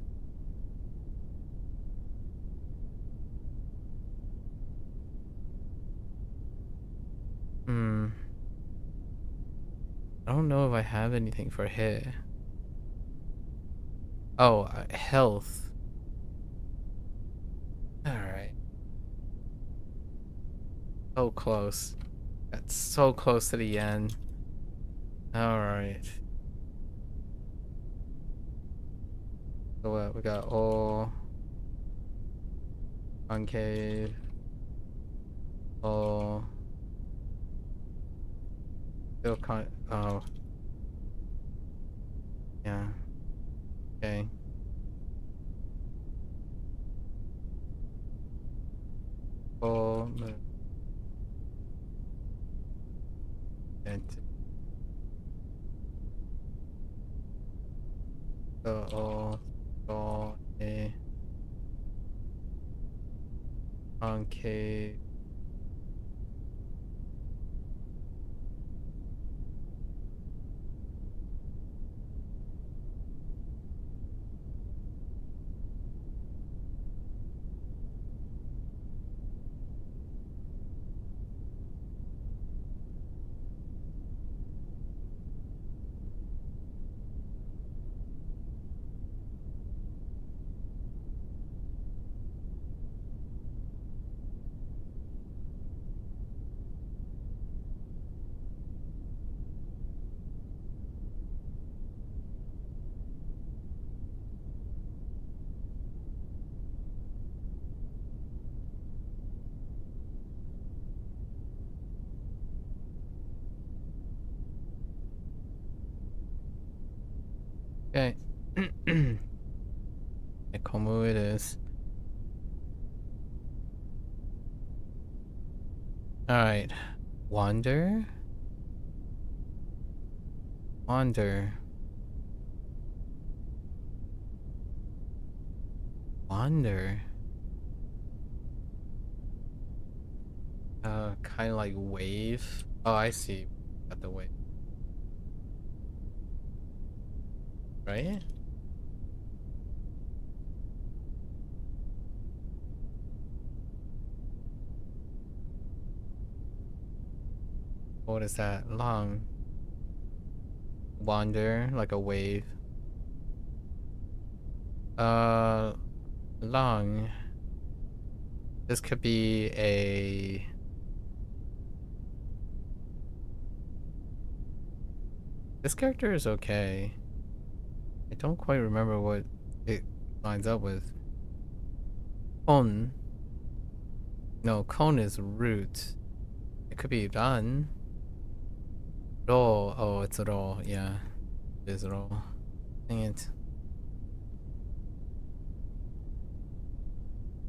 A: I don't know if I have anything for head. Oh, health. Alright. So close. That's so close to the end. Alright. So what? We got all concave. All. Still oh. Yeah. Okay. All. So all a concave. Okay. Komu it is. Alright. Wander? Wander. Wander. Kind of like wave. Oh, I see. Got the wave. Right? What is that? Long. Wander, like a wave. Long. This could be a... This character is okay. I don't quite remember what it lines up with. Kon. No, kon is root. It could be ran. Ro. Oh, it's ro. Yeah. It is ro. Dang it.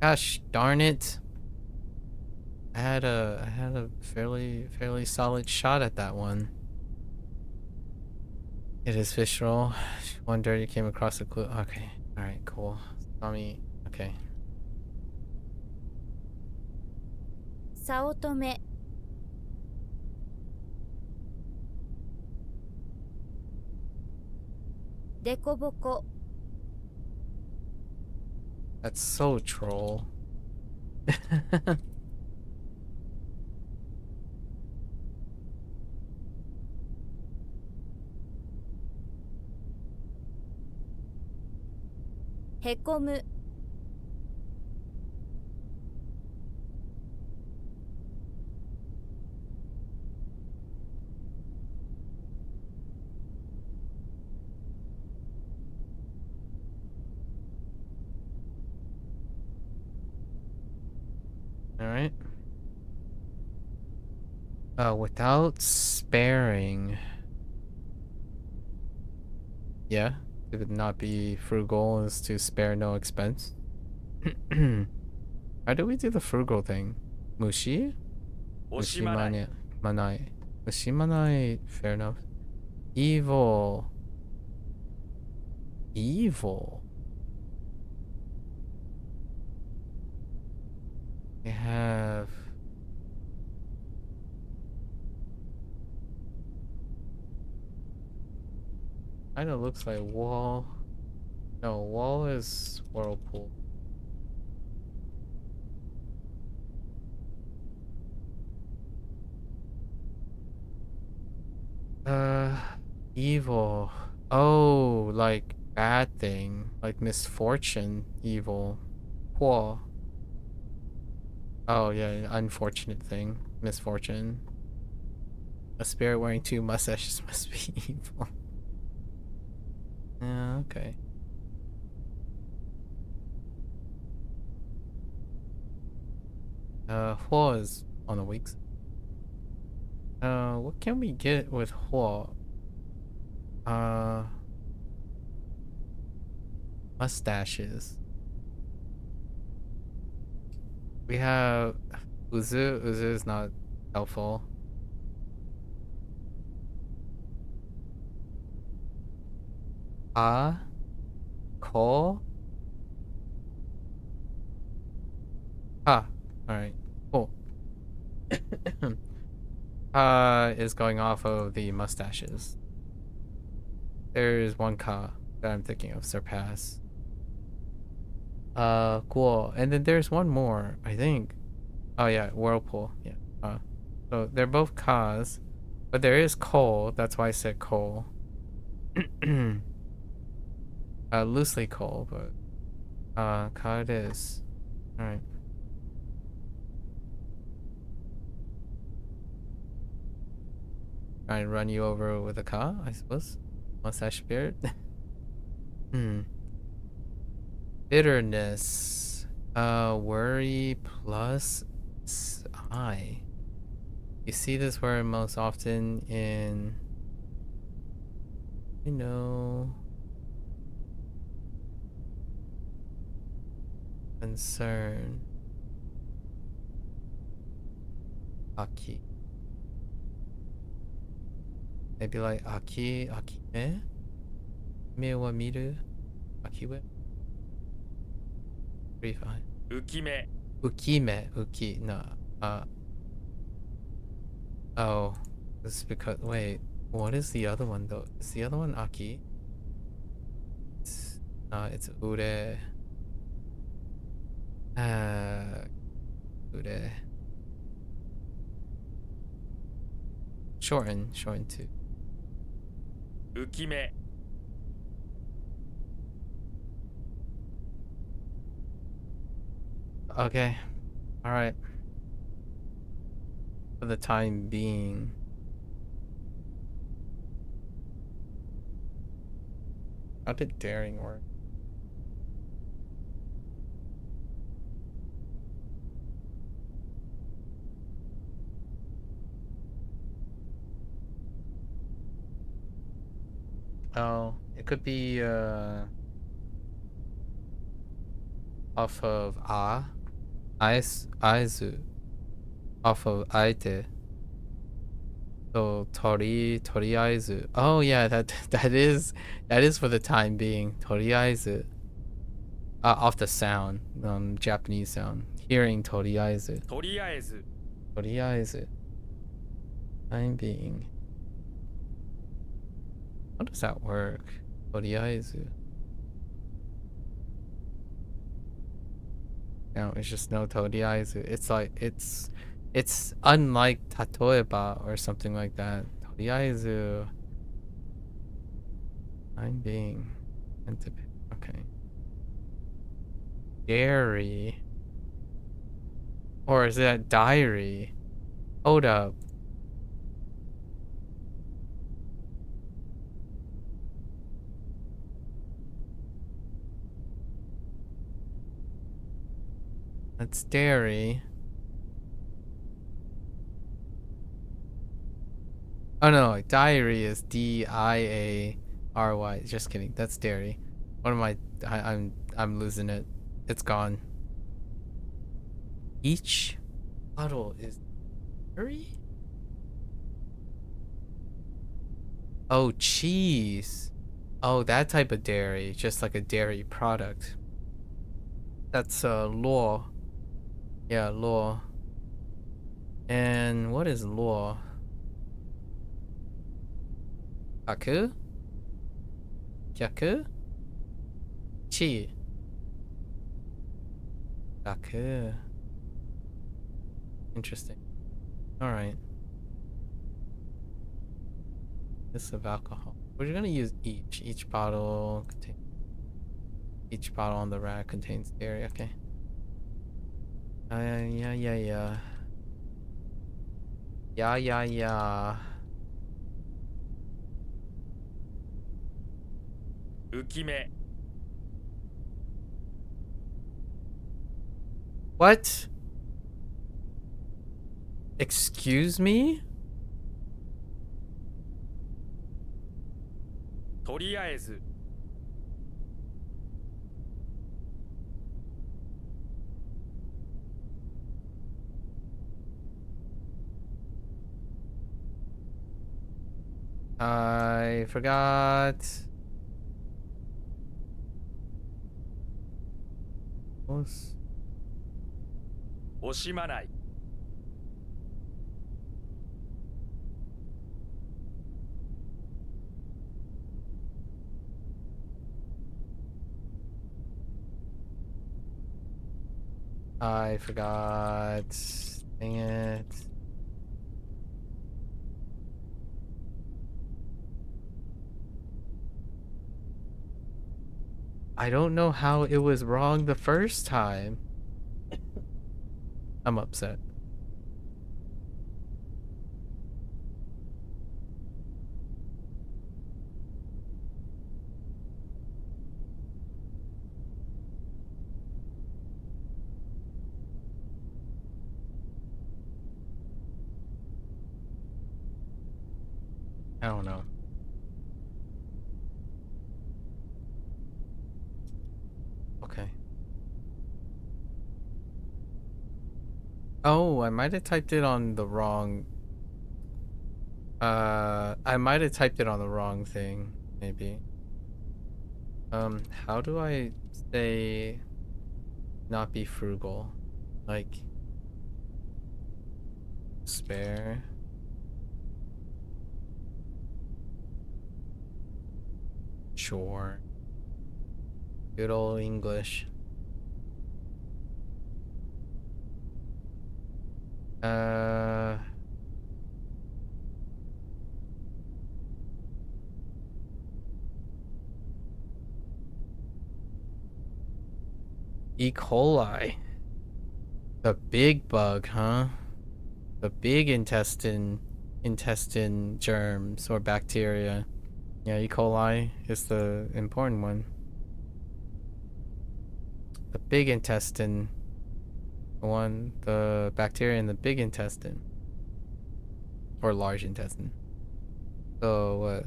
A: Gosh darn it. I had a fairly solid shot at that one. It is fish roll. Wonder you came across a clue. Okay. Alright, cool. Tommy. Okay.
B: 早乙女 でこぼこ
A: That's so troll.
B: へこむ
A: Alright. Without sparing. Yeah. It would not be frugal is to spare no expense. How do we do the frugal thing? Mushi?
C: 惜しまない
A: Manai. Mushi manai. Fair enough. Evil. Evil. We have... Kinda looks like wall. No, wall is whirlpool. Evil. Oh, like bad thing. Like misfortune. Evil. Huo. Oh, yeah, unfortunate thing. Misfortune. A spirit wearing 2 mustaches must be evil. Yeah, okay. Huo is on the weak side. What can we get with Huo? Mustaches. We have Uzu. Uzu is not helpful. Ko. Alright. Cool. Is going off of the mustaches. There's one ka that I'm thinking of. Surpass. Cool. And then there's one more, I think. Oh yeah, whirlpool. Yeah. So they're both kas, but there is coal. That's why I said coal. Loosely coal, but ka it is. All right. Try and run you over with a ka, I suppose. Mustache spirit. Bitterness. Worry plus I. You see this word most often in, you know, concern. Aki. Maybe like Aki, Akime? Me wa miru? Akiwe? Pretty fine.
C: 浮き目
A: Ukime, Uki, no. Oh. This is because, wait, what is the other one though? Is the other one Aki? It's Ure. Ure. Shorten too.
C: 浮き目
A: Okay. Alright. For the time being. How did daring work? Oh, it could be off of aizu, off of aite. So toriaizu. Oh yeah, that is for the time being. Toriaizu. Off the sound, Japanese sound. Hearing toriaizu.
C: とりあえず
A: Toriaizu. Time being. How does that work? Toriaizu. No, it's just no toriaizu. It's like it's unlike tatoeba or something like that. Toriaizu. Time being. Okay. Dairy. Or is that diary? Hold up. That's dairy. Oh no, diary is D-I-A-R-Y. Just kidding. That's dairy. What am I'm losing it. It's gone. Each bottle is dairy? Oh, cheese. Oh, that type of dairy. Just like a dairy product. That's law. Yeah, law. And what is law? Kaku? Kyaku? Chi. Kaku. Interesting. Alright. This of alcohol. We're gonna use each. Each bottle on the rack contains dairy. Okay. Yeah. Yeah.
C: 浮き目
A: What? Excuse me?
C: とりあえず
A: I forgot. What's-
C: 惜しまない
A: I forgot. Dang it. I don't know how it was wrong the first time. I'm upset. I don't know. Okay. Oh, I might have typed it on the wrong. I might have typed it on the wrong thing, maybe. How do I say not be frugal? Like, spare. Sure. Good old English. E. coli. The big bug, huh? The big intestine germs or bacteria. Yeah, E. coli is the important one. The big intestine. The bacteria in the big intestine. Or large intestine. So what?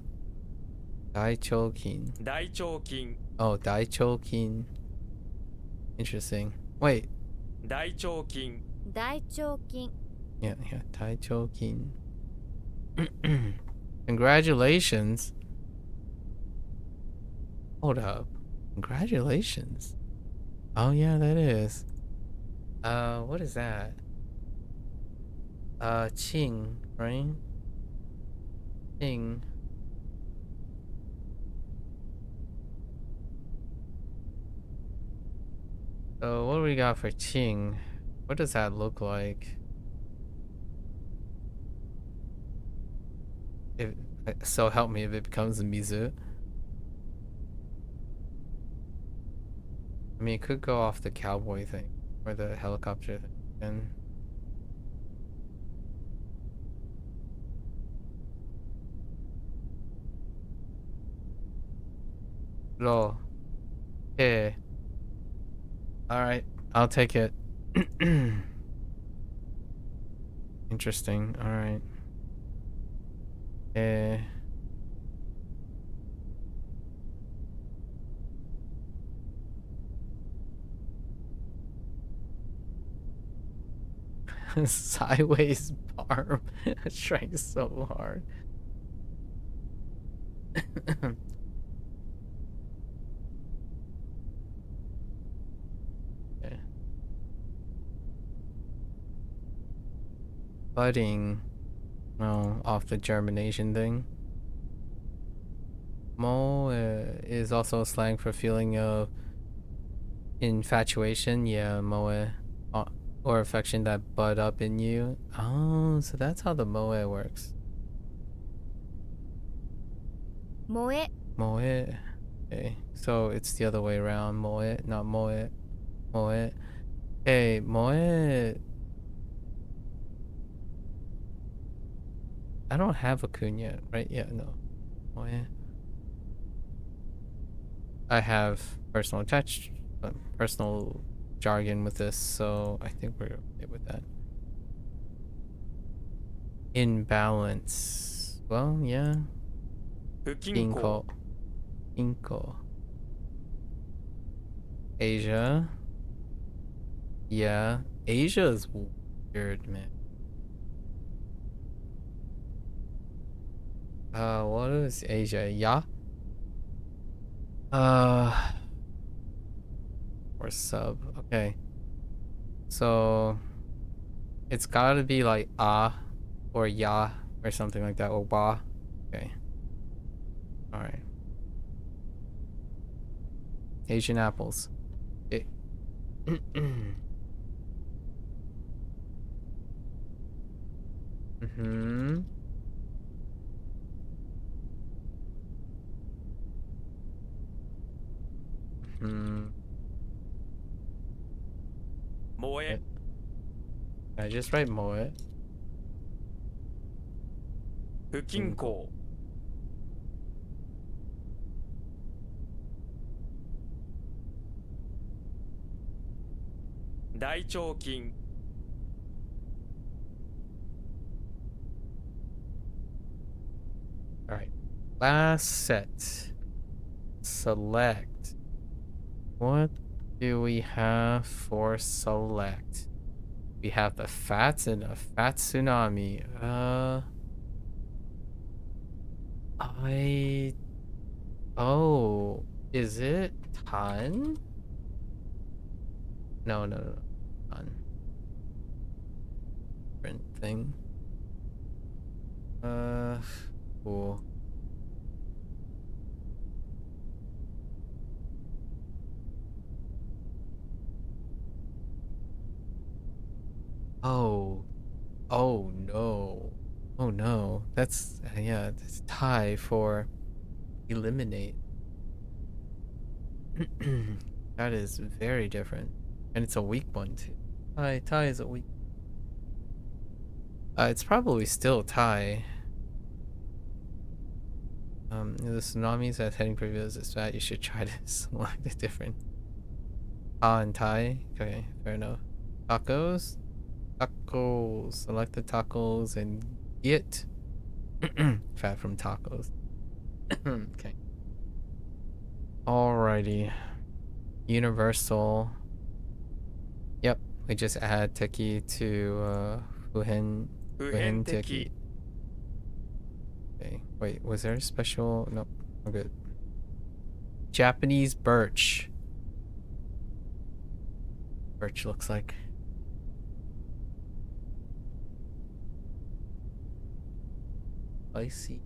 A: Daichokin.
C: 大腸菌
A: Oh, Daichokin. Interesting. Wait.
C: 大腸菌
B: 大腸菌
A: Yeah, Daichokin. Congratulations. Hold up. Congratulations. Oh yeah, that is. What is that? Qing, right? Qing. So what do we got for Qing? What does that look like? If so help me if it becomes a Mizu. I mean, it could go off the cowboy thing or the helicopter thing. And Lo. Okay. Alright, I'll take it. Interesting. Alright. Sideways barb. Trying so hard. Okay. Budding. No, off the germination thing. Mo is also slang for feeling of infatuation. Yeah, moe. Or affection that bud up in you. Oh, so that's how the moe works.
B: 萌え
A: Moe. Okay, so it's the other way around. Moe, not moe. Moe. Hey, moe. I don't have a kun yet, right? Yeah, no. Moe. I have personal jargon with this, so I think we're okay with that. Imbalance. Well, yeah.
C: 不均衡
A: Inko. Asia. Yeah. Asia is weird, man. What is Asia? Yeah? Or sub. Okay. So it's gotta be like or ya or something like that, or wa. Okay. Alright. Asian apples. Okay. Mm-hmm. Hmm.
C: 萌え
A: I just write moe.
C: 不均衡 大腸菌
A: Alright. Last set. Select. What do we have for select? We have the fats and a fat tsunami. I Oh, is it ton? No, no, no. Ton. Different thing. Cool. Oh. Oh no. Oh no. That's yeah, that's Thai for eliminate. That is very different. And it's a weak one too. Thai is a weak. It's probably still Thai. The tsunamis that's heading for you is that you should try to select a different and Thai. Okay, fair enough. Tacos? Tacos. Select the tacos and get fat from tacos. Okay. Alrighty. Universal. Yep, we just add teki to Fuhen
C: 普遍
A: teki.
C: 的
A: Okay. Wait, was there a special? Nope. I'm good. Japanese birch. Birch looks like. Spicy.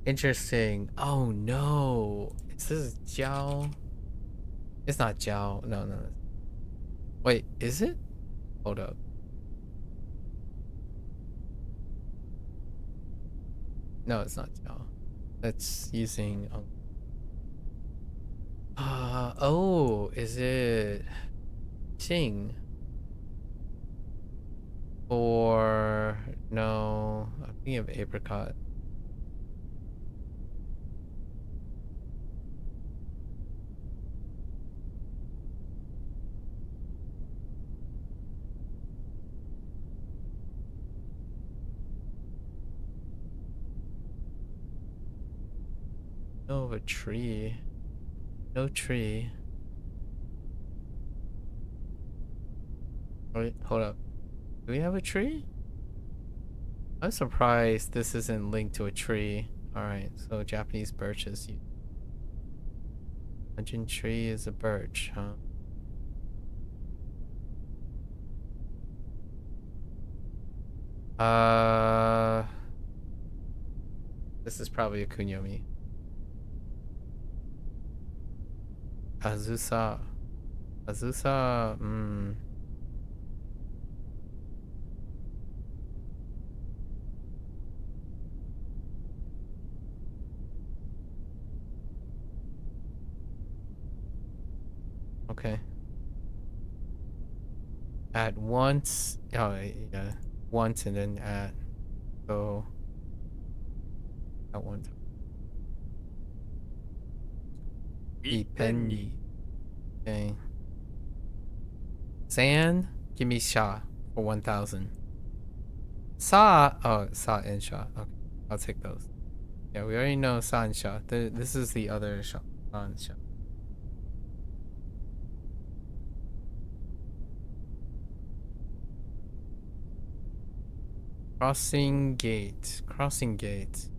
A: Interesting. Oh no. Is this Jiao? It's not Jiao. No, no. Wait, is it? Hold up. No, it's not Jiao. That's using oh, is it Xing? Or no, I'm thinking of apricot. No, a tree. No tree. Wait, hold up. Do we have a tree? I'm surprised this isn't linked to a tree. Alright, so Japanese birches. Legend tree is a birch, huh? This is probably a kunyomi. Azusa. Azusa, okay. At once. Oh, yeah. Once and then at. So. At one time.
C: 一遍に
A: Okay. Sand, give me Sha for 1,000. Sa, oh, Sa and Sha. Okay, I'll take those. Yeah, we already know Sa and Sha. This is the other Sha. Sa and Sha. Crossing gate. Crossing gate.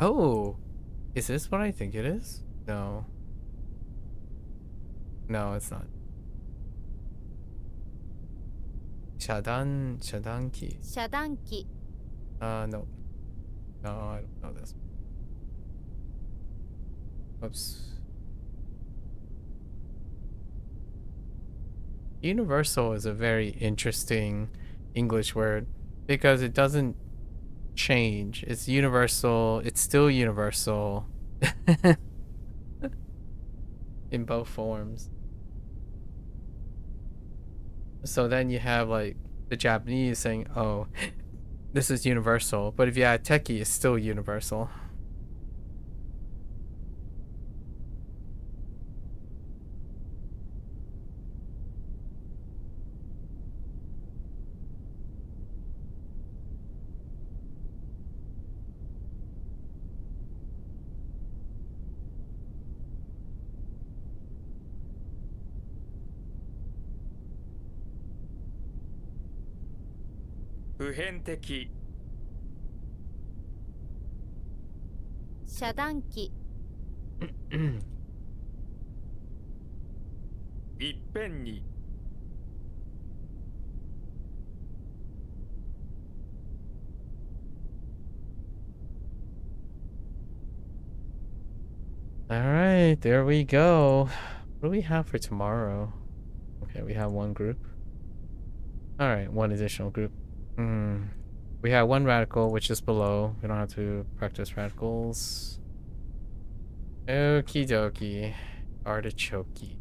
A: Oh, is this what I think it is? No. No, it's not. Shadanki.
B: 遮断機
A: No. No, I don't know this. Oops. Universal is a very interesting English word because it doesn't change. It's universal. It's still universal in both forms. So then you have like the Japanese saying, "Oh, this is universal," but if you add techie, it's still universal.
C: 普遍的
B: 遮断機
C: いっぺんに
A: All right, there we go. What do we have for tomorrow? Okay, we have one group. All right, one additional group. We have one radical, which is below. We don't have to practice radicals. Okie dokie. Artichoke.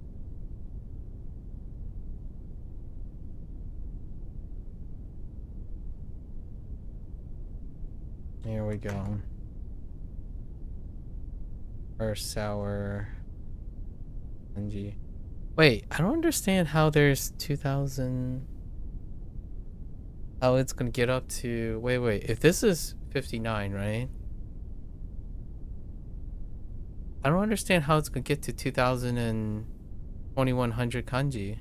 A: Here we go. Or sour. Kanji. Wait, I don't understand how there's 2,000. How it's gonna get up to. Wait. If this is 59, right? I don't understand how it's gonna get to 2,000 and 2,100 kanji.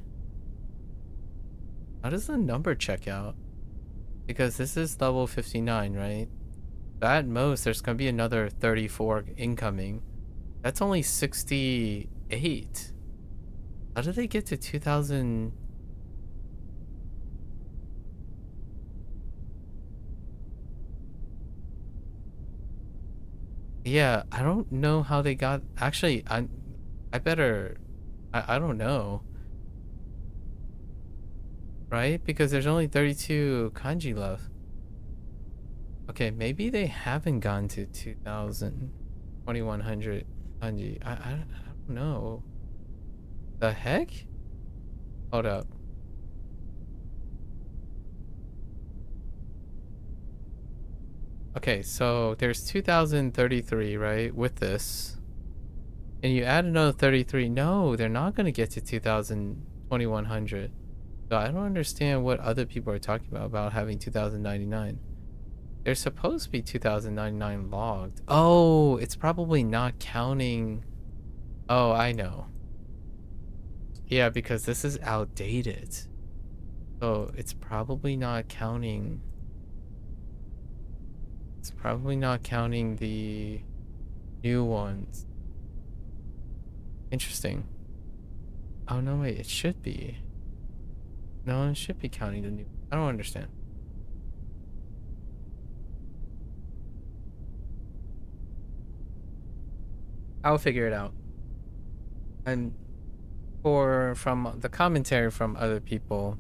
A: How does the number check out? Because this is level 59, right? At most, there's gonna be another 34 incoming. That's only 68. How did they get to 2,000? Yeah, I don't know how they got. Actually, I better. I don't know. Right? Because there's only 32 kanji left. Okay, maybe they haven't gone to 2,000, 2,100 kanji. I don't know. The heck? Hold up. Okay, so there's 2,033, right? With this. And you add another 33. No, they're not going to get to 2,000, 2,100. So I don't understand what other people are talking about having 2,099. There's supposed to be 2,099 logged. Oh, it's probably not counting. Oh, I know. Yeah, because this is outdated. So it's probably not counting. It's probably not counting the new ones. Interesting. Oh, no, wait, it should be. No, it should be counting the new. I don't understand. I'll figure it out. And from the commentary from other people,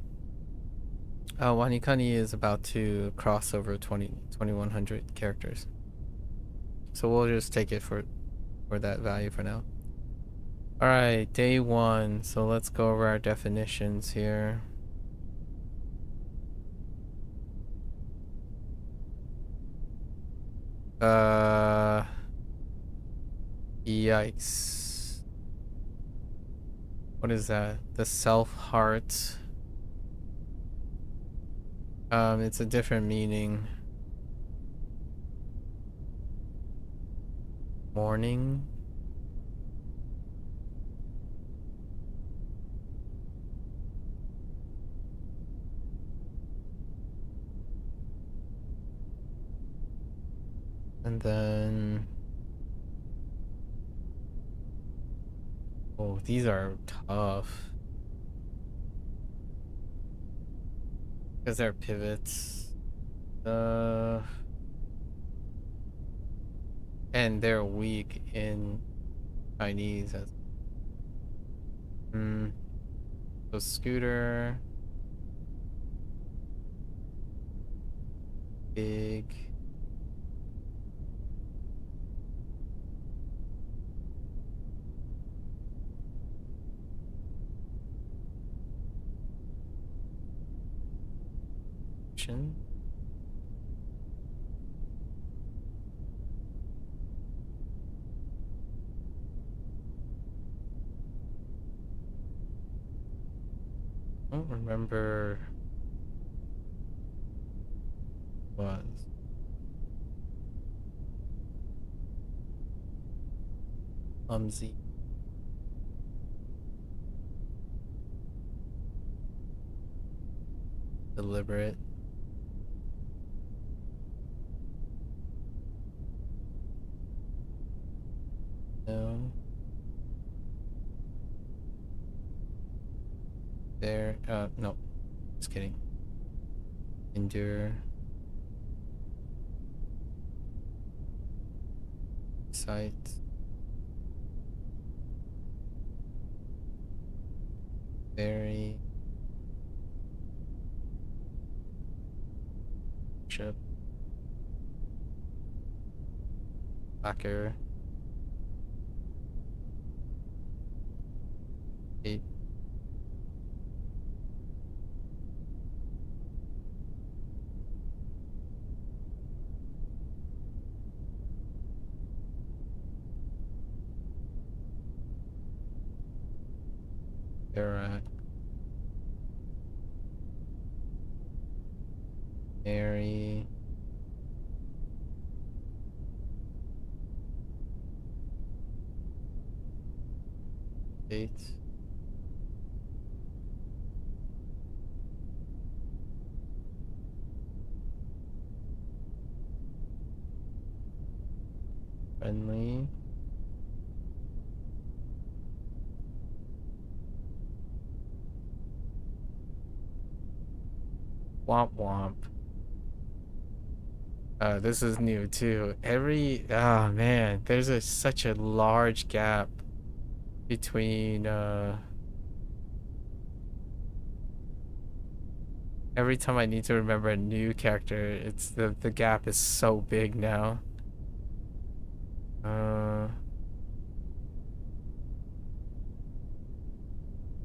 A: WaniKani is about to cross over 2,100 characters. So we'll just take it for that value for now. All right, day 1. So let's go over our definitions here. Yikes. What is that? The self-heart. It's a different meaning. Morning. And then... Oh, these are tough. Because they're pivots. And they're weak in Chinese. So scooter. Big. I don't remember what was. Clumsy. Deliberate. There. No. Just kidding. Endure. Sight. Very. Ship. Backer. 8. Barak. Mary. Eight. Friendly. Womp womp. This is new too. Oh man, there's such a large gap between every time I need to remember a new character, it's the gap is so big now.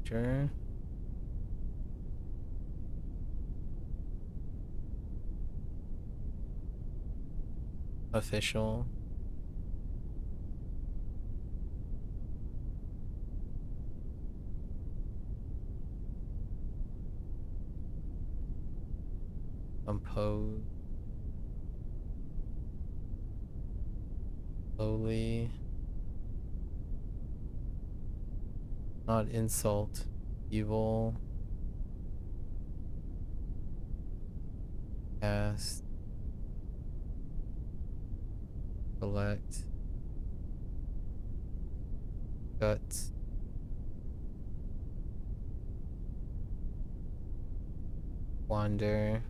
A: Sure. Official. Compose. Slowly. Not insult. Evil. Cast. Select. Guts. Wander.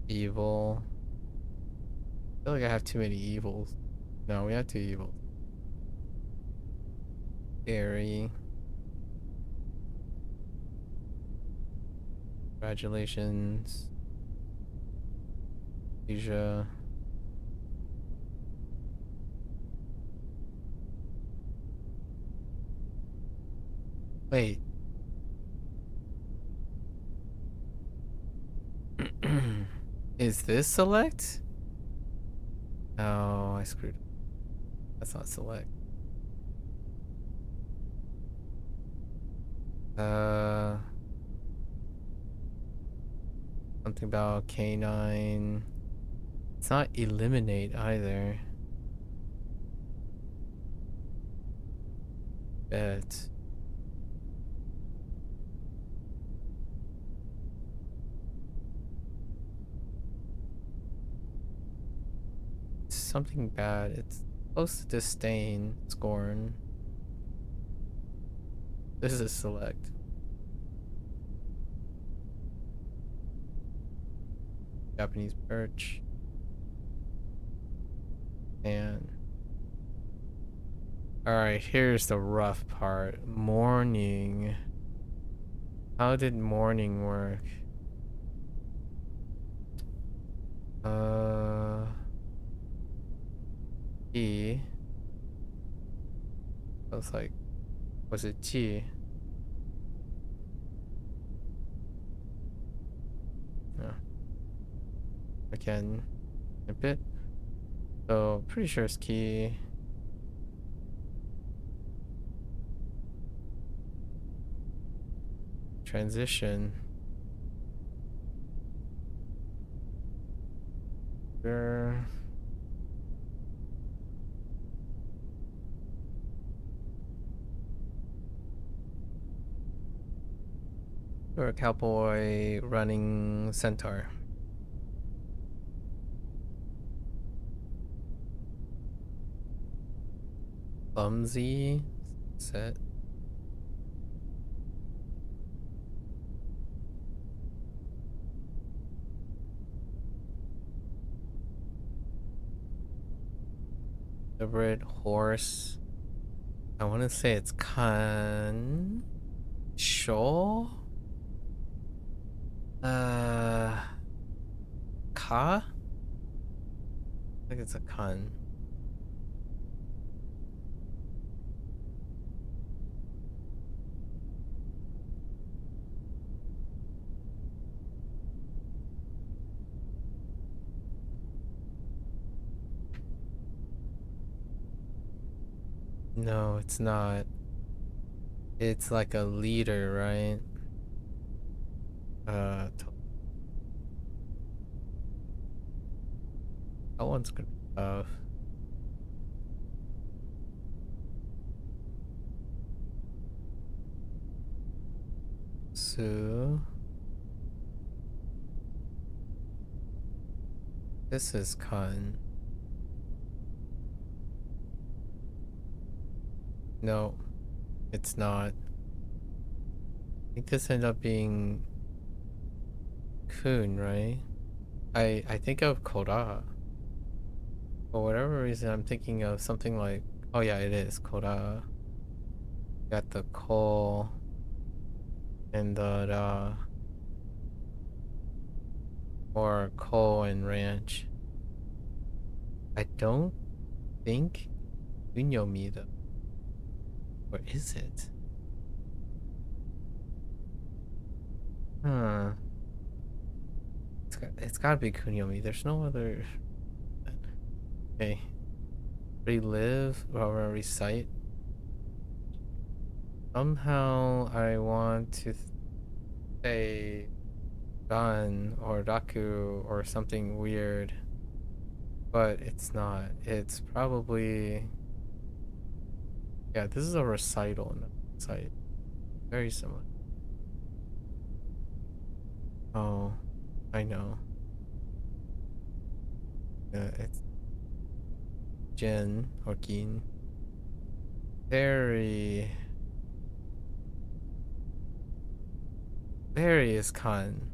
A: Evil. I feel like I have too many evils. No, we have 2 evils. Scary. Congratulations. Asia. Wait. Is this select? Oh, I screwed. That's not select. Something about canine. It's not eliminate either. Bet. Something bad. It's close to disdain, scorn. This is a select. Japanese perch. And alright, here's the rough part. Mourning. How did mourning work? E. I was like, was it T? No. I can snip it. So pretty sure it's key. Transition. Sure. Or a cowboy running centaur. Clumsy. Set. The red horse. I want to say it's Kan Sho. Ka? I think it's a Kan. No, it's not. It's like a leader, right? That one's gonna be tough. So this is Kan. No, it's not. I think this ended up being Kun, right? I think of Koda. For whatever reason, I'm thinking of something like, oh yeah, it is Koda. Got the Ko and the Ra, or Ko and Ranch. I don't think Kunyomi though. Or is it? Huh. It's gotta be Kunyomi. There's no other. Okay. Relive or recite. Somehow I want to say Ran or Raku or something weird, but it's not. It's probably, yeah, this is a recital, not a recite. Very similar. Oh, I know. It's Jin or Gin. Very is Kan.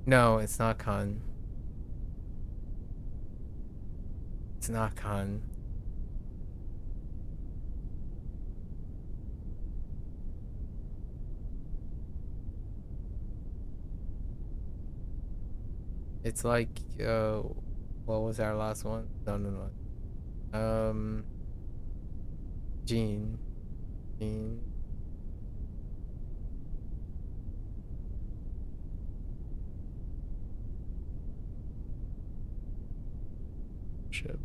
A: No, it's not Kan. It's not Kan. It's like, what was our last one? No. Jean. Jean. Ship.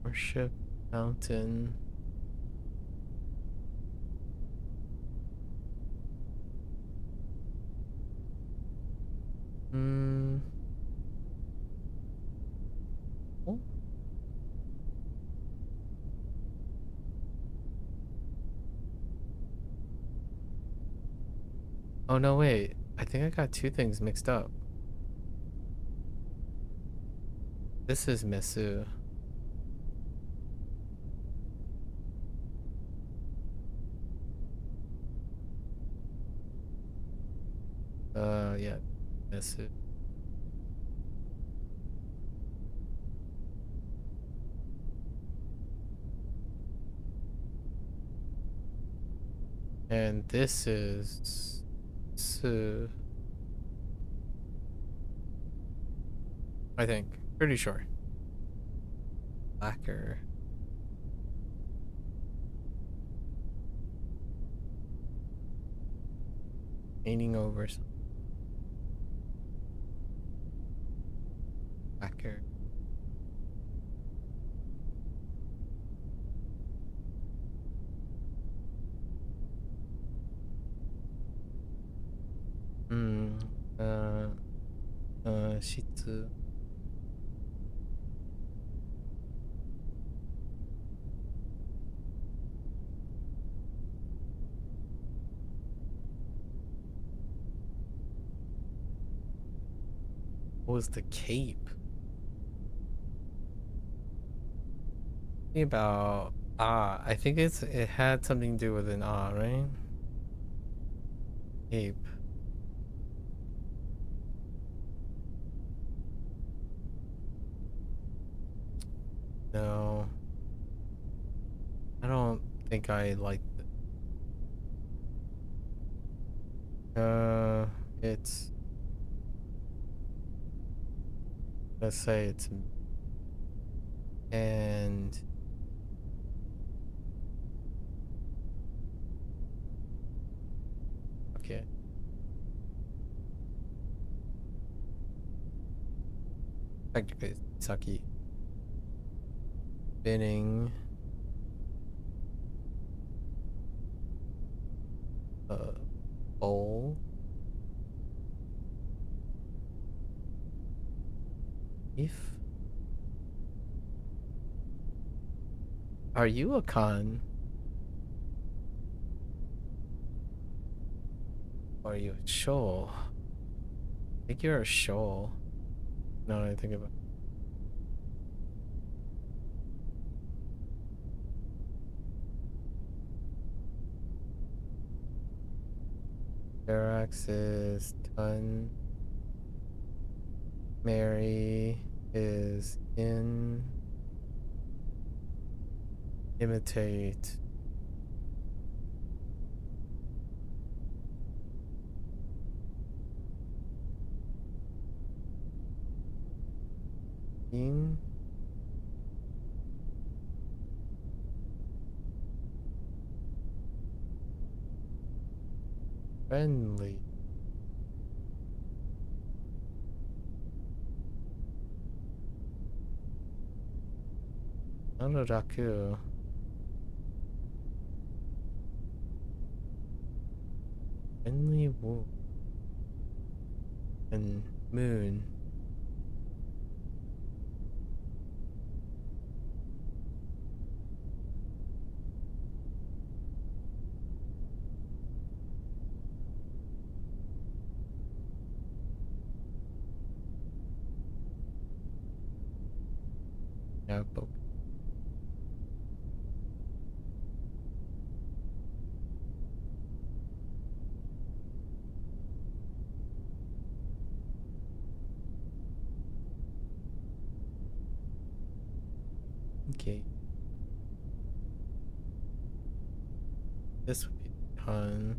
A: Worship. Mountain. Hmm. Oh. Oh no, wait. I think I got two things mixed up. This is Mesu. Yeah, Mesu. And this is Su. I think. Pretty sure. Lacquer. Painting over some lacquer. Hmm. Shitsu. was the cape? Think about I think it had something to do with an right? Cape. No. I don't think I like it's, let's say it's, and okay. Technically it's Saki. Spinning bowl. If are you a con? Or are you a shoal? I think you're a shoal. No, I think about Verax is ton. Mary is in. Imitate. In. Friendly. Anoraku. Friendly wolf. And moon. Yeah, but okay. This would be fun.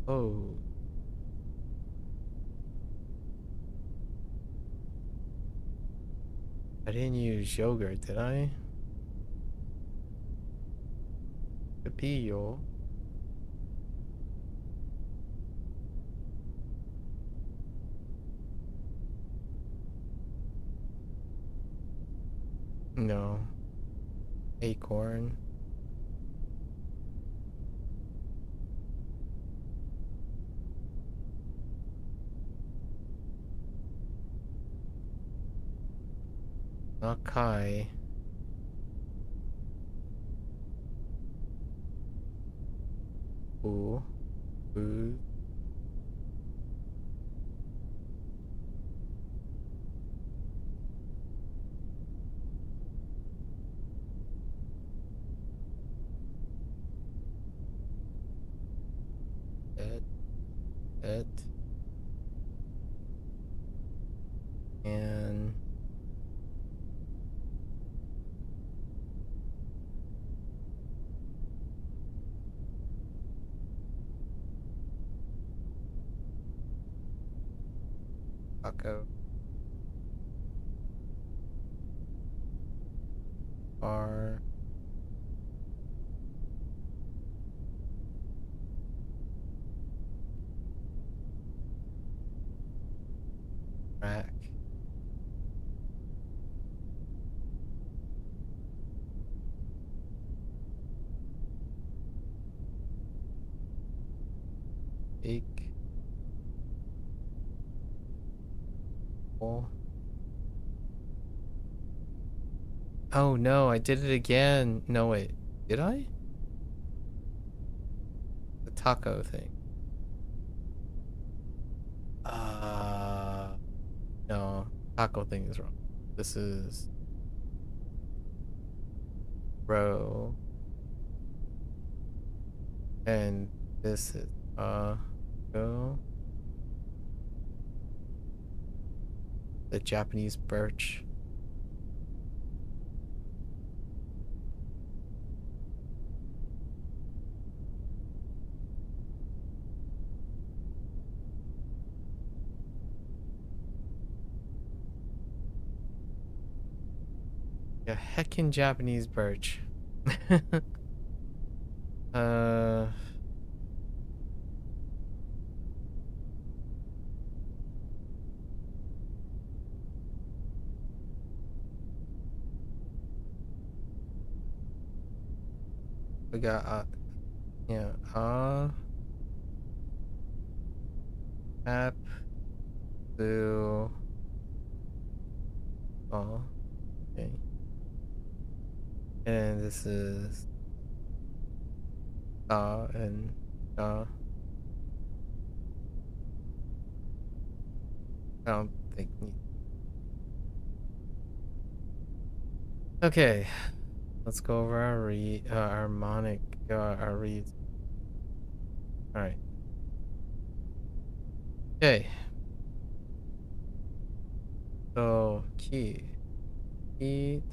A: Oh. I didn't use yogurt, did I? Capillo. No. Acorn. Nakai. Ooh. Ooh. Et. Et. And taco. Bar. Rack. Bake. Bowl. Oh no, I did it again. No, wait. Did I? The taco thing. No. Taco thing is wrong. This is row. And this is go. The Japanese birch. Yeah, heckin' Japanese birch. uh we got yeah, map to oh okay. And this is and I don't think okay. Let's go over our our reads. All right. Okay. So key,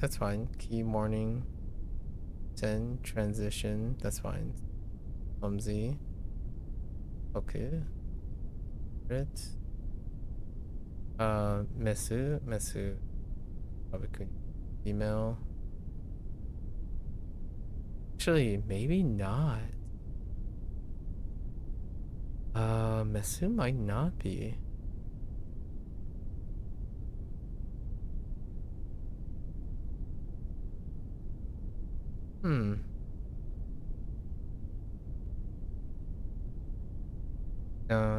A: that's fine. Key morning, send transition. That's fine. Clumsy. Okay. Grit. Mesu. Probably could email. Actually, maybe not. Mesu might not be.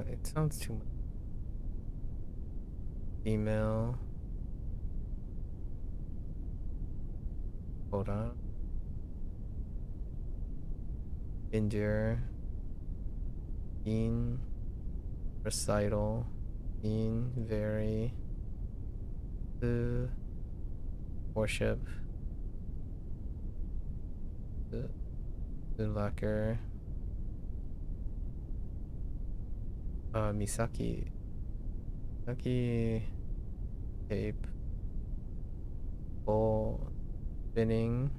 A: It sounds too much. Email. Hold on. Endure. Bean. Recital. Bean. Very. Worship. The lacquer. Misaki. Misaki. Tape. Bowl. Spinning.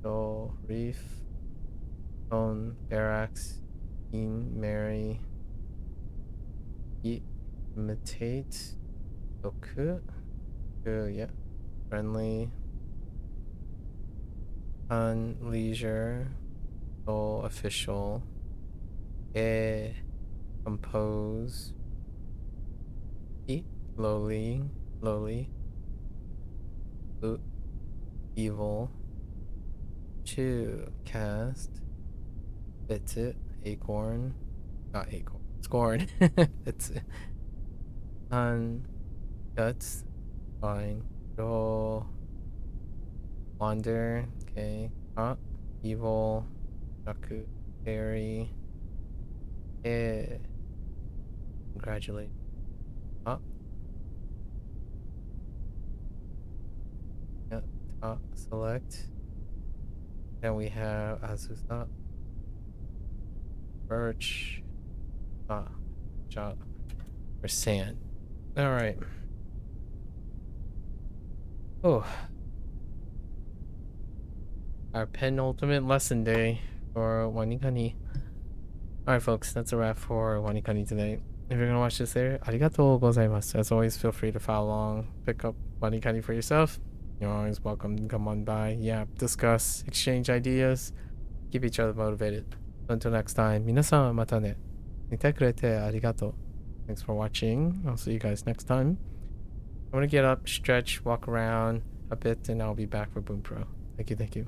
A: Doll. Reef. Phone. Barracks. Bean. Mary. Imitate. Toku. Yeah. Friendly. Leisure. Soul. Official. Compose. Lowly. Evil. Cast. It's it. Acorn. Not acorn. Scorn. It's it. Guts. Fine. Roll. Wander. Okay. Evil. Shaku. Fairy. Congratulate. Yeah. Select. Then we have Azusa. Birch. Job. Or sand. Alright. Oh. Our penultimate lesson day for WaniKani. Alright folks, that's a wrap for WaniKani today. If you're gonna watch this there, arigatou gozaimasu. As always, feel free to follow along, pick up WaniKani for yourself. You're always welcome to come on by, discuss, exchange ideas, keep each other motivated. Until next time, minasan mata ne. Nite kurete arigatou. Thanks for watching. I'll see you guys next time. I'm gonna get up, stretch, walk around a bit, and I'll be back for Boom Pro. Thank you.